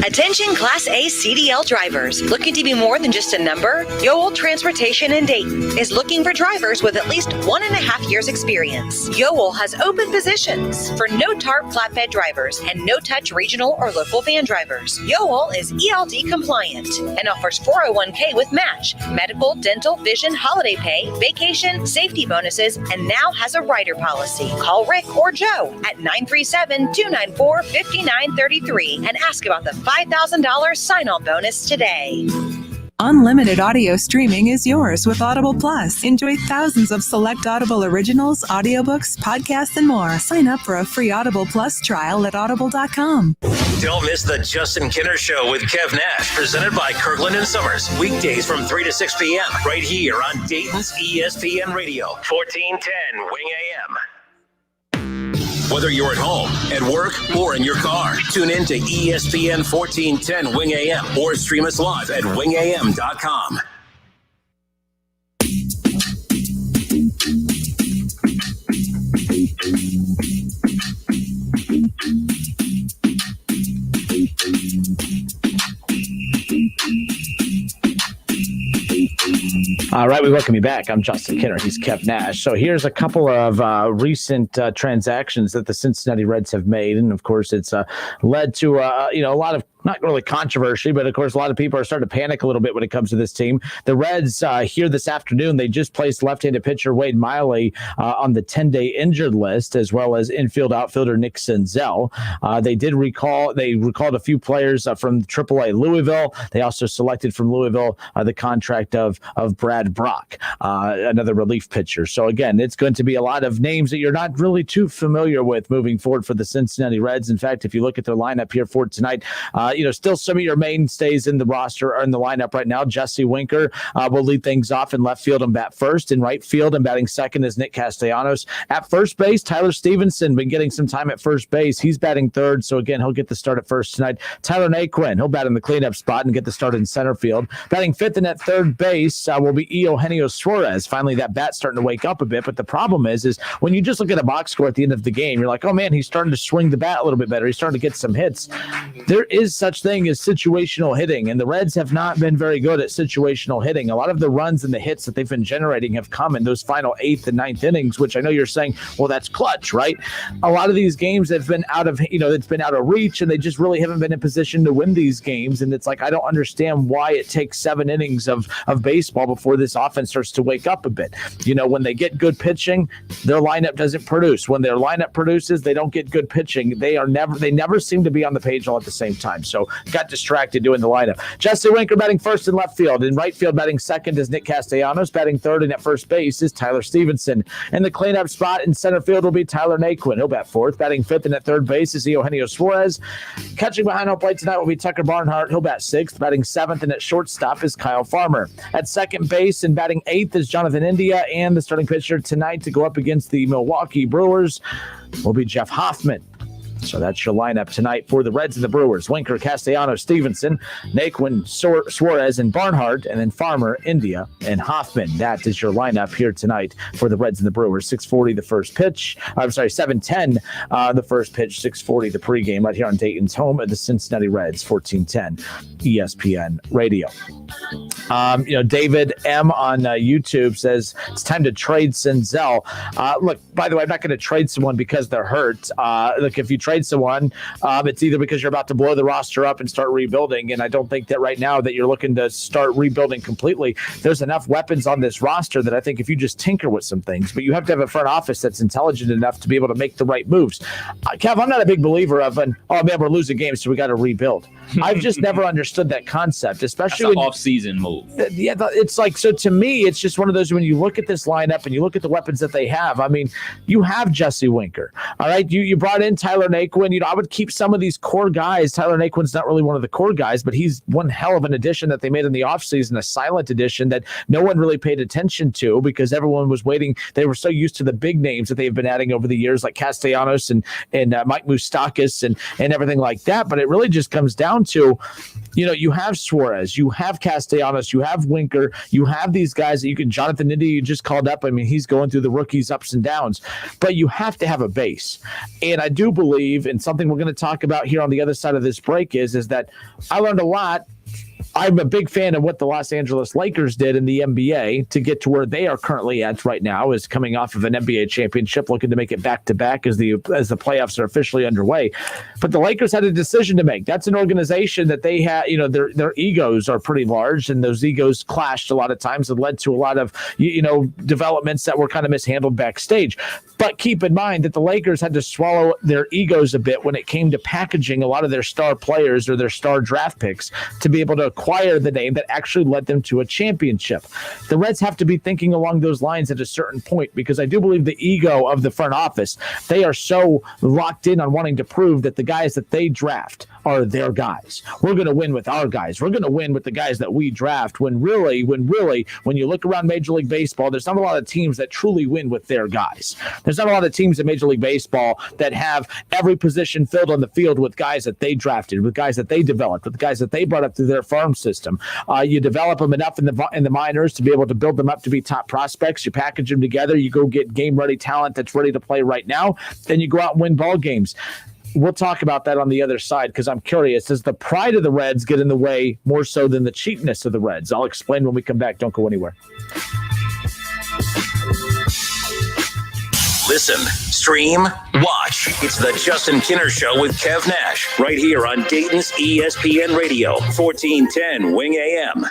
Attention Class A CDL drivers. Looking to be more than just a number? Yoel Transportation in Dayton is looking for drivers with at least 1.5 years experience. Yoel has open positions for no-tarp flatbed drivers and no-touch regional or local van drivers. Yoel is ELD compliant and offers 401k with match, medical, dental, vision, holiday pay, vacation, safety bonuses, and now has a rider policy. Call Rick or Joe at 937-294-5933 and ask about the $5,000 sign-on bonus today. Unlimited audio streaming is yours with Audible Plus. Enjoy thousands of select Audible originals, audiobooks, podcasts, and more. Sign up for a free Audible Plus trial at audible.com. Don't miss the Justin Kinner Show with Kev Nash, presented by Kirkland and Sommers. Weekdays from 3 to 6 p.m. right here on Dayton's ESPN Radio, 1410 Wing AM. Whether you're at home, at work, or in your car, tune in to ESPN 1410 Wing AM or stream us live at wingam.com. All right, we welcome you back. I'm Justin Kinner. He's Kev Nash. So here's a couple of recent transactions that the Cincinnati Reds have made, and of course, it's led to a lot of not really controversy, but of course, a lot of people are starting to panic a little bit when it comes to this team. The Reds here this afternoon, they just placed left-handed pitcher Wade Miley on the 10-day injured list, as well as infield outfielder Nick Senzel. They recalled a few players from AAA Louisville. They also selected from Louisville the contract of Brad Brock, another relief pitcher. So again, it's going to be a lot of names that you're not really too familiar with moving forward for the Cincinnati Reds. In fact, if you look at their lineup here for tonight, still some of your mainstays in the roster are in the lineup right now. Jesse Winker will lead things off in left field and bat first. In right field and batting second is Nick Castellanos. At first base, Tyler Stevenson been getting some time at first base. He's batting third, so again, he'll get the start at first tonight. Tyler Naquin, he'll bat in the cleanup spot and get the start in center field. Batting fifth and at third base will be Eugenio Suarez. Finally, that bat's starting to wake up a bit, but the problem is when you just look at a box score at the end of the game, you're like, oh man, he's starting to swing the bat a little bit better. He's starting to get some hits. There is such thing as situational hitting, and the Reds have not been very good at situational hitting. A lot of the runs and the hits that they've been generating have come in those final 8th and 9th innings, which I know you're saying, well, that's clutch, right? A lot of these games have been out of, it's been out of reach, and they just really haven't been in position to win these games. And it's like, I don't understand why it takes 7 innings of baseball before this offense starts to wake up a bit. When they get good pitching, their lineup doesn't produce. When their lineup produces, they don't get good pitching. They never seem to be on the page all at the same time. So got distracted doing the lineup. Jesse Winker batting first in left field. In right field, batting second is Nick Castellanos. Batting third and at first base is Tyler Stevenson. And the cleanup spot in center field will be Tyler Naquin. He'll bat fourth. Batting fifth and at third base is Eugenio Suarez. Catching behind home plate tonight will be Tucker Barnhart. He'll bat sixth. Batting seventh and at shortstop is Kyle Farmer. At second base and batting eighth is Jonathan India. And the starting pitcher tonight to go up against the Milwaukee Brewers will be Jeff Hoffman. So that's your lineup tonight for the Reds and the Brewers. Winker, Castellanos, Stevenson, Naquin, Suarez, and Barnhart, and then Farmer, India, and Hoffman. That is your lineup here tonight for the Reds and the Brewers. 6:40 the first pitch. 7:10 the first pitch. 6:40 the pregame right here on Dayton's home at the Cincinnati Reds. 1410 ESPN Radio. David M on YouTube says it's time to trade Senzel. Look, by the way, I'm not going to trade someone because they're hurt. Look, if you trade someone, it's either because you're about to blow the roster up and start rebuilding, and I don't think that right now that you're looking to start rebuilding completely. There's enough weapons on this roster that I think if you just tinker with some things, but you have to have a front office that's intelligent enough to be able to make the right moves. Kev, I'm not a big believer of we're losing games, so we got to rebuild. I've just never understood that concept, especially that's an off-season move. Yeah, it's like, so to me, it's just one of those, when you look at this lineup and you look at the weapons that they have, I mean, you have Jesse Winker, all right? You brought in Tyler Naquin. I would keep some of these core guys. Tyler Naquin's not really one of the core guys, but he's one hell of an addition that they made in the offseason, a silent addition that no one really paid attention to because everyone was waiting. They were so used to the big names that they've been adding over the years, like Castellanos and Mike Moustakas and everything like that. But it really just comes down to, you have Suarez, you have Castellanos, you have Winker, you have these guys that you can, Jonathan India, you just called up. I mean, he's going through the rookies' ups and downs, but you have to have a base. And I do believe, and something we're going to talk about here on the other side of this break is that I learned a lot. I'm a big fan of what the Los Angeles Lakers did in the NBA to get to where they are currently at right now, is coming off of an NBA championship, looking to make it back-to-back as the playoffs are officially underway. But the Lakers had a decision to make. That's an organization that they had, their egos are pretty large, and those egos clashed a lot of times and led to a lot of, developments that were kind of mishandled backstage. But keep in mind that the Lakers had to swallow their egos a bit when it came to packaging a lot of their star players or their star draft picks to be able to acquire the name that actually led them to a championship. The Reds have to be thinking along those lines at a certain point, because I do believe the ego of the front office, they are so locked in on wanting to prove that the guys that they draft are their guys. We're going to win with our guys. We're going to win with the guys that we draft, when you look around Major League Baseball, there's not a lot of teams that truly win with their guys. There's not a lot of teams in Major League Baseball that have every position filled on the field with guys that they drafted, with guys that they developed, with guys that they brought up through their farm system. You develop them enough in the minors to be able to build them up to be top prospects. You package them together. You go get game-ready talent that's ready to play right now. Then you go out and win ball games. We'll talk about that on the other side, because I'm curious, does the pride of the Reds get in the way more so than the cheapness of the Reds? I'll explain when we come back. Don't go anywhere. Listen, stream, watch. It's the Justin Kinner Show with Kev Nash, right here on Dayton's ESPN Radio, 1410 Wing AM.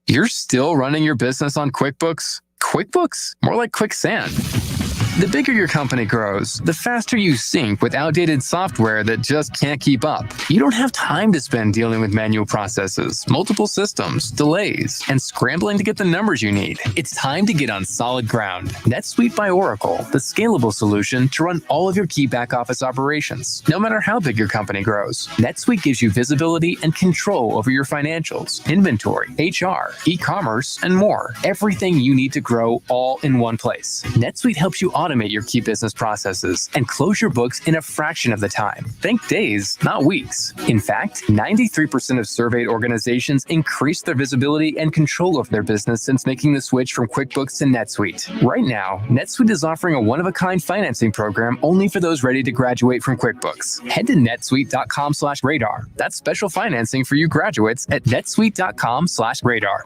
You're still running your business on QuickBooks? QuickBooks? More like quicksand. The bigger your company grows, the faster you sync with outdated software that just can't keep up. You don't have time to spend dealing with manual processes, multiple systems, delays, and scrambling to get the numbers you need. It's time to get on solid ground. NetSuite by Oracle, the scalable solution to run all of your key back office operations, no matter how big your company grows. NetSuite gives you visibility and control over your financials, inventory, HR, e-commerce, and more. Everything you need to grow all in one place. NetSuite helps you automate your key business processes and close your books in a fraction of the time. Think days, not weeks. In fact, 93% of surveyed organizations increased their visibility and control of their business since making the switch from QuickBooks to NetSuite. Right now, NetSuite is offering a one-of-a-kind financing program only for those ready to graduate from QuickBooks. Head to netsuite.com/radar. That's special financing for you graduates at netsuite.com/radar.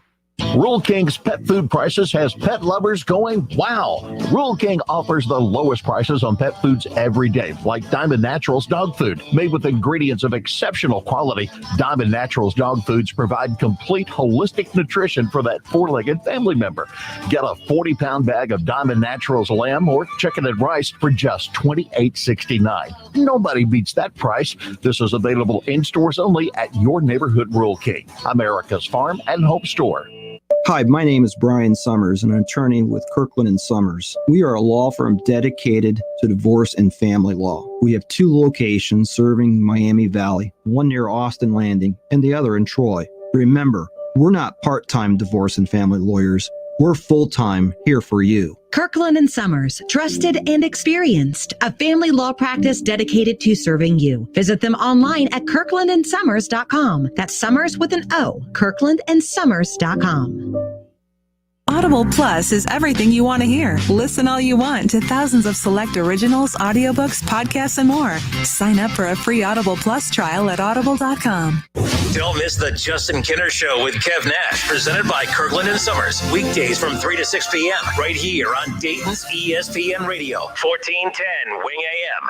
Rural King's pet food prices has pet lovers going, wow. Rural King offers the lowest prices on pet foods every day, like Diamond Naturals dog food. Made with ingredients of exceptional quality, Diamond Naturals dog foods provide complete holistic nutrition for that four-legged family member. Get a 40-pound bag of Diamond Naturals lamb or chicken and rice for just $28.69. Nobody beats that price. This is available in stores only at your neighborhood Rural King, America's farm and home store. Hi, my name is Brian Sommers, and I'm an attorney with Kirkland and Sommers. We are a law firm dedicated to divorce and family law. We have 2 locations serving Miami Valley, one near Austin Landing and the other in Troy. Remember, we're not part-time divorce and family lawyers. We're full-time here for you. Kirkland and Sommers, trusted and experienced, a family law practice dedicated to serving you. Visit them online at kirklandandsommers.com. That's Sommers with an O, kirklandandsommers.com. Audible Plus is everything you want to hear. Listen all you want to thousands of select originals, audiobooks, podcasts, and more. Sign up for a free Audible Plus trial at audible.com. Don't miss the Justin Kinner Show with Kev Nash, presented by Kirkland and Sommers. Weekdays from 3 to 6 p.m. right here on Dayton's ESPN Radio, 1410 Wing AM.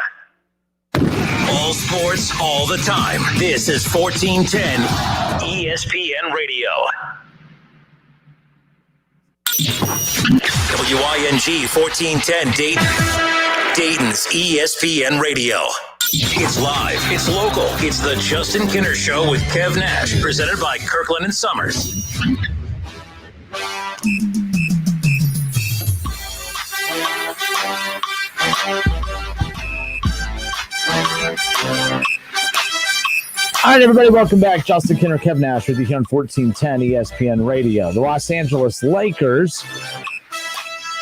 All sports, all the time. This is 1410 ESPN Radio. WING 1410 Dayton, Dayton's ESPN Radio. It's live, it's local, it's the Justin Kinner Show with Kev Nash, presented by Kirkland and Sommers. All right, everybody, welcome back. Justin Kinner, Kev Nash with you here on 1410 ESPN Radio. The Los Angeles Lakers,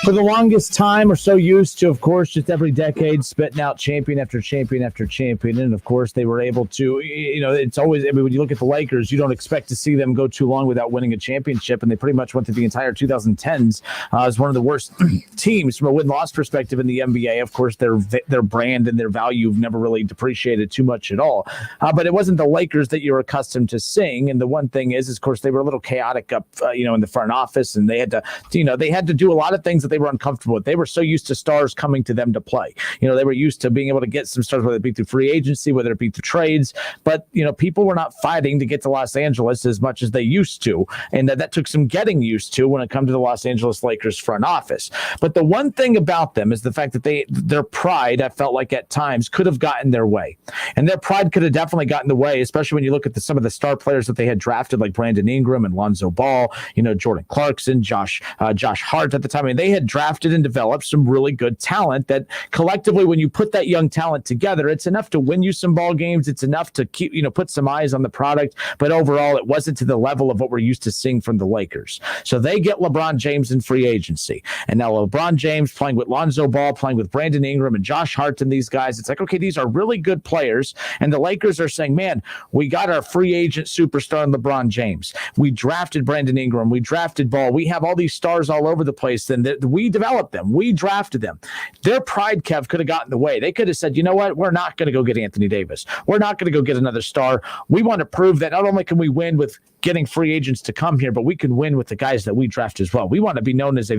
for the longest time, are so used to, of course, just every decade spitting out champion after champion after champion. And, of course, they were able to, it's always, when you look at the Lakers, you don't expect to see them go too long without winning a championship. And they pretty much went through the entire 2010s as one of the worst teams from a win-loss perspective in the NBA. Of course, their brand and their value have never really depreciated too much at all. But it wasn't the Lakers that you're accustomed to seeing. And the one thing is, of course, they were a little chaotic up, in the front office. And they had to, they had to do a lot of things that they were uncomfortable with. They were so used to stars coming to them to play. They were used to being able to get some stars, whether it be through free agency, whether it be through trades. But, people were not fighting to get to Los Angeles as much as they used to. And that took some getting used to when it comes to the Los Angeles Lakers front office. But the one thing about them is the fact that their pride, I felt like at times, could have gotten their way. And their pride could have definitely gotten the way, especially when you look at some of the star players that they had drafted, like Brandon Ingram and Lonzo Ball, Jordan Clarkson, Josh Hart at the time. I mean, they had drafted and developed some really good talent that collectively, when you put that young talent together, it's enough to win you some ball games. It's enough to keep, put some eyes on the product. But overall, it wasn't to the level of what we're used to seeing from the Lakers. So they get LeBron James in free agency. And now LeBron James playing with Lonzo Ball, playing with Brandon Ingram and Josh Hart and these guys. It's like, okay, these are really good players. And the Lakers are saying, man, we got our free agent superstar in LeBron James. We drafted Brandon Ingram. We drafted Ball. We have all these stars all over the place. And we developed them. We drafted them. Their pride, Kev, could have gotten in the way. They could have said, you know what? We're not going to go get Anthony Davis. We're not going to go get another star. We want to prove that not only can we win with getting free agents to come here, but we can win with the guys that we draft as well. We want to be known as we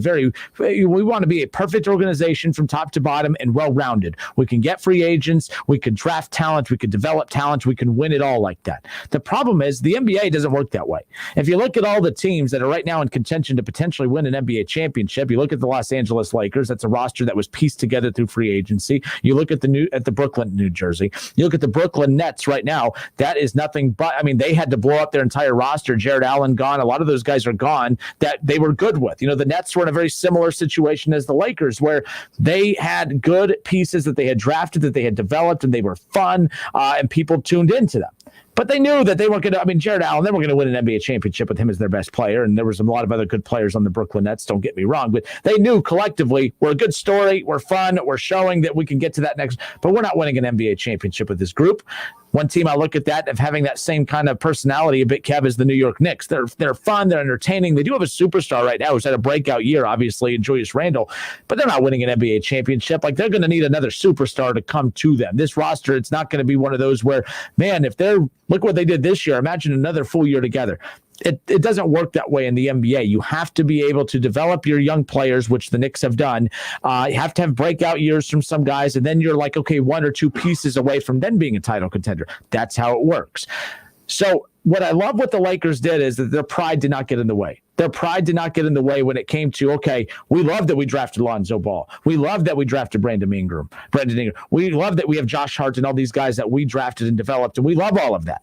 want to be a perfect organization from top to bottom and well-rounded. We can get free agents. We could draft talent. We could develop talent. We can win it all like that. The problem is the NBA doesn't work that way. If you look at all the teams that are right now in contention to potentially win an NBA championship, you look at the Los Angeles Lakers. That's a roster that was pieced together through free agency. You look at the Brooklyn, New Jersey. You look at the Brooklyn Nets right now. That is nothing but, they had to blow up their entire roster. Jared Allen gone. A lot of those guys are gone that they were good with. The Nets were in a very similar situation as the Lakers, where they had good pieces that they had drafted, that they had developed, and they were fun, and people tuned into them. But they knew that they weren't going to. I mean, Jared Allen, they were going to win an NBA championship with him as their best player, and there was a lot of other good players on the Brooklyn Nets. Don't get me wrong, but they knew collectively we're a good story, we're fun, we're showing that we can get to that next. But we're not winning an NBA championship with this group. One team I look at that of having that same kind of personality a bit, Kev, is the New York Knicks. They're fun, they're entertaining. They do have a superstar right now who's had a breakout year, obviously, in Julius Randle, but they're not winning an NBA championship. Like, they're going to need another superstar to come to them. This roster, it's not going to be one of those where, man, if they're look what they did this year. Imagine another full year together. It doesn't work that way in the NBA. You have to be able to develop your young players, which the Knicks have done. You have to have breakout years from some guys, and then you're like, okay, one or two pieces away from then being a title contender. That's how it works. So what I love what the Lakers did is that their pride did not get in the way. Their pride did not get in the way when it came to, okay, we love that we drafted Lonzo Ball. We love that we drafted Brandon Ingram. We love that we have Josh Hart and all these guys that we drafted and developed, and we love all of that.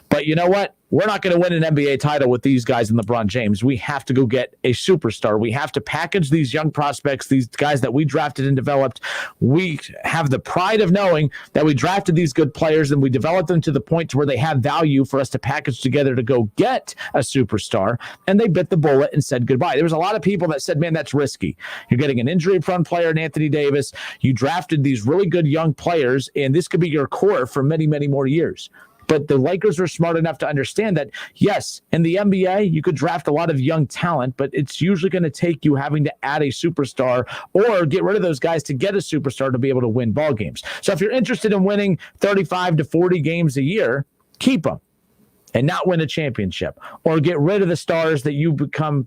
But you know what? We're not going to win an NBA title with these guys and LeBron James. We have to go get a superstar. We have to package these young prospects, these guys that we drafted and developed. We have the pride of knowing that we drafted these good players and we developed them to the point to where they have value for us to package together to go get a superstar. And they bit the bullet and said goodbye. There was a lot of people that said, man, that's risky. You're getting an injury-prone player in Anthony Davis. You drafted these really good young players, and this could be your core for many, many more years. But the Lakers were smart enough to understand that, yes, in the NBA, you could draft a lot of young talent, but it's usually going to take you having to add a superstar or get rid of those guys to get a superstar to be able to win ball games. So if you're interested in winning 35 to 40 games a year, keep them and not win a championship, or get rid of the stars that you come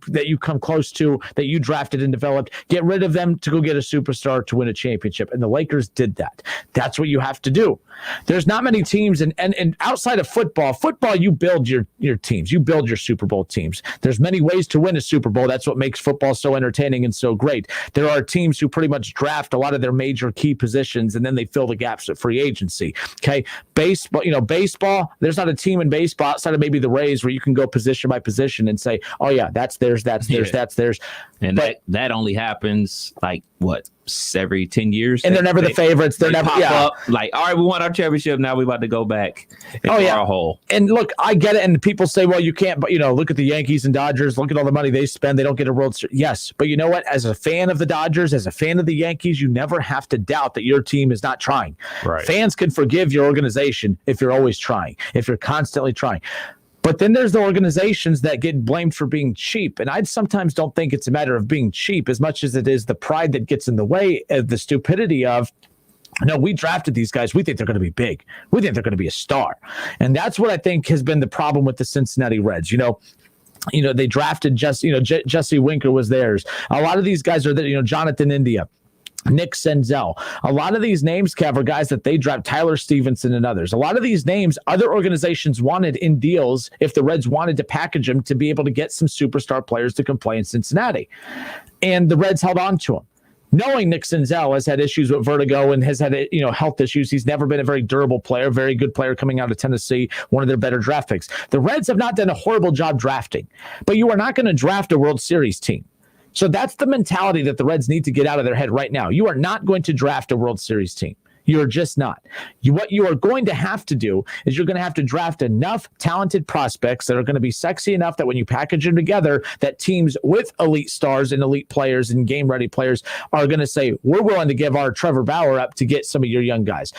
close to, that you drafted and developed. Get rid of them to go get a superstar to win a championship. And the Lakers did that. That's what you have to do. There's not many teams, and outside of football, you build your teams. You build your Super Bowl teams. There's many ways to win a Super Bowl. That's what makes football so entertaining and so great. There are teams who pretty much draft a lot of their major key positions, and then they fill the gaps at free agency. Okay, baseball. There's not a team in baseball outside of maybe the Rays where you can go position by position and say, oh yeah, that's theirs, that's theirs. And that only happens like what, every 10 years? And they're never the favorites. They're never up, like, all right, we won our championship. Now we're about to go back our hole. And look, I get it. And people say, well, you can't, but look at the Yankees and Dodgers. Look at all the money they spend. They don't get a World Series. Yes. But you know what? As a fan of the Dodgers, as a fan of the Yankees, you never have to doubt that your team is not trying. Right. Fans can forgive your organization if you're always trying, if you're constantly trying. But then there's the organizations that get blamed for being cheap. And I sometimes don't think it's a matter of being cheap as much as it is the pride that gets in the way of the stupidity of, no, we drafted these guys. We think they're going to be big. We think they're going to be a star. And that's what I think has been the problem with the Cincinnati Reds. They drafted Jesse Winker was theirs. A lot of these guys are there, Jonathan India, Nick Senzel. A lot of these names, Kev, are guys that they draft, Tyler Stevenson and others. A lot of these names, other organizations wanted in deals if the Reds wanted to package them to be able to get some superstar players to come play in Cincinnati. And the Reds held on to them. Knowing Nick Senzel has had issues with vertigo and has had health issues. He's never been a very durable player, very good player coming out of Tennessee, one of their better draft picks. The Reds have not done a horrible job drafting, but you are not going to draft a World Series team. So that's the mentality that the Reds need to get out of their head right now. You are not going to draft a World Series team. You're just not. What you are going to have to do is you're going to have to draft enough talented prospects that are going to be sexy enough that when you package them together, that teams with elite stars and elite players and game-ready players are going to say, we're willing to give our Trevor Bauer up to get some of your young guys.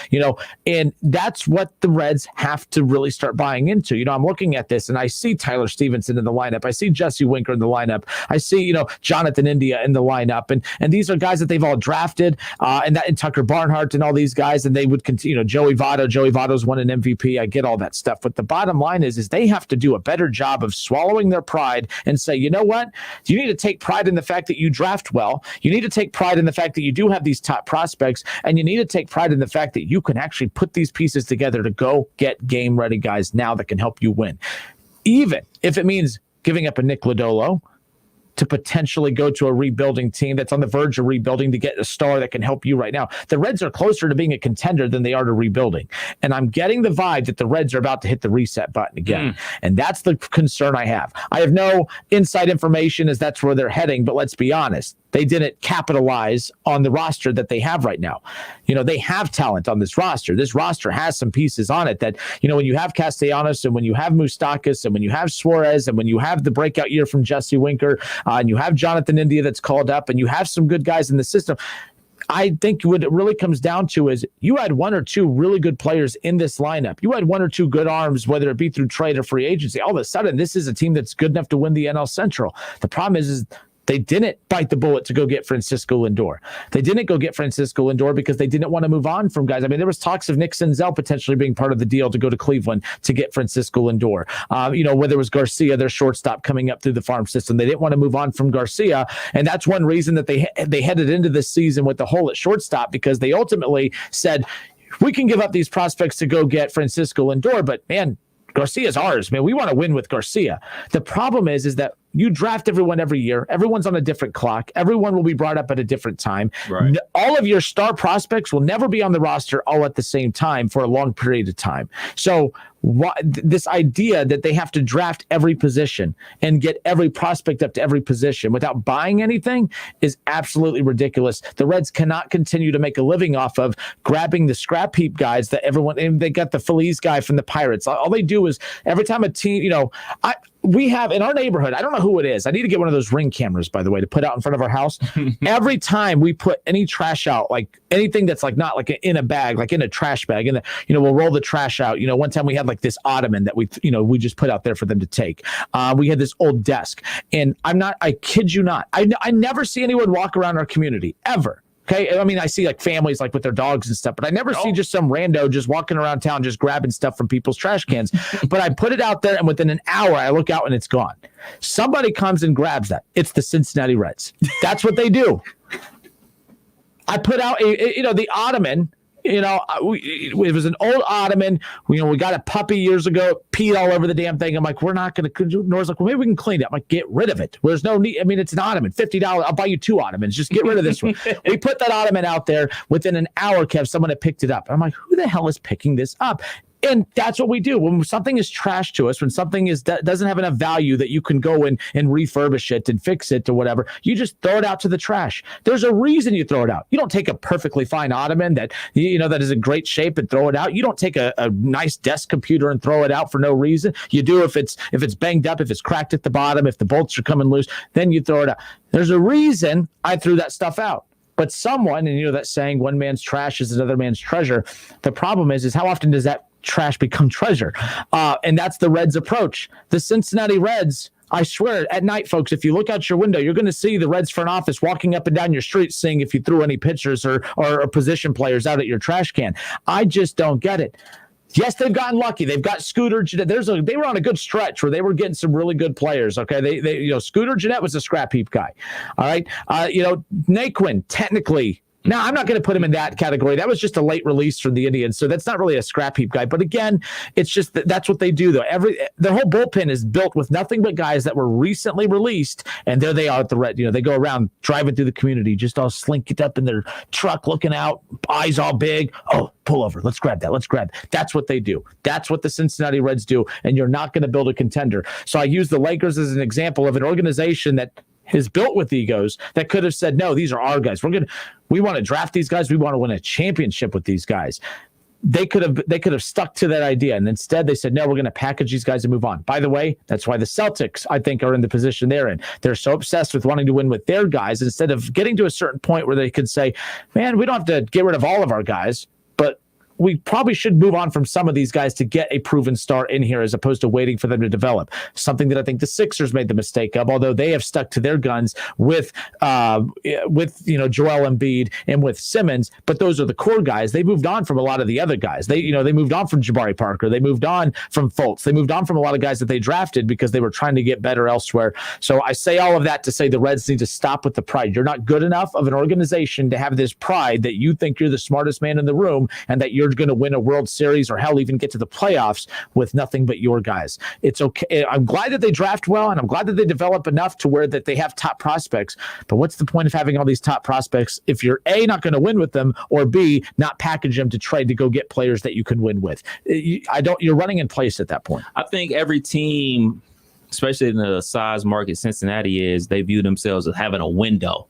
And that's what the Reds have to really start buying into. I'm looking at this and I see Tyler Stevenson in the lineup. I see Jesse Winker in the lineup. I see, Jonathan India in the lineup. And these are guys that they've all drafted and Tucker Barnhart and all these guys, and they would continue, Joey Votto's won an MVP. I get all that stuff. But the bottom line is they have to do a better job of swallowing their pride and say, you know what? You need to take pride in the fact that you draft well. You need to take pride in the fact that you do have these top prospects, and you need to take pride in the fact that you can actually put these pieces together to go get game-ready guys now that can help you win. Even if it means giving up a Nick Lodolo to potentially go to a rebuilding team that's on the verge of rebuilding to get a star that can help you right now. The Reds are closer to being a contender than they are to rebuilding. And I'm getting the vibe that the Reds are about to hit the reset button again. And that's the concern I have. I have no inside information as that's where they're heading, but let's be honest. they didn't capitalize on the roster that they have right now. They have talent on this roster. This roster has some pieces on it that, when you have Castellanos and when you have Moustakas and when you have Suarez and when you have the breakout year from Jesse Winker and you have Jonathan India that's called up and you have some good guys in the system, I think what it really comes down to is you had one or two really good players in this lineup. You had one or two good arms, whether it be through trade or free agency. All of a sudden, this is a team that's good enough to win the NL Central. The problem is they didn't bite the bullet to go get Francisco Lindor. They didn't go get Francisco Lindor because they didn't want to move on from guys. I mean, there was talks of Nick Senzel potentially being part of the deal to go to Cleveland to get Francisco Lindor. Whether it was Garcia, their shortstop coming up through the farm system. They didn't want to move on from Garcia. And that's one reason that they headed into this season with the hole at shortstop, because they ultimately said, we can give up these prospects to go get Francisco Lindor, but man, Garcia's ours, man. We want to win with Garcia. The problem is that you draft everyone every year. Everyone's on a different clock. Everyone will be brought up at a different time. Right. All of your star prospects will never be on the roster all at the same time for a long period of time. So this idea that they have to draft every position and get every prospect up to every position without buying anything is absolutely ridiculous. The Reds cannot continue to make a living off of grabbing the scrap heap guys that everyone, and they got the Feliz guy from the Pirates. All they do is every time a team, we have in our neighborhood, I don't know who it is. I need to get one of those Ring cameras, by the way, to put out in front of our house. Every time we put any trash out, like anything that's like not like in a bag, like in a trash bag, and we'll roll the trash out. One time we had like this ottoman that we just put out there for them to take. We had this old desk, and I kid you not, I never see anyone walk around our community ever. Okay, I mean, I see like families like with their dogs and stuff, but I never see just some rando just walking around town just grabbing stuff from people's trash cans. But I put it out there, and within an hour, I look out and it's gone. Somebody comes and grabs that. It's the Cincinnati Reds. That's what they do. I put out the ottoman. It was an old ottoman. We got a puppy years ago, peed all over the damn thing. I'm like, we're not going to. Nora's like, well, maybe we can clean it. I'm like, get rid of it. There's no need. I mean, it's an ottoman, $50. I'll buy you 2 ottomans. Just get rid of this one. We put that ottoman out there. Within an hour, Kev, someone had picked it up. I'm like, who the hell is picking this up? And that's what we do. When something is trash to us, when something doesn't have enough value that you can go and refurbish it and fix it or whatever, you just throw it out to the trash. There's a reason you throw it out. You don't take a perfectly fine ottoman that that is in great shape and throw it out. You don't take a nice desk computer and throw it out for no reason. You do if it's banged up, if it's cracked at the bottom, if the bolts are coming loose, then you throw it out. There's a reason I threw that stuff out. But someone, and that saying, one man's trash is another man's treasure. The problem is how often does that trash become treasure? And that's the Reds' approach. The Cincinnati Reds, I swear, at night, folks, if you look out your window, you're going to see the Reds front office walking up and down your street seeing if you threw any pitchers or position players out at your trash can. I just don't get it. Yes, they've gotten lucky. They've got Scooter Gennett. They were on a good stretch where they were getting some really good players. Okay, they Scooter Gennett was a scrap heap guy. All right, Naquin technically. Now, I'm not going to put him in that category. That was just a late release from the Indians, so that's not really a scrap heap guy. But again, it's just that's what they do, though. Their whole bullpen is built with nothing but guys that were recently released, and there they are at the Red. They go around driving through the community, just all slinked up in their truck, looking out, eyes all big. Oh, pull over. Let's grab that. Let's grab that. That's what they do. That's what the Cincinnati Reds do, and you're not going to build a contender. So I use the Lakers as an example of an organization that is built with egos that could have said, no, these are our guys. We want to draft these guys. We want to win a championship with these guys. They could have stuck to that idea. And instead they said, no, we're going to package these guys and move on. By the way, that's why the Celtics, I think, are in the position they're in. They're so obsessed with wanting to win with their guys instead of getting to a certain point where they could say, man, we don't have to get rid of all of our guys, but we probably should move on from some of these guys to get a proven star in here as opposed to waiting for them to develop. Something that I think the Sixers made the mistake of, although they have stuck to their guns with Joel Embiid and with Simmons, but those are the core guys. They moved on from a lot of the other guys. They moved on from Jabari Parker. They moved on from Fultz. They moved on from a lot of guys that they drafted because they were trying to get better elsewhere. So I say all of that to say the Reds need to stop with the pride. You're not good enough of an organization to have this pride that you think you're the smartest man in the room and that you're going to win a World Series or hell even get to the playoffs with nothing but your guys. It's okay. I'm glad that they draft well, and I'm glad that they develop enough to where that they have top prospects. But what's the point of having all these top prospects if you're A, not going to win with them, or B, not package them to trade to go get players that you can win with? You're running in place at that point. I think every team, especially in the size market Cincinnati is, they view themselves as having a window.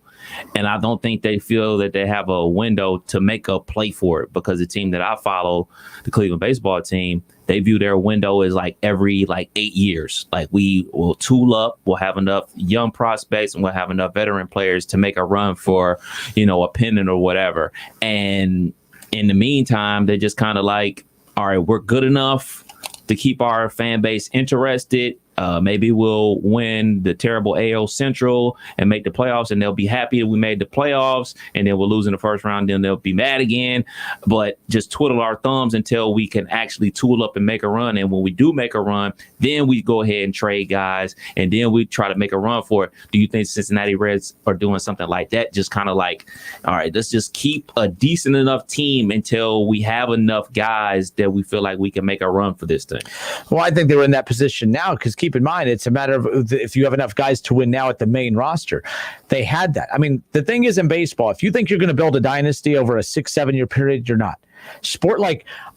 And I don't think they feel that they have a window to make a play for it, because the team that I follow, the Cleveland baseball team, they view their window as like every 8 years. Like, we will tool up, we'll have enough young prospects, and we'll have enough veteran players to make a run for, a pennant or whatever. And in the meantime, they're just kind of like, all right, we're good enough to keep our fan base interested. Maybe we'll win the terrible AL Central and make the playoffs, and they'll be happy that we made the playoffs, and then we'll lose in the first round, then they'll be mad again. But just twiddle our thumbs until we can actually tool up and make a run. And when we do make a run, then we go ahead and trade guys, and then we try to make a run for it. Do you think Cincinnati Reds are doing something like that? Just kind of like, all right, let's just keep a decent enough team until we have enough guys that we feel like we can make a run for this thing. Well, I think they were in that position now, because keep in mind, it's a matter of if you have enough guys to win now at the main roster. They had that. I mean, the thing is, in baseball, if you think you're going to build a dynasty over a 6-7 year period, you're not.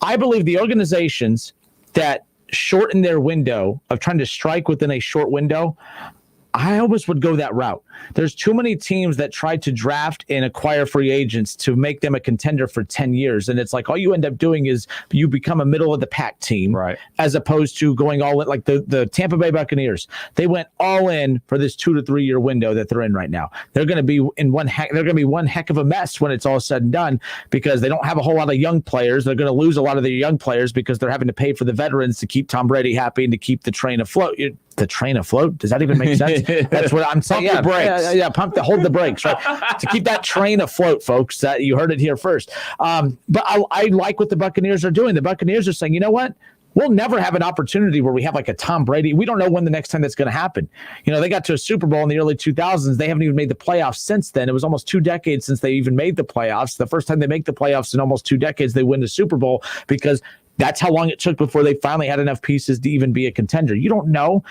I believe the organizations that shorten their window of trying to strike within a short window, I almost would go that route. There's too many teams that try to draft and acquire free agents to make them a contender for 10 years. And it's like, all you end up doing is you become a middle of the pack team, right? As opposed to going all in, like the Tampa Bay Buccaneers. They went all in for this 2 to 3 year window that they're in right now. They're going to be one heck of a mess when it's all said and done, because they don't have a whole lot of young players. They're going to lose a lot of their young players because they're having to pay for the veterans to keep Tom Brady happy and to keep the train afloat. The train afloat? Does that even make sense? That's what I'm saying. Pump the brakes. Hold the brakes, right? To keep that train afloat, folks. That you heard it here first. But I like what the Buccaneers are doing. The Buccaneers are saying, you know what? We'll never have an opportunity where we have like a Tom Brady. We don't know when the next time that's going to happen. They got to a Super Bowl in the early 2000s. They haven't even made the playoffs since then. It was almost 2 decades since they even made the playoffs. The first time they make the playoffs in almost 2 decades, they win the Super Bowl, because that's how long it took before they finally had enough pieces to even be a contender. You don't know.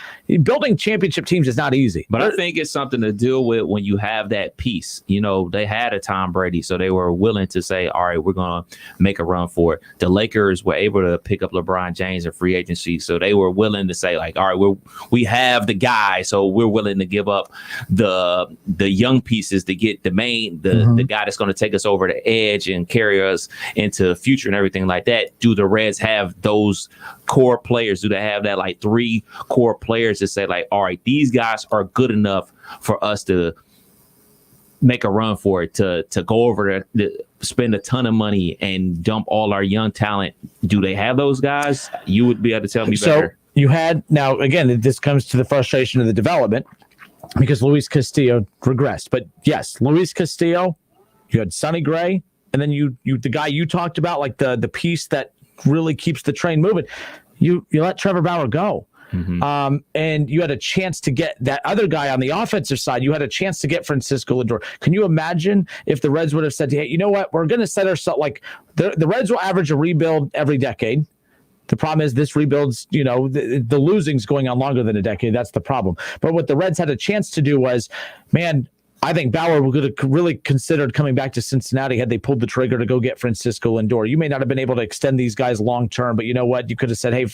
Building championship teams is not easy. But I think it's something to deal with when you have that piece. They had a Tom Brady, so they were willing to say, all right, we're going to make a run for it. The Lakers were able to pick up LeBron James in free agency, so they were willing to say, like, all right, we have the guy, so we're willing to give up the young pieces to get the guy that's going to take us over the edge and carry us into the future and everything like that. Do the Reds have those core players? Do they have that 3 core players to say, like, all right, these guys are good enough for us to make a run for it, to go over to spend a ton of money and dump all our young talent? Do they have those guys? You would be able to tell me better. So you had, now again, this comes to the frustration of the development, because Luis Castillo regressed. But yes, Luis Castillo, you had Sonny Gray, and then you the guy you talked about, like the piece that really keeps the train moving. You let Trevor Bauer go. Mm-hmm. And you had a chance to get that other guy on the offensive side. You had a chance to get Francisco Lindor. Can you imagine if the Reds would have said, hey, you know what? We're going to set ourselves, like, the Reds will average a rebuild every decade. The problem is this rebuild's, the losing's going on longer than a decade. That's the problem. But what the Reds had a chance to do was, man, I think Bauer would have really considered coming back to Cincinnati had they pulled the trigger to go get Francisco Lindor. You may not have been able to extend these guys long term, but you know what? You could have said, hey,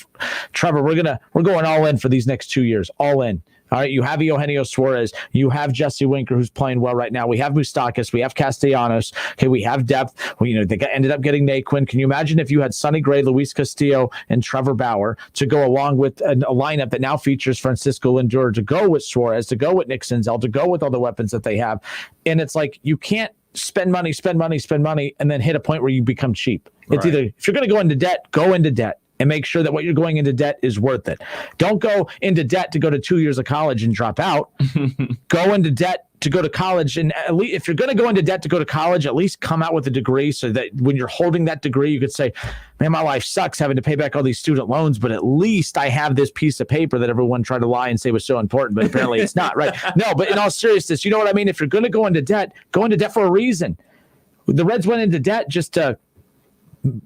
Trevor, we're going all in for these next 2 years. All in. All right, you have Eugenio Suarez. You have Jesse Winker, who's playing well right now. We have Moustakas. We have Castellanos. Okay, we have depth. Well, they ended up getting Naquin. Can you imagine if you had Sonny Gray, Luis Castillo, and Trevor Bauer to go along with a lineup that now features Francisco Lindor, to go with Suarez, to go with Nick Senzel, to go with all the weapons that they have? And it's like, you can't spend money, and then hit a point where you become cheap. It's either, if you're going to go into debt, go into debt. And make sure that what you're going into debt is worth it. Don't go into debt to go to 2 years of college and drop out. Go into debt to go to college. And at least, if you're going to go into debt to go to college, at least come out with a degree, so that when you're holding that degree, you could say, man, my life sucks having to pay back all these student loans, but at least I have this piece of paper that everyone tried to lie and say was so important, but apparently it's not, right? No, but in all seriousness, you know what I mean? If you're going to go into debt for a reason. The Reds went into debt just to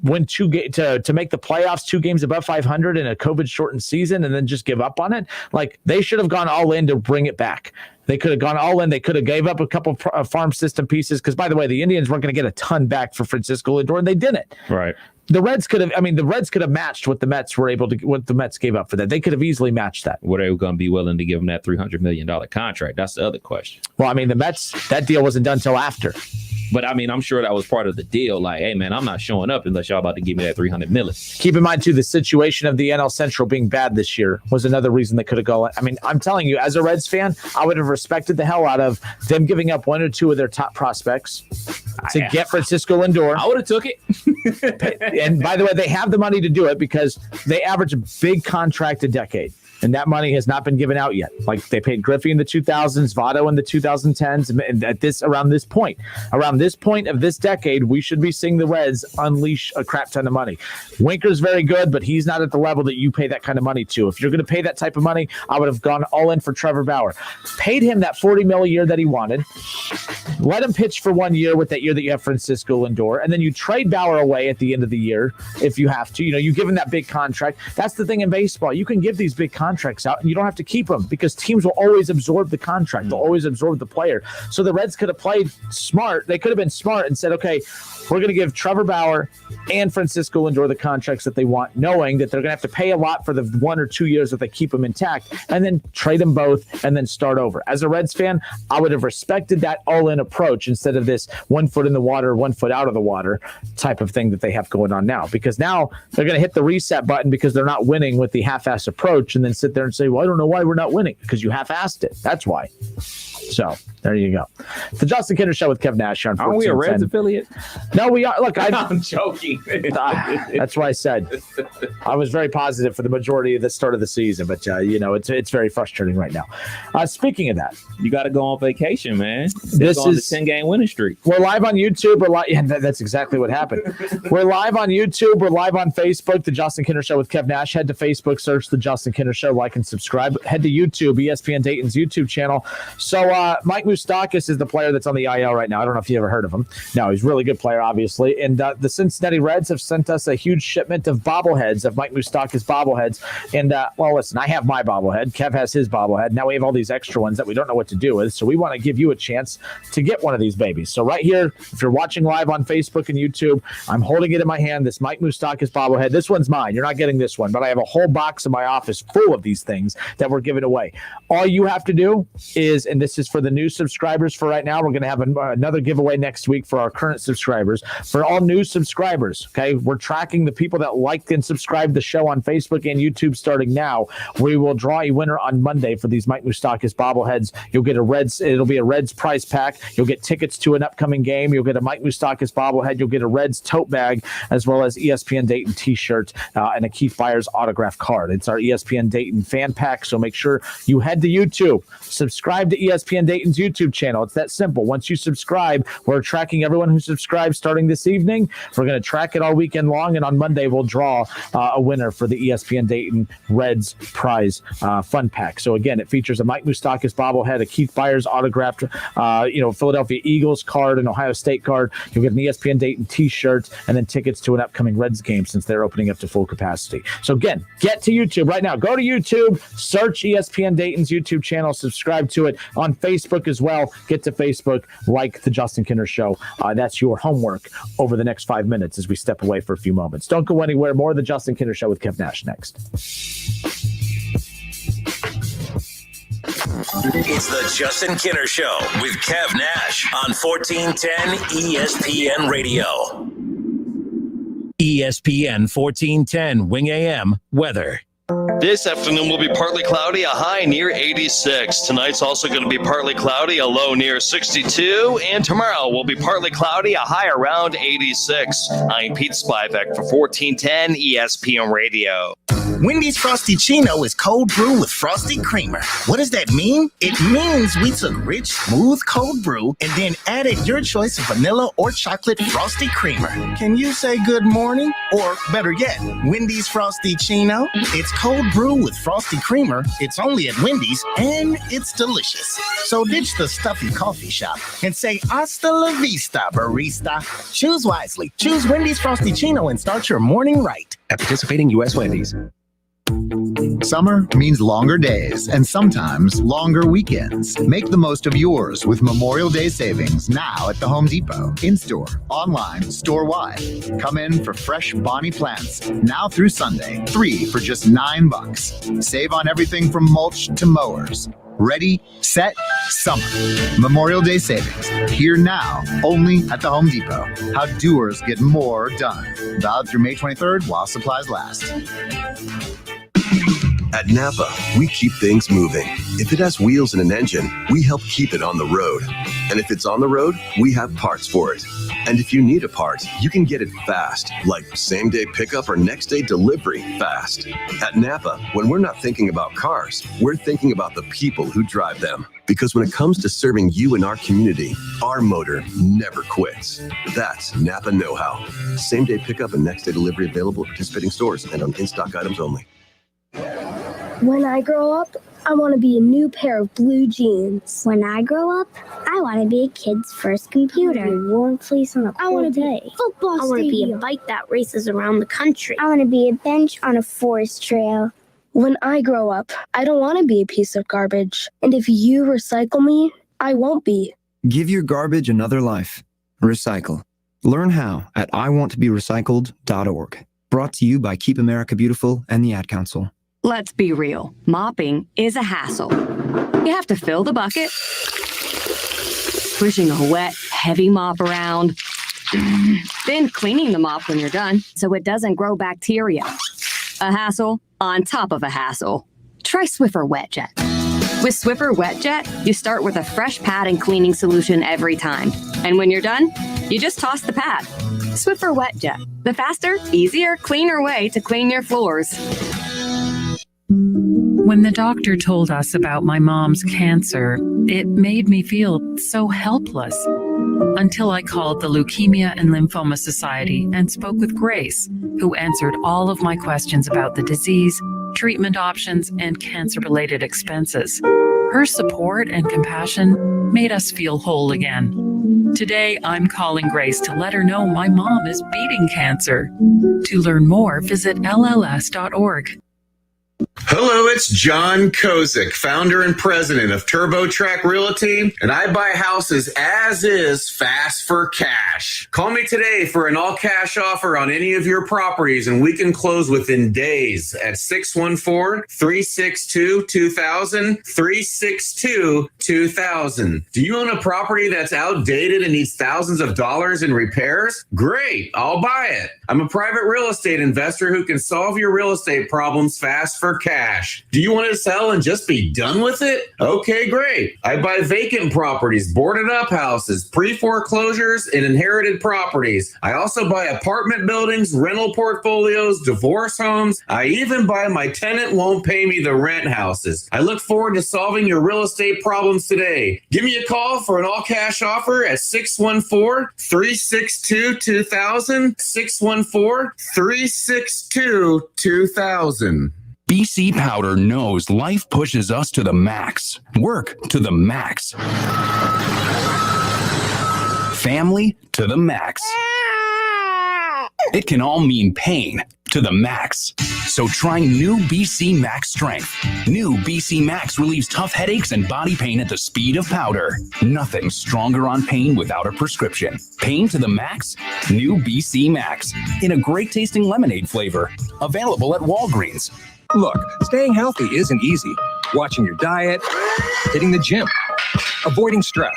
win to make the playoffs, 2 games above 500 in a COVID shortened season, and then just give up on it. Like, they should have gone all in to bring it back. They could have gone all in. They could have gave up a couple of farm system pieces. Because, by the way, the Indians weren't going to get a ton back for Francisco Lindor, and they didn't. Right. The Reds could have matched what the Mets gave up for that. They could have easily matched that. Were they going to be willing to give him that $300 million contract? That's the other question. Well, I mean, the Mets, that deal wasn't done till after. But I mean, I'm sure that was part of the deal. Like, hey, man, I'm not showing up unless y'all about to give me that $300 million. Keep in mind, too, the situation of the NL Central being bad this year was another reason they could have gone. I mean, I'm telling you, as a Reds fan, I would have respected the hell out of them giving up one or two of their top prospects to get Francisco Lindor. I would have took it. And by the way, they have the money to do it because they average a big contract a decade. And that money has not been given out yet. Like they paid Griffey in the 2000s, Votto in the 2010s, and around this point of this decade, we should be seeing the Reds unleash a crap ton of money. Winker's very good, but he's not at the level that you pay that kind of money to. If you're going to pay that type of money, I would have gone all in for Trevor Bauer. Paid him that $40 million a year that he wanted. Let him pitch for 1 year with that year that you have Francisco Lindor, and then you trade Bauer away at the end of the year if you have to. You know, you give him that big contract. That's the thing in baseball. You can give these big contracts out and you don't have to keep them because teams will always absorb the contract. They'll always absorb the player. So the Reds could have played smart. They could have been smart and said, okay, we're going to give Trevor Bauer and Francisco Lindor the contracts that they want, knowing that they're going to have to pay a lot for the 1 or 2 years that they keep them intact, and then trade them both and then start over. As a Reds fan, I would have respected that all-in approach instead of this 1 foot in the water, 1 foot out of the water type of thing that they have going on now. Because now they're going to hit the reset button because they're not winning with the half-ass approach and then sit there and say, well, I don't know why we're not winning, because you half-assed it. That's why. So there you go. The Justin Kinder Show with Kev Nash on 1410. Aren't we a Reds affiliate? No, we are. Look, I'm joking. That's why I said I was very positive for the majority of the start of the season, but it's very frustrating right now. Speaking of that, you got to go on vacation, man. This is the 10-game winning streak. We're live on YouTube. That's exactly what happened. We're live on YouTube. We're live on Facebook. The Justin Kinder Show with Kev Nash. Head to Facebook, search the Justin Kinder Show, like and subscribe. Head to YouTube, ESPN Dayton's YouTube channel. So Mike Moustakas is the player that's on the IL right now. I don't know if you ever heard of him. No, he's a really good player, obviously. And the Cincinnati Reds have sent us a huge shipment of bobbleheads, of Mike Moustakas bobbleheads. And, listen, I have my bobblehead. Kev has his bobblehead. Now we have all these extra ones that we don't know what to do with. So we want to give you a chance to get one of these babies. So right here, if you're watching live on Facebook and YouTube, I'm holding it in my hand, this Mike Moustakas bobblehead. This one's mine. You're not getting this one, but I have a whole box in my office full of these things that we're giving away. All you have to do is, and this is for the new subscribers for right now, we're going to have another giveaway next week for our current subscribers. For all new subscribers, okay, we're tracking the people that liked and subscribed the show on Facebook and YouTube starting now. We will draw a winner on Monday for these Mike Moustakas bobbleheads. You'll get it'll be a Reds prize pack. You'll get tickets to an upcoming game. You'll get a Mike Moustakas bobblehead. You'll get a Reds tote bag, as well as ESPN Dayton t-shirt and a Keith Byers autograph card. It's our ESPN Dayton fan pack, so make sure you head to YouTube. Subscribe to ESPN Dayton's YouTube channel. It's that simple. Once you subscribe, we're tracking everyone who subscribes starting this evening. We're going to track it all weekend long, and on Monday we'll draw a winner for the ESPN Dayton Reds prize fun pack. So again, it features a Mike Moustakas bobblehead, a Keith Byers autographed Philadelphia Eagles card, an Ohio State card. You'll get an ESPN Dayton t-shirt, and then tickets to an upcoming Reds game since they're opening up to full capacity. So again, get to YouTube right now. Go to YouTube, search ESPN Dayton's YouTube channel, subscribe to it on Facebook as well. Get to Facebook, like the Justin Kinder Show. That's your homework over the next 5 minutes as we step away for a few moments. Don't go anywhere. More of the Justin Kinder Show with Kev Nash next. It's the Justin Kinner Show with Kev Nash on 1410 ESPN Radio. ESPN 1410 Wing AM weather. This afternoon will be partly cloudy, a high near 86. Tonight's also going to be partly cloudy, a low near 62. And tomorrow will be partly cloudy, a high around 86. I'm Pete Spivak for 1410 ESPN Radio. Wendy's Frosty Chino is cold brew with frosty creamer. What does that mean? It means we took rich, smooth cold brew and then added your choice of vanilla or chocolate frosty creamer. Can you say good morning? Or better yet, Wendy's Frosty Chino? It's cold brew with frosty creamer. It's only at Wendy's and it's delicious. So ditch the stuffy coffee shop and say hasta la vista, barista. Choose wisely. Choose Wendy's Frosty Chino and start your morning right. At participating U.S. Wendy's. Summer means longer days and sometimes longer weekends. Make the most of yours with Memorial Day savings now at the Home Depot. In-store, online, store-wide. Come in for fresh Bonnie plants now through Sunday. 3 for just $9. Save on everything from mulch to mowers. Ready, set, summer. Memorial Day savings. Here now, only at the Home Depot. How doers get more done. Valid through May 23rd while supplies last. At Napa, we keep things moving. If it has wheels and an engine, we help keep it on the road. And if it's on the road, we have parts for it. And if you need a part, you can get it fast, like same-day pickup or next-day delivery fast. At Napa, when we're not thinking about cars, we're thinking about the people who drive them. Because when it comes to serving you and our community, our motor never quits. That's Napa know-how. Same-day pickup and next-day delivery available at participating stores and on in-stock items only. When I grow up, I want to be a new pair of blue jeans. When I grow up, I want to be a kid's first computer. I want to be a warm fleece on a cold day. Football I want to be a stadium. bike that races around the country. I want to be a bench on a forest trail. When I grow up, I don't want to be a piece of garbage. And if you recycle me, I won't be. Give your garbage another life. Recycle. Learn how at iwanttoberecycled.org. Brought to you by Keep America Beautiful and the Ad Council. Let's be real. Mopping is a hassle. You have to fill the bucket, pushing a wet, heavy mop around, then cleaning the mop when you're done so it doesn't grow bacteria. A hassle on top of a hassle. Try Swiffer Wet Jet. With Swiffer Wet Jet, you start with a fresh pad and cleaning solution every time. And when you're done, you just toss the pad. Swiffer Wet Jet, the faster, easier, cleaner way to clean your floors. When the doctor told us about my mom's cancer, it made me feel so helpless. Until I called the Leukemia and Lymphoma Society and spoke with Grace, who answered all of my questions about the disease, treatment options, and cancer-related expenses. Her support and compassion made us feel whole again. Today, I'm calling Grace to let her know my mom is beating cancer. To learn more, visit lls.org. Hello, it's John Kozik, founder and president of TurboTrack Realty, and I buy houses as is, fast for cash. Call me today for an all-cash offer on any of your properties, and we can close within days at 614-362-2000, 362-2000. Do you own a property that's outdated and needs thousands of dollars in repairs? Great, I'll buy it. I'm a private real estate investor who can solve your real estate problems fast for cash. Do you want to sell and just be done with it? Okay, great. I buy vacant properties, boarded up houses, pre-foreclosures, and inherited properties. I also buy apartment buildings, rental portfolios, divorce homes. I even buy my tenant won't pay me the rent houses. I look forward to solving your real estate problems today. Give me a call for an all-cash offer at 614-362-2000, 614-362-2000. BC Powder knows life pushes us to the max. Work to the max. Family to the max. It can all mean pain to the max. So try new BC Max Strength. New BC Max relieves tough headaches and body pain at the speed of powder. Nothing stronger on pain without a prescription. Pain to the max? New BC Max. In a great tasting lemonade flavor. Available at Walgreens. Look, staying healthy isn't easy. Watching your diet, hitting the gym, avoiding stress.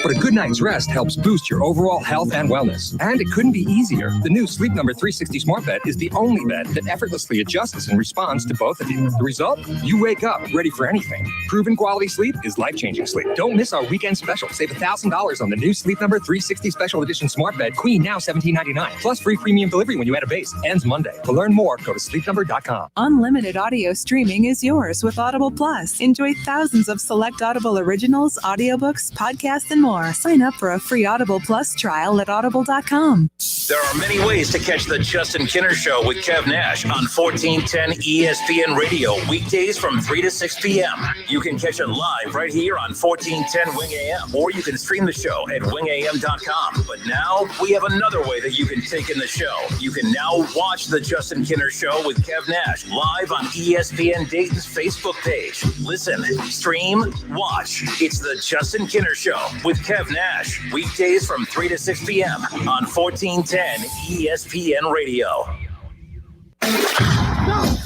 But a good night's rest helps boost your overall health and wellness. And it couldn't be easier. The new Sleep Number 360 Smart Bed is the only bed that effortlessly adjusts and responds to both of you. The result? You wake up ready for anything. Proven quality sleep is life-changing sleep. Don't miss our weekend special. Save $1,000 on the new Sleep Number 360 Special Edition Smart Bed, Queen, now $17.99. Plus free premium delivery when you add a base. Ends Monday. To learn more, go to sleepnumber.com. Unlimited audio streaming is yours with Audible Plus. Enjoy thousands of select Audible Audible originals, audiobooks, podcasts, and more. Sign up for a free Audible Plus trial at audible.com. There are many ways to catch the Justin Kinner Show with Kev Nash on 1410 ESPN Radio, weekdays from 3 to 6 p.m. You can catch it live right here on 1410 Wing AM, or you can stream the show at wingam.com. But now we have another way that you can take in the show. You can now watch the Justin Kinner Show with Kev Nash live on ESPN Dayton's Facebook page. Listen, stream, watch. It's the Justin Kinner Show with Kev Nash, weekdays from 3 to 6 p.m. on 1410 ESPN Radio.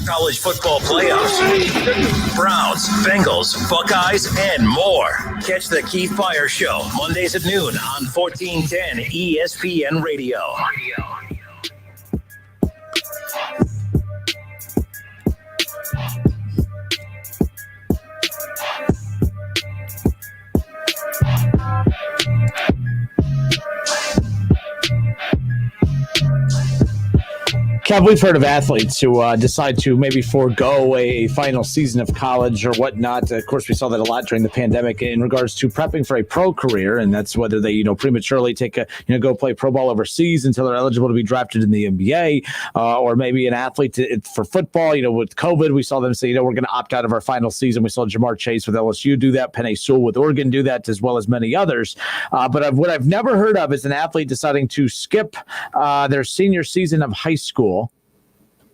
College football playoffs, Browns, Bengals, Buckeyes, and more. Catch the Keith Fire Show Mondays at noon on 1410 ESPN Radio. Kev, we've heard of athletes who decide to maybe forego a final season of college or whatnot. Of course, we saw that a lot during the pandemic in regards to prepping for a pro career, and that's whether they, prematurely take go play pro ball overseas until they're eligible to be drafted in the NBA, or maybe an athlete for football. With COVID, we saw them say, we're going to opt out of our final season. We saw Jamar Chase with LSU do that, Penei Sewell with Oregon do that, as well as many others. But what I've never heard of is an athlete deciding to skip their senior season of high school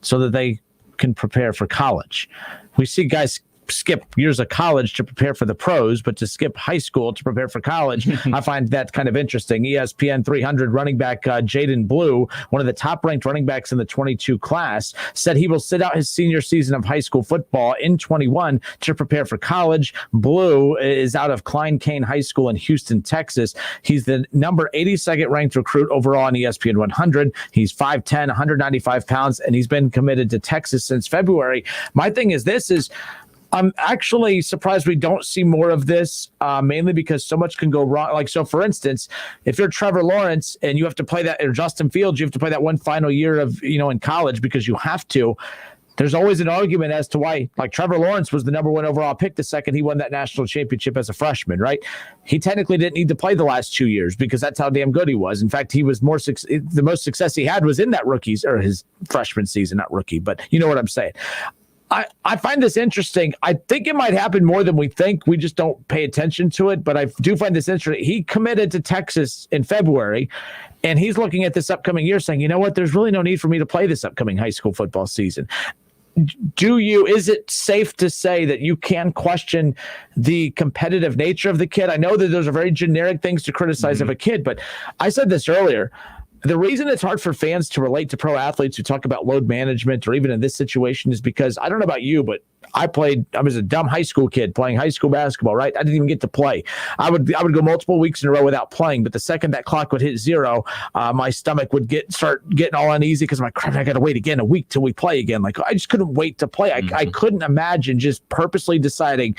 so that they can prepare for college. We see guys skip years of college to prepare for the pros, but to skip high school to prepare for college, I find that kind of interesting. ESPN 300 running back Jaden Blue, one of the top-ranked running backs in the 22 class, said he will sit out his senior season of high school football in 21 to prepare for college. Blue is out of Klein Cain High School in Houston, Texas. He's the number 82nd ranked recruit overall on ESPN 100. He's 5'10", 195 pounds, and he's been committed to Texas since February. My thing is I'm actually surprised we don't see more of this, mainly because so much can go wrong. So for instance, if you're Trevor Lawrence and you have to play that, or Justin Fields, you have to play that one final year of, in college because you have to. There's always an argument as to why, Trevor Lawrence was the number 1 overall pick the second he won that national championship as a freshman, right? He technically didn't need to play the last 2 years because that's how damn good he was. In fact, he was the most success he had was in that his freshman season, not rookie, but you know what I'm saying. I find this interesting. I think it might happen more than we think. We just don't pay attention to it. But I do find this interesting. He committed to Texas in February, and he's looking at this upcoming year saying, you know what, there's really no need for me to play this upcoming high school football season. Is it safe to say that you can question the competitive nature of the kid? I know that those are very generic things to criticize of a kid, but I said this earlier. The reason it's hard for fans to relate to pro athletes who talk about load management or even in this situation is because I don't know about you, but I was a dumb high school kid playing high school basketball, right? I didn't even get to play. I would go multiple weeks in a row without playing, but the second that clock would hit 0, my stomach would start getting all uneasy because I'm like, crap, I got to wait again a week till we play again. I just couldn't wait to play. I couldn't imagine just purposely deciding,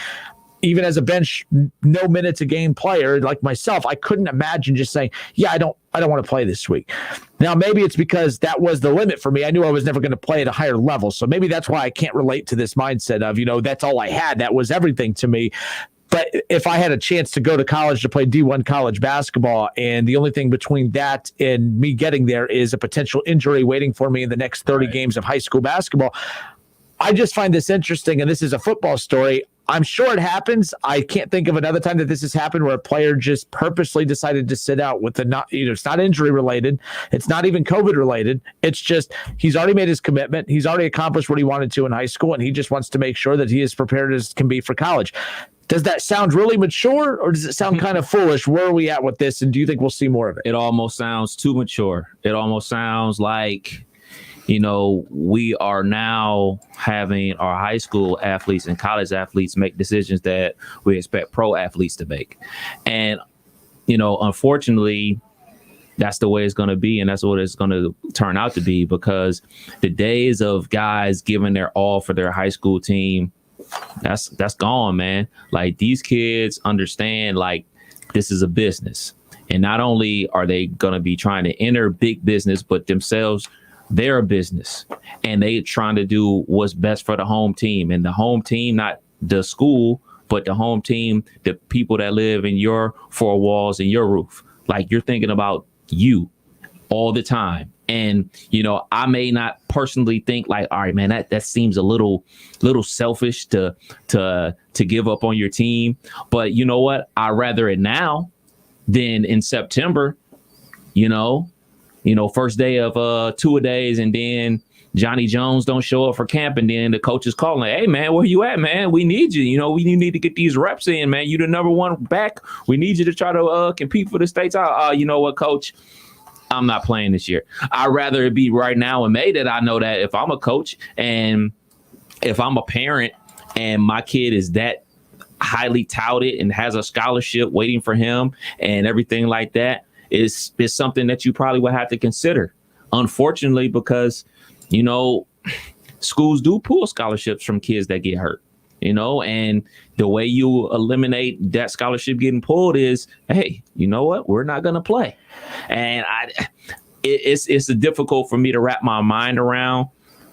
even as a bench, no minutes a game player like myself, I couldn't imagine just saying, yeah, I don't want to play this week. Now, maybe it's because that was the limit for me. I knew I was never going to play at a higher level. So maybe that's why I can't relate to this mindset of, that's all I had. That was everything to me. But if I had a chance to go to college to play D1 college basketball, and the only thing between that and me getting there is a potential injury waiting for me in the next 30 games of high school basketball, I just find this interesting. And this is a football story. I'm sure it happens. I can't think of another time that this has happened where a player just purposely decided to sit out with it's not injury related. It's not even COVID related. It's just, he's already made his commitment. He's already accomplished what he wanted to in high school, and he just wants to make sure that he is prepared as can be for college. Does that sound really mature, or does it sound kind of foolish? Where are we at with this? And do you think we'll see more of it? It almost sounds too mature. It almost sounds like, we are now having our high school athletes and college athletes make decisions that we expect pro athletes to make. And, unfortunately, that's the way it's going to be. And that's what it's going to turn out to be, because the days of guys giving their all for their high school team, that's gone, man. These kids understand, this is a business. And not only are they going to be trying to enter big business, but themselves, they're a business, and they trying to do what's best for the home team, and the home team, not the school. but the home team, the people that live in your four walls and your roof. Like, you're thinking about you all the time. And, you know, I may not personally think like, all right, man, that seems a little selfish to give up on your team. But you know what? I'd rather it now than in September, you know, first day of two-a-days, and then Johnny Jones don't show up for camp, and then the coach is calling, hey, man, where you at, man? We need you. You know, we need to get these reps in, man. You the number one back. We need you to try to compete for the states. You know what, coach? I'm not playing this year. I'd rather it be right now in May that I know that if I'm a coach and if I'm a parent and my kid is that highly touted and has a scholarship waiting for him and everything like that, is something that you probably would have to consider. Unfortunately, because, you know, schools do pull scholarships from kids that get hurt, you know, and the way you eliminate that scholarship getting pulled is, hey, you know what? We're not going to play. And it's difficult for me to wrap my mind around.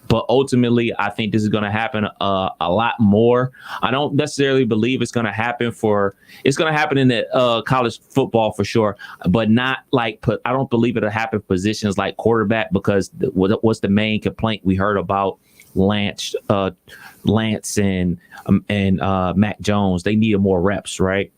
But ultimately, I think this is going to happen a lot more. I don't necessarily believe it's going to happen in the college football for sure, but not like I don't believe it'll happen positions like quarterback, because what's the main complaint we heard about Lance and Mac Jones? They needed more reps, right?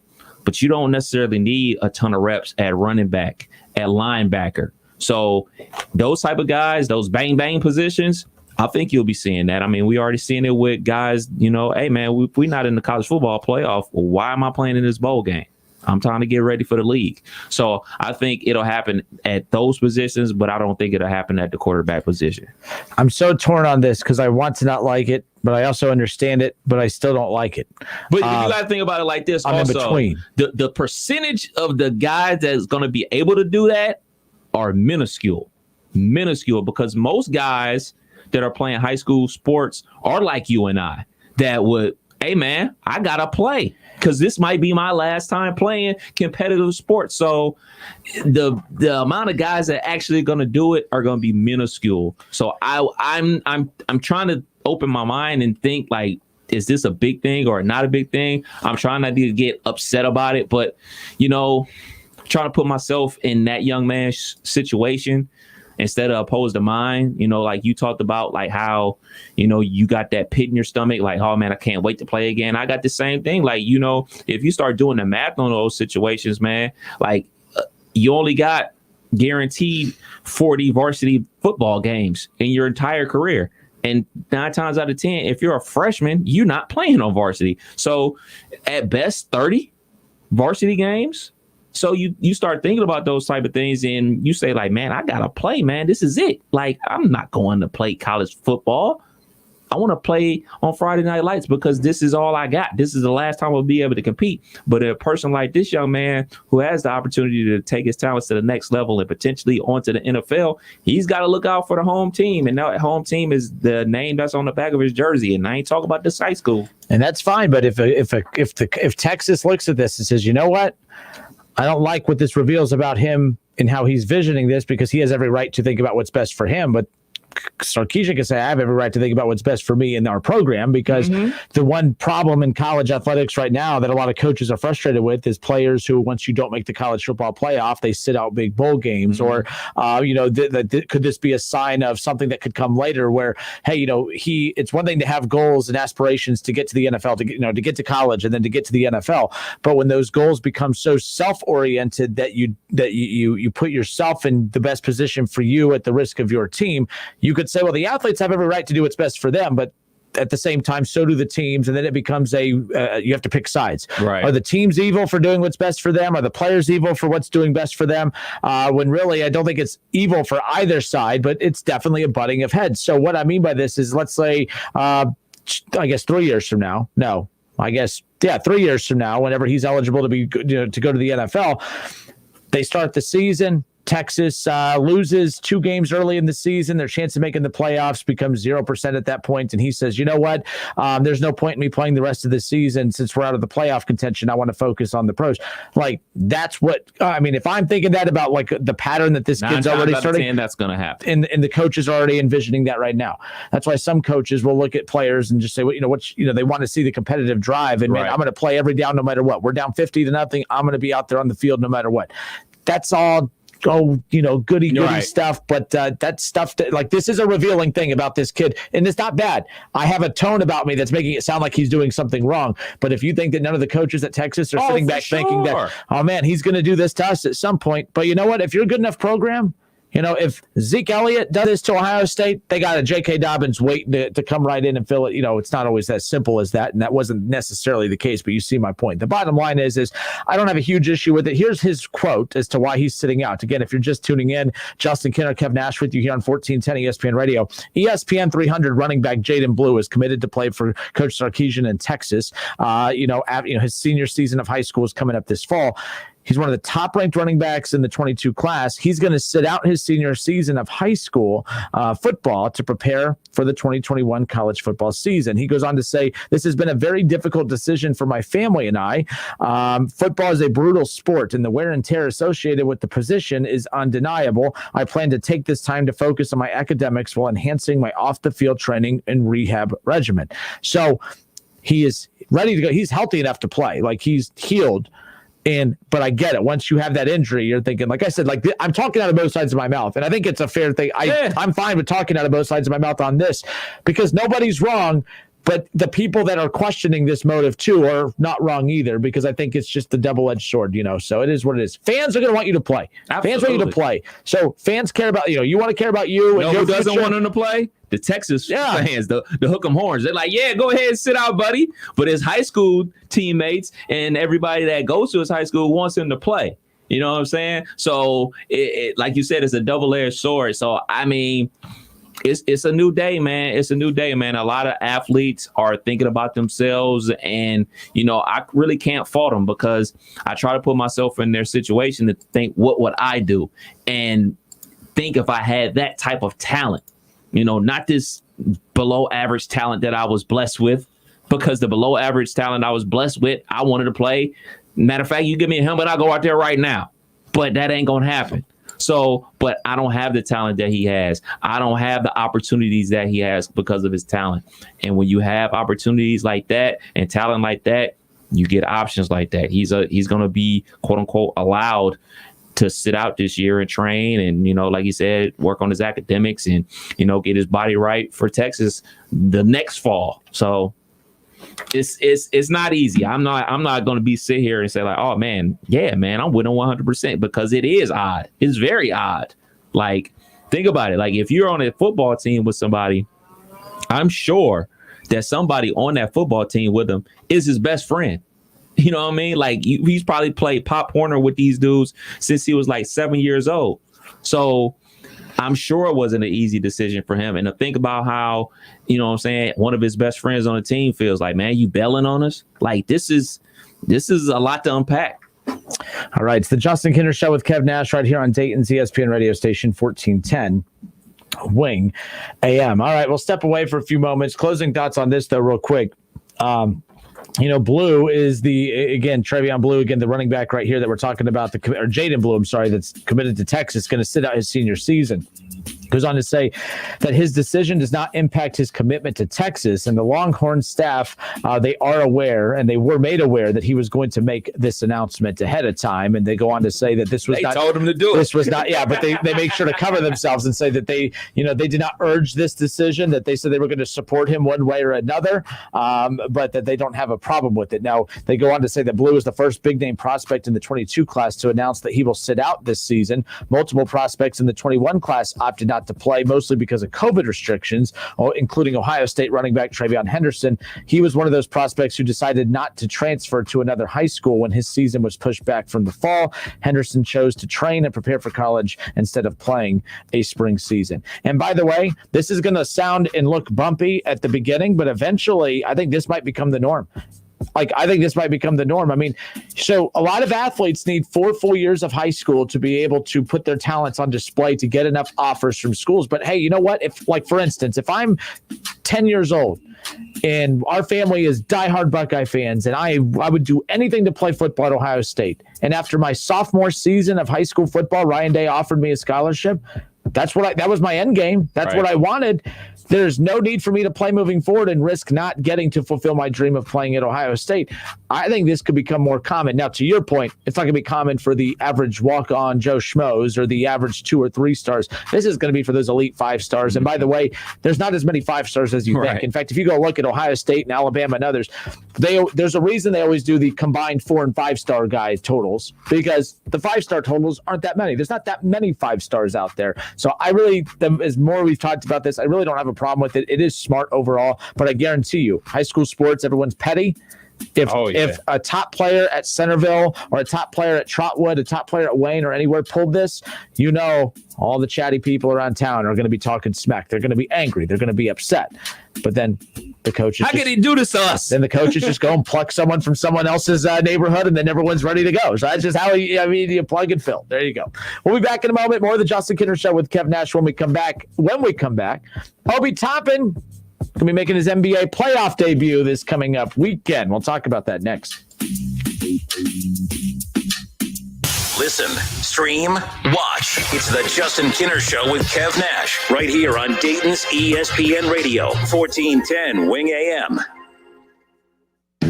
But you don't necessarily need a ton of reps at running back, at linebacker. So those type of guys, those bang bang positions, I think you'll be seeing that. I mean, we already seeing it with guys, you know, hey, man, we're not in the college football playoff. Well, why am I playing in this bowl game? I'm trying to get ready for the league. So I think it'll happen at those positions, but I don't think it'll happen at the quarterback position. I'm so torn on this because I want to not like it, but I also understand it, but I still don't like it. But you got to think about it like this. I'm also, in between. The percentage of the guys that's going to be able to do that are minuscule, because most guys that are playing high school sports are like you and I, that would, hey, man, I got to play because this might be my last time playing competitive sports. So the amount of guys that actually going to do it are going to be minuscule. So I'm trying to open my mind and think, like, is this a big thing or not a big thing? I'm trying not to get upset about it, but, you know, trying to put myself in that young man's situation instead of opposed to mine. You know, like you talked about, like how, you know, you got that pit in your stomach, like, oh man, I can't wait to play again. I got the same thing. Like, you know, if you start doing the math on those situations, man, like you only got guaranteed 40 varsity football games in your entire career. And 9 times out of 10, if you're a freshman, you're not playing on varsity. So at best 30 varsity games. So you start thinking about those type of things and you say, like, man, I got to play, man. This is it. Like, I'm not going to play college football. I want to play on Friday Night Lights because this is all I got. This is the last time I'll be able to compete. But a person like this young man who has the opportunity to take his talents to the next level and potentially onto the NFL, he's got to look out for the home team. And that home team is the name that's on the back of his jersey. And I ain't talking about this high school. And that's fine. But if Texas looks at this and says, you know what? I don't like what this reveals about him and how he's visioning this, because he has every right to think about what's best for him. But Sarkisian can say, I have every right to think about what's best for me in our program, because the one problem in college athletics right now that a lot of coaches are frustrated with is players who, once you don't make the college football playoff, they sit out big bowl games. Or, you know, could this be a sign of something that could come later where, hey, you know, it's one thing to have goals and aspirations to get to the NFL, to get to college and then to get to the NFL. But when those goals become so self-oriented that you put yourself in the best position for you at the risk of your team, you could say, well, the athletes have every right to do what's best for them, but at the same time, so do the teams. And then it becomes you have to pick sides. Right. Are the teams evil for doing what's best for them? Are the players evil for what's doing best for them? When really, I don't think it's evil for either side, but it's definitely a butting of heads. So what I mean by this is, let's say, I guess 3 years from now, 3 years from now, whenever he's eligible to be, to go to the NFL, they start the season. Texas loses 2 games early in the season. Their chance of making the playoffs becomes 0% at that point. And he says, you know what? There's no point in me playing the rest of the season since we're out of the playoff contention. I want to focus on the pros. Like, that's what I mean. If I'm thinking that about like the pattern that this kid's already starting, that's going to happen. And the coaches are already envisioning that right now. That's why some coaches will look at players and just say, well, they want to see the competitive drive. And man, I'm going to play every down no matter what. We're down 50-0. I'm going to be out there on the field no matter what. That's all goody stuff. But that stuff, this is a revealing thing about this kid. And it's not bad. I have a tone about me that's making it sound like he's doing something wrong. But if you think that none of the coaches at Texas are sitting back thinking that, oh, man, he's going to do this to us at some point. But you know what? If you're a good enough program, if Zeke Elliott does this to Ohio State, they got a J.K. Dobbins waiting to come right in and fill it. It's not always as simple as that, and that wasn't necessarily the case, but you see my point. The bottom line is I don't have a huge issue with it. Here's his quote as to why he's sitting out. Again, if you're just tuning in, Justin Kinner, Kev Nash with you here on 1410 ESPN Radio. ESPN 300 running back Jaden Blue is committed to play for Coach Sarkisian in Texas. His senior season of high school is coming up this fall. He's one of the top-ranked running backs in the 22 class. He's going to sit out his senior season of high school football to prepare for the 2021 college football season. He goes on to say, this has been a very difficult decision for my family and I. Football is a brutal sport, and the wear and tear associated with the position is undeniable. I plan to take this time to focus on my academics while enhancing my off-the-field training and rehab regimen. So he is ready to go. He's healthy enough to play. Like, he's healed. But I get it. Once you have that injury, you're thinking, like I said, I'm talking out of both sides of my mouth. And I think it's a fair thing. I'm fine with talking out of both sides of my mouth on this because nobody's wrong. But the people that are questioning this motive too are not wrong either, because I think it's just the double-edged sword, So it is what it is. Fans are going to want you to play. Absolutely. Fans want you to play. So fans care about you want to care about you. And who doesn't want them to play? The Texas fans, the hook 'em horns. They're like, yeah, go ahead and sit out, buddy. But his high school teammates and everybody that goes to his high school wants him to play. You know what I'm saying? So, like you said, it's a double-edged sword. So, I mean, it's a new day, man. It's a new day, man. A lot of athletes are thinking about themselves, and I really can't fault them because I try to put myself in their situation to think, what would I do, and think if I had that type of talent, not this below average talent that I was blessed with, because the below average talent I was blessed with, I wanted to play. Matter of fact, you give me a helmet, I'll go out there right now, but that ain't gonna happen. So, but I don't have the talent that he has. I don't have the opportunities that he has because of his talent. And when you have opportunities like that and talent like that, you get options like that. He's going to be, quote unquote, allowed to sit out this year and train and, like he said, work on his academics and, get his body right for Texas the next fall. So it's not easy. I'm not going to be sit here and say like, oh man, yeah, man, I'm winning 100%, because it is odd. It's very odd. Like, think about it. Like, if you're on a football team with somebody, I'm sure that somebody on that football team with him is his best friend. You know what I mean? Like, he's probably played Pop Warner with these dudes since he was like 7 years old. So I'm sure it wasn't an easy decision for him. And to think about how, one of his best friends on the team feels like, man, you bailing on us? Like, this is a lot to unpack. All right. It's the Justin Kinner Show with Kev Nash right here on Dayton's ESPN radio station, 1410 Wing AM. All right. We'll step away for a few moments. Closing thoughts on this, though, real quick. Blue is Travion Blue, the running back right here that we're talking about, or Jaden Blue, I'm sorry, that's committed to Texas, going to sit out his senior season. Goes on to say that his decision does not impact his commitment to Texas, and the Longhorn staff, they are aware, and they were made aware that he was going to make this announcement ahead of time. And they go on to say that this was they told him to do it. This was not, but they make sure to cover themselves and say that they did not urge this decision, that they said they were going to support him one way or another, but that they don't have a problem with it. Now, they go on to say that Blue is the first big name prospect in the 22 class to announce that he will sit out this season. Multiple prospects in the 21 class opted not to play, mostly because of COVID restrictions, including Ohio State running back Travion Henderson. He was one of those prospects who decided not to transfer to another high school when his season was pushed back from the fall. Henderson chose to train and prepare for college instead of playing a spring season. And by the way, this is going to sound and look bumpy at the beginning, but eventually I think this might become the norm. like, I think this might become the norm. I mean, so a lot of athletes need 4 full years of high school to be able to put their talents on display to get enough offers from schools. But hey, you know what? If, like, for instance, if I'm 10 years old and our family is diehard Buckeye fans, and I would do anything to play football at Ohio State, and after my sophomore season of high school football, Ryan Day offered me a scholarship. That was my end game. That's what I wanted. There's no need for me to play moving forward and risk not getting to fulfill my dream of playing at Ohio State. I think this could become more common. Now, to your point, it's not going to be common for the average walk-on Joe Schmoes or the average 2 or 3 stars. This is going to be for those elite 5 stars. And by the way, there's not as many 5 stars as you think. In fact, if you go look at Ohio State and Alabama and others, there's a reason they always do the combined 4 and 5 star guy totals, because the 5-star totals aren't that many. There's not that many 5 stars out there. So I really, as more we've talked about this, I really don't have a problem with it. It is smart overall, but I guarantee you, high school sports, everyone's petty. If a top player at Centerville or a top player at Trotwood, a top player at Wayne or anywhere pulled this, you know, all the chatty people around town are going to be talking smack. They're going to be angry. They're going to be upset. But then the coaches, how can he do this to us? Then the coaches just go and pluck someone from someone else's neighborhood, and then everyone's ready to go. So that's just how you plug and fill. There you go. We'll be back in a moment. More of the Justin Kinner Show with Kev Nash when we come back. Obi Toppin going to be making his NBA playoff debut this coming up weekend. We'll talk about that next. Listen, stream, watch. It's the Justin Kinner Show with Kev Nash, right here on Dayton's ESPN Radio, 1410 Wing AM.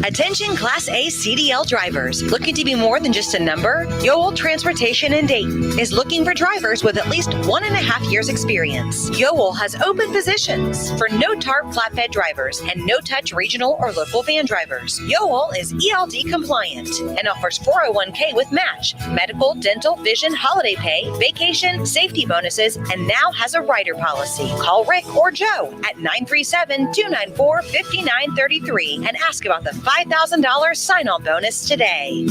Attention Class A CDL drivers. Looking to be more than just a number? Yoel Transportation in Dayton is looking for drivers with at least 1.5 years experience. Yoel has open positions for no-tarp flatbed drivers and no-touch regional or local van drivers. Yoel is ELD compliant and offers 401k with match, medical, dental, vision, holiday pay, vacation, safety bonuses, and now has a rider policy. Call Rick or Joe at 937-294-5933 and ask about the $5,000 sign-on bonus today.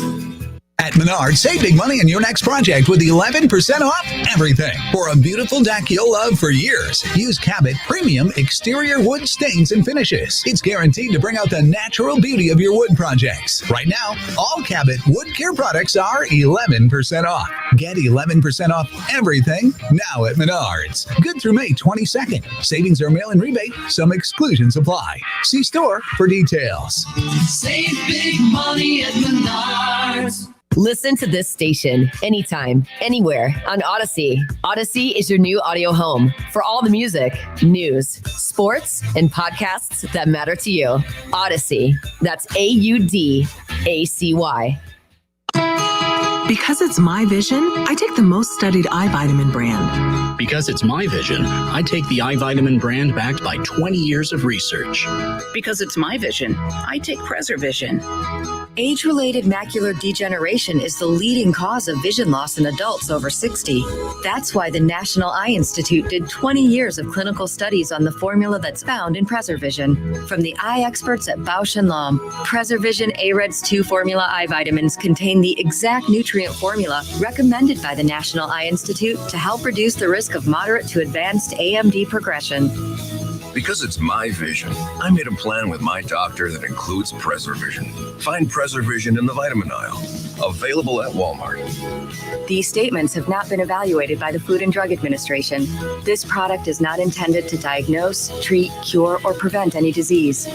At Menards, save big money on your next project with 11% off everything. For a beautiful deck you'll love for years, use Cabot Premium Exterior Wood Stains and Finishes. It's guaranteed to bring out the natural beauty of your wood projects. Right now, all Cabot wood care products are 11% off. Get 11% off everything now at Menards. Good through May 22nd. Savings are mail-in rebate. Some exclusions apply. See store for details. Save big money at Menards. Listen to this station anytime, anywhere on Odyssey. Odyssey is your new audio home for all the music, news, sports, and podcasts that matter to you. Odyssey. That's AUDACY. Because it's my vision, I take the most studied eye vitamin brand. Because it's my vision, I take the eye vitamin brand backed by 20 years of research. Because it's my vision, I take PreserVision. Age-related macular degeneration is the leading cause of vision loss in adults over 60. That's why the National Eye Institute did 20 years of clinical studies on the formula that's found in PreserVision. From the eye experts at Bausch & Lomb, PreserVision AREDS 2 formula eye vitamins contain the exact nutrient formula recommended by the National Eye Institute to help reduce the risk of moderate to advanced AMD progression. Because it's my vision, I made a plan with my doctor that includes PreserVision. Find PreserVision in the vitamin aisle. Available at Walmart. These statements have not been evaluated by the Food and Drug Administration. This product is not intended to diagnose, treat, cure, or prevent any disease.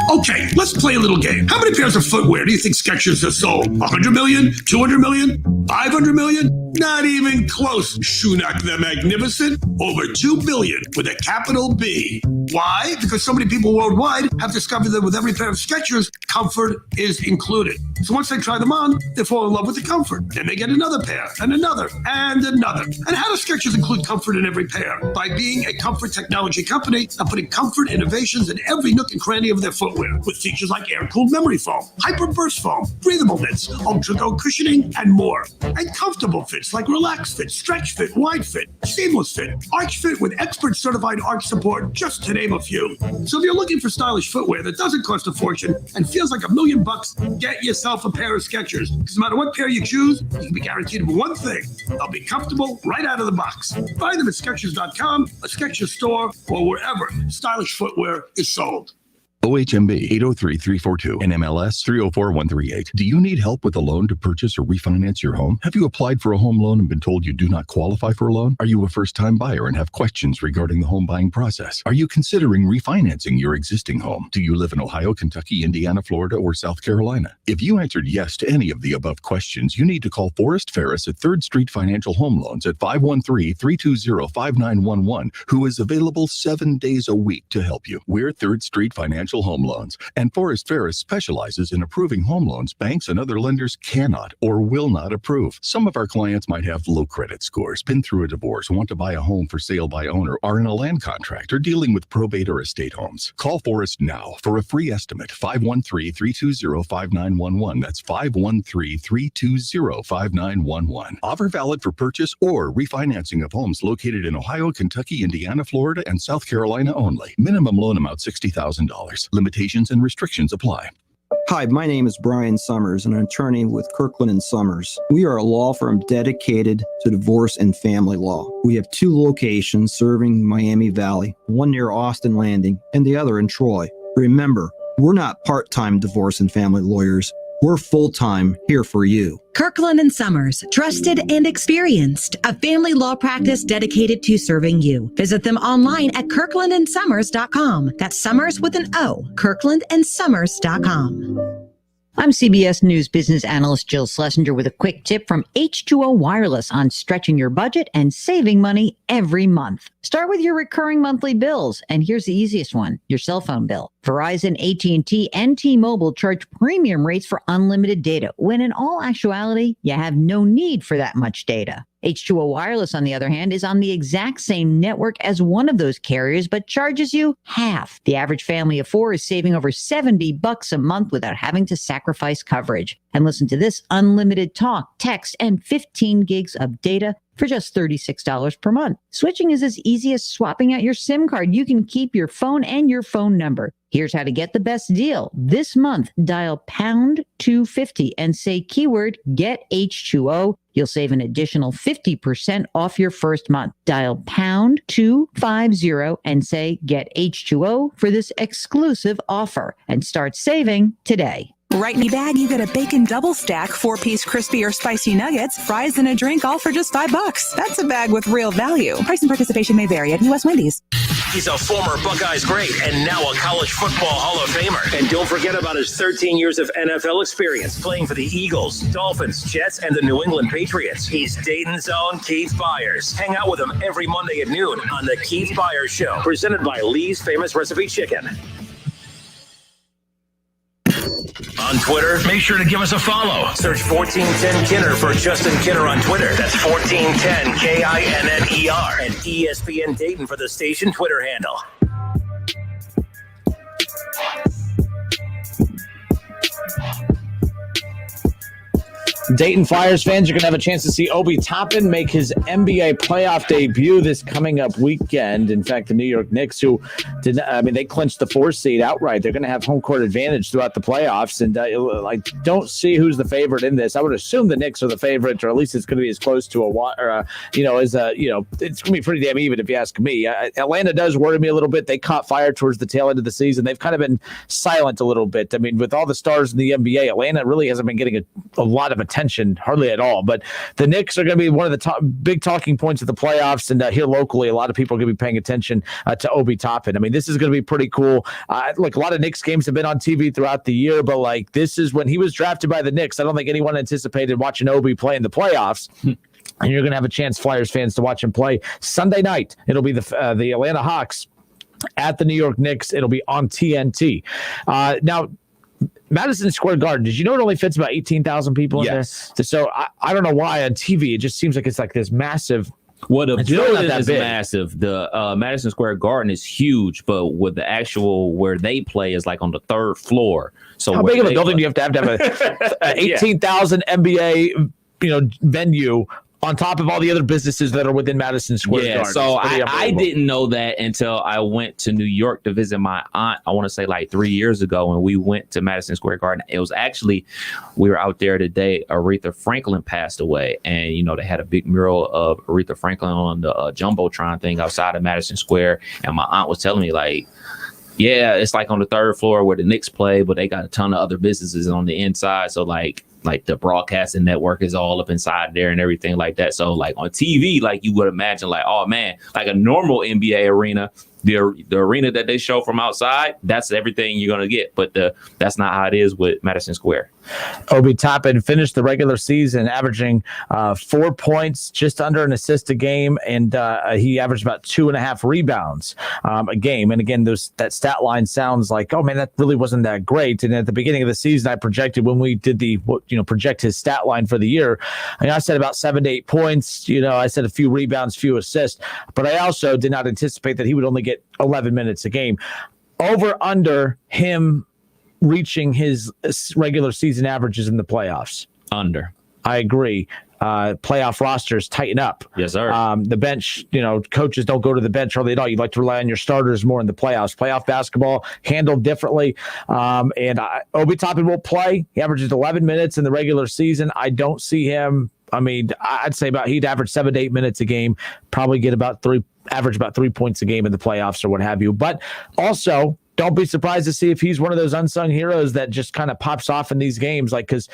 Okay, let's play a little game. How many pairs of footwear do you think Skechers has sold? 100 million? 200 million? 500 million? Not even close. Schunak the Magnificent, over 2 billion with a capital B. Why? Because so many people worldwide have discovered that with every pair of Skechers, comfort is included. So once they try them on, they fall in love with the comfort. Then they get another pair, and another, and another. And how does Skechers include comfort in every pair? By being a comfort technology company and putting comfort innovations in every nook and cranny of their footwear, with features like air-cooled memory foam, hyper-burst foam, breathable knits, ultra-go cushioning, and more. And comfortable fits like relax fit, stretch fit, wide fit, seamless fit, arch fit with expert certified arch support, just to name name a few. So if you're looking for stylish footwear that doesn't cost a fortune and feels like $1 million, get yourself a pair of Skechers. Because no matter what pair you choose, you can be guaranteed one thing. They'll be comfortable right out of the box. Find them at Skechers.com, a Skechers store, or wherever stylish footwear is sold. OHMB 803342 and MLS 304138. Do you need help with a loan to purchase or refinance your home? Have you applied for a home loan and been told you do not qualify for a loan? Are you a first-time buyer and have questions regarding the home buying process? Are you considering refinancing your existing home? Do you live in Ohio, Kentucky, Indiana, Florida, or South Carolina? If you answered yes to any of the above questions, you need to call Forrest Ferris at 3rd Street Financial Home Loans at 513-320-5911, who is available 7 days a week to help you. We're 3rd Street Financial Home Loans, and Forrest Ferris specializes in approving home loans banks and other lenders cannot or will not approve. Some of our clients might have low credit scores, been through a divorce, want to buy a home for sale by owner, are in a land contract, or dealing with probate or estate homes. Call Forrest now for a free estimate, 513-320-5911. That's 513-320-5911. Offer valid for purchase or refinancing of homes located in Ohio, Kentucky, Indiana, Florida, and South Carolina only. Minimum loan amount $60,000. Limitations and restrictions apply. Hi, my name is Brian Sommers, and I'm an attorney with Kirkland and Sommers. We are a law firm dedicated to divorce and family law. We have 2 locations serving Miami Valley, one near Austin Landing and the other in Troy. Remember, we're not part-time divorce and family lawyers. We're full-time here for you. Kirkland and Sommers, trusted and experienced, a family law practice dedicated to serving you. Visit them online at kirklandandsummers.com. That's Summers with an O, kirklandandsummers.com. I'm CBS News business analyst Jill Schlesinger with a quick tip from H2O Wireless on stretching your budget and saving money every month. Start with your recurring monthly bills, and here's the easiest one, your cell phone bill. Verizon, AT&T, and T-Mobile charge premium rates for unlimited data, when in all actuality, you have no need for that much data. H2O Wireless, on the other hand, is on the exact same network as one of those carriers, but charges you half. The average family of 4 is saving over $70 a month without having to sacrifice coverage. And listen to this, unlimited talk, text, and 15 gigs of data for just $36 per month. Switching is as easy as swapping out your SIM card. You can keep your phone and your phone number. Here's how to get the best deal. This month, dial pound 250 and say keyword get H2O. You'll save an additional 50% off your first month. Dial pound 250 and say get H2O for this exclusive offer and start saving today. Right in the bag, you get a bacon double stack, 4-piece crispy or spicy nuggets, fries, and a drink, all for just $5. That's a bag with real value. Price and participation may vary at U.S. Wendy's. He's a former Buckeyes great and now a college football Hall of Famer. And don't forget about his 13 years of NFL experience playing for the Eagles, Dolphins, Jets, and the New England Patriots. He's Dayton's own Keith Byers. Hang out with him every Monday at noon on The Keith Byers Show, presented by Lee's Famous Recipe Chicken. On Twitter, make sure to give us a follow. Search 1410 Kinner for Justin Kinner on Twitter. That's 1410 KINNER. And ESPN Dayton for the station Twitter handle. Dayton Flyers fans are going to have a chance to see Obi Toppin make his NBA playoff debut this coming up weekend. In fact, the New York Knicks, who did, they clinched the 4th seed outright. They're going to have home court advantage throughout the playoffs, and I don't see who's the favorite in this. I would assume the Knicks are the favorite, or at least it's going to be as close to it's going to be pretty damn even if you ask me. Atlanta does worry me a little bit. They caught fire towards the tail end of the season. They've kind of been silent a little bit. I mean, with all the stars in the NBA, Atlanta really hasn't been getting a lot of attention, hardly at all. But the Knicks are going to be one of the big talking points of the playoffs, and here locally, a lot of people are going to be paying attention to Obi Toppin. I mean, this is going to be pretty cool. Look, a lot of Knicks games have been on TV throughout the year, but this is when he was drafted by the Knicks. I don't think anyone anticipated watching Obi play in the playoffs. And you're going to have a chance, Flyers fans, to watch him play Sunday night. It'll be the Atlanta Hawks at the New York Knicks. It'll be on TNT. Now, Madison Square Garden, did you know it only fits about 18,000 people in there? So I don't know why on TV it just seems like it's like this massive. Well, the building is big. massive. The Madison Square Garden is huge, but with the actual where they play is like on the 3rd floor. So how big of a building do you have to have a 18,000 NBA venue on top of all the other businesses that are within Madison Square Garden. So I didn't know that until I went to New York to visit my aunt, I want to say like 3 years ago, and we went to Madison Square Garden. It was actually, we were out there today, Aretha Franklin passed away, and, you know, they had a big mural of Aretha Franklin on the Jumbotron thing outside of Madison Square, and my aunt was telling me, like, yeah, it's like on the third floor where the Knicks play, but they got a ton of other businesses on the inside, so like the broadcasting network is all up inside there and everything like that. So like on TV, like you would imagine, like, oh man, like a normal NBA arena, the arena that they show from outside, that's everything you're gonna get. But that's not how it is with Madison Square. Obi Toppin finished the regular season averaging 4 points, just under an assist a game, and he averaged about 2.5 rebounds a game. And again, that stat line sounds like, oh man, that really wasn't that great. And at the beginning of the season, I projected, when we did project his stat line for the year, I said about 7 to 8 points. I said a few rebounds, few assists, but I also did not anticipate that he would only get 11 minutes a game. Over under him reaching his regular season averages in the playoffs. Under. I agree. Playoff rosters tighten up. Yes, sir. The bench, coaches don't go to the bench hardly at all. You'd like to rely on your starters more in the playoffs. Playoff basketball handled differently. And Obi Toppin will play. He averages 11 minutes in the regular season. I don't see him. I'd say he'd average 7 to 8 minutes a game, probably average about 3 points a game in the playoffs or what have you. But also, don't be surprised to see if he's one of those unsung heroes that just kind of pops off in these games, because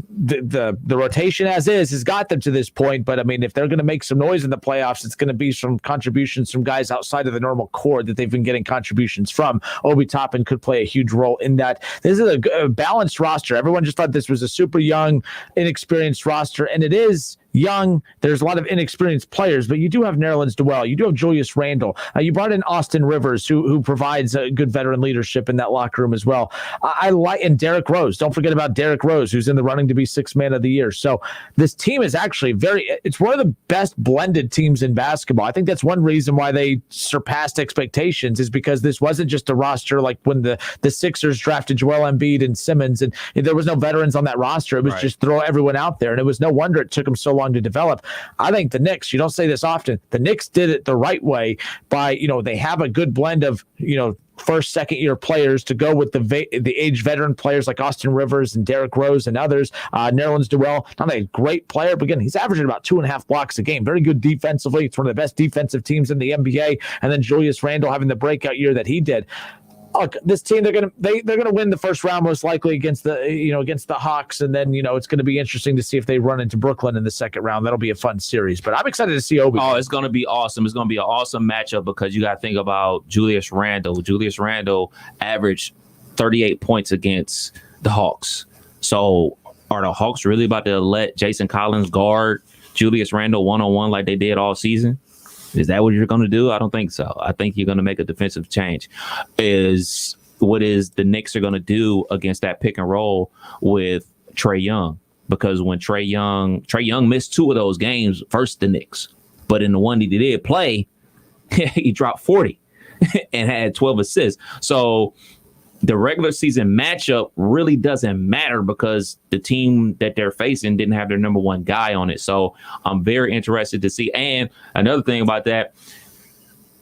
the rotation as is has got them to this point. But if they're going to make some noise in the playoffs, it's going to be some contributions from guys outside of the normal core that they've been getting contributions from. Obi Toppin could play a huge role in that. This is a balanced roster. Everyone just thought this was a super young, inexperienced roster, and it is young. There's a lot of inexperienced players, but you do have Nerlens Noel. You do have Julius Randle. You brought in Austin Rivers, who provides a good veteran leadership in that locker room as well. And Derrick Rose. Don't forget about Derrick Rose, who's in the running to be Sixth Man of the Year. So this team is actually it's one of the best blended teams in basketball. I think that's one reason why they surpassed expectations, is because this wasn't just a roster like when the Sixers drafted Joel Embiid and Simmons, and there was no veterans on that roster. It was just throw everyone out there, and it was no wonder it took them so long to develop. I think the Knicks, you don't say this often, the Knicks did it the right way by, they have a good blend of, first, second year players to go with the age veteran players like Austin Rivers and Derrick Rose and others. Nerlens Noel, not a great player, but again, he's averaging about 2.5 blocks a game. Very good defensively. It's one of the best defensive teams in the NBA. And then Julius Randle having the breakout year that he did. Look, this team, they're gonna win the first round most likely against the Hawks, and then it's gonna be interesting to see if they run into Brooklyn in the second round. That'll be a fun series. But I'm excited to see Obi. Oh, it's gonna be awesome. It's gonna be an awesome matchup, because you gotta think about Julius Randle. Julius Randle averaged 38 points against the Hawks. So are the Hawks really about to let Jason Collins guard Julius Randle one-on-one like they did all season? Is that what you're going to do? I don't think so. I think you're going to make a defensive change. What the Knicks are going to do against that pick and roll with Trae Young? Because when Trae Young missed 2 of those games versus the Knicks, but in the one he did play, he dropped 40 and had 12 assists. So the regular season matchup really doesn't matter, because the team that they're facing didn't have their number one guy on it. So I'm very interested to see. And another thing about that,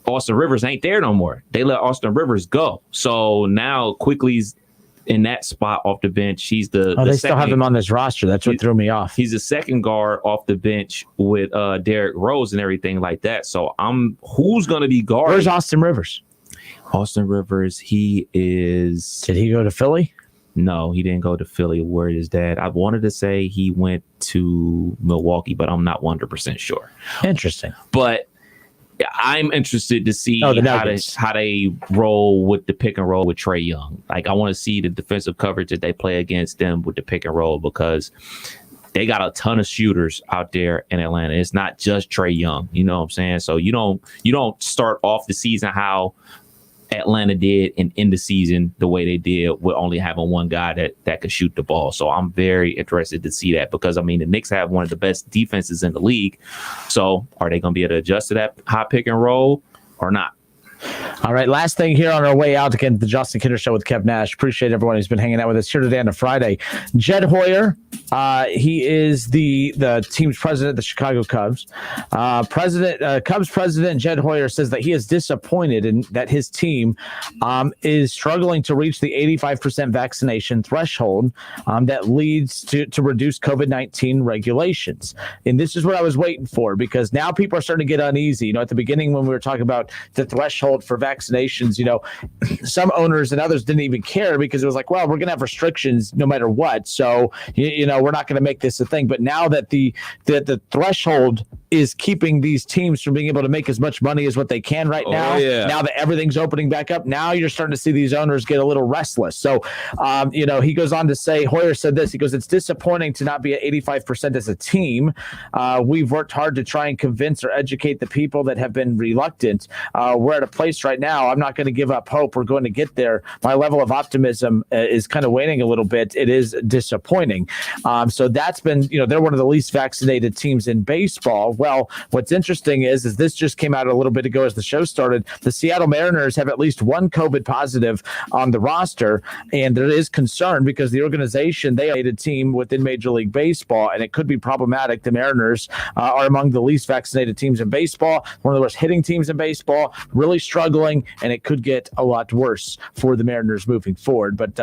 Austin Rivers ain't there no more. They let Austin Rivers go. So now Quickly's in that spot off the bench. He's they still have him on this roster. That's what threw me off. He's the second guard off the bench with Derrick Rose and everything like that. So who's going to be guarding? Where's Austin Rivers? Austin Rivers, he is... Did he go to Philly? No, he didn't go to Philly. Where is that? I wanted to say he went to Milwaukee, but I'm not 100% sure. Interesting. But I'm interested to see how they roll with the pick and roll with Trae Young. Like, I want to see the defensive coverage that they play against them with the pick and roll, because they got a ton of shooters out there in Atlanta. It's not just Trae Young. You know what I'm saying? So you don't start off the season how Atlanta did and end the season the way they did with only having one guy that could shoot the ball. So I'm very interested to see that, because the Knicks have one of the best defenses in the league. So are they going to be able to adjust to that high pick and roll or not? All right, last thing here on our way out, again, the Justin Kinner Show with Kev Nash. Appreciate everyone who's been hanging out with us here today on a Friday. Jed Hoyer, he is the team's president of the Chicago Cubs. Cubs president Jed Hoyer says that he is disappointed in that his team is struggling to reach the 85% vaccination threshold that leads to reduced COVID-19 regulations. And this is what I was waiting for, because now people are starting to get uneasy. At the beginning when we were talking about the threshold for vaccinations, some owners and others didn't even care because it was like, well, we're going to have restrictions no matter what. So, we're not going to make this a thing. But now that the threshold is keeping these teams from being able to make as much money as what they can right now, now that everything's opening back up, now you're starting to see these owners get a little restless. So, he goes on to say, Hoyer said this, he goes, it's disappointing to not be at 85% as a team. We've worked hard to try and convince or educate the people that have been reluctant. We're at a place right now, I'm not going to give up hope. We're going to get there. My level of optimism is kind of waning a little bit. It is disappointing. So that's been, they're one of the least vaccinated teams in baseball. Well, what's interesting is this just came out a little bit ago as the show started. The Seattle Mariners have at least one COVID positive on the roster, and there is concern because the organization, they are a team within Major League Baseball, and it could be problematic. The Mariners are among the least vaccinated teams in baseball, one of the worst hitting teams in baseball, really struggling, and it could get a lot worse for the Mariners moving forward. But,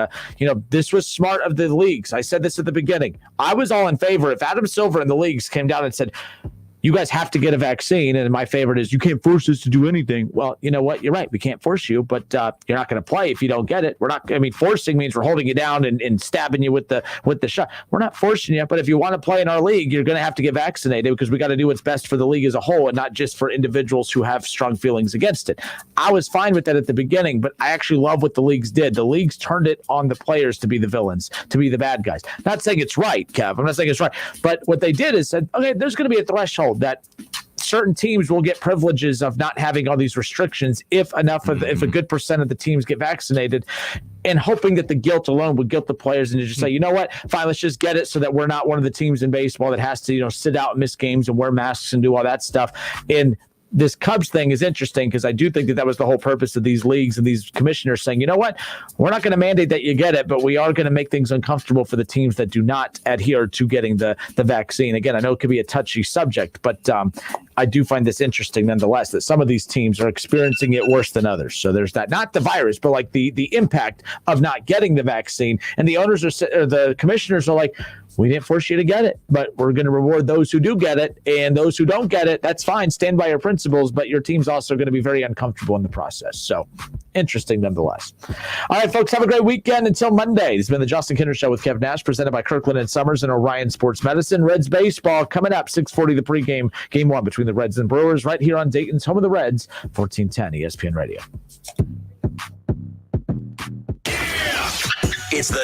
this was smart of the leagues. I said this at the beginning. I was all in favor. If Adam Silver and the leagues came down and said, you guys have to get a vaccine, and my favorite is you can't force us to do anything. Well, you know what? You're right. We can't force you, but you're not going to play if you don't get it. Forcing means we're holding you down and stabbing you with the shot. We're not forcing you, but if you want to play in our league, you're going to have to get vaccinated because we got to do what's best for the league as a whole and not just for individuals who have strong feelings against it. I was fine with that at the beginning, but I actually love what the leagues did. The leagues turned it on the players to be the villains, to be the bad guys. Not saying it's right, Kev. I'm not saying it's right, but what they did is said, okay, there's going to be a threshold that certain teams will get privileges of not having all these restrictions if a good percent of the teams get vaccinated, and hoping that the guilt alone would guilt the players and to just say, you know what, fine, let's just get it so that we're not one of the teams in baseball that has to, sit out and miss games and wear masks and do all that stuff. And this Cubs thing is interesting because I do think that was the whole purpose of these leagues and these commissioners saying, you know what, we're not going to mandate that you get it, but we are going to make things uncomfortable for the teams that do not adhere to getting the vaccine. Again, I know it could be a touchy subject, but I do find this interesting nonetheless that some of these teams are experiencing it worse than others. So there's that, not the virus, but like the impact of not getting the vaccine. And the owners or the commissioners are like, we didn't force you to get it, but we're going to reward those who do get it, and those who don't get it, that's fine. Stand by your principles, but your team's also going to be very uncomfortable in the process. So interesting nonetheless. All right, folks, have a great weekend. Until Monday, this has been the Justin Kinner Show with Kev Nash, presented by Kirkland and Sommers and Orion Sports Medicine. Reds baseball coming up, 6:40 the pregame, game one between the Reds and Brewers, right here on Dayton's home of the Reds, 1410 ESPN Radio. It's the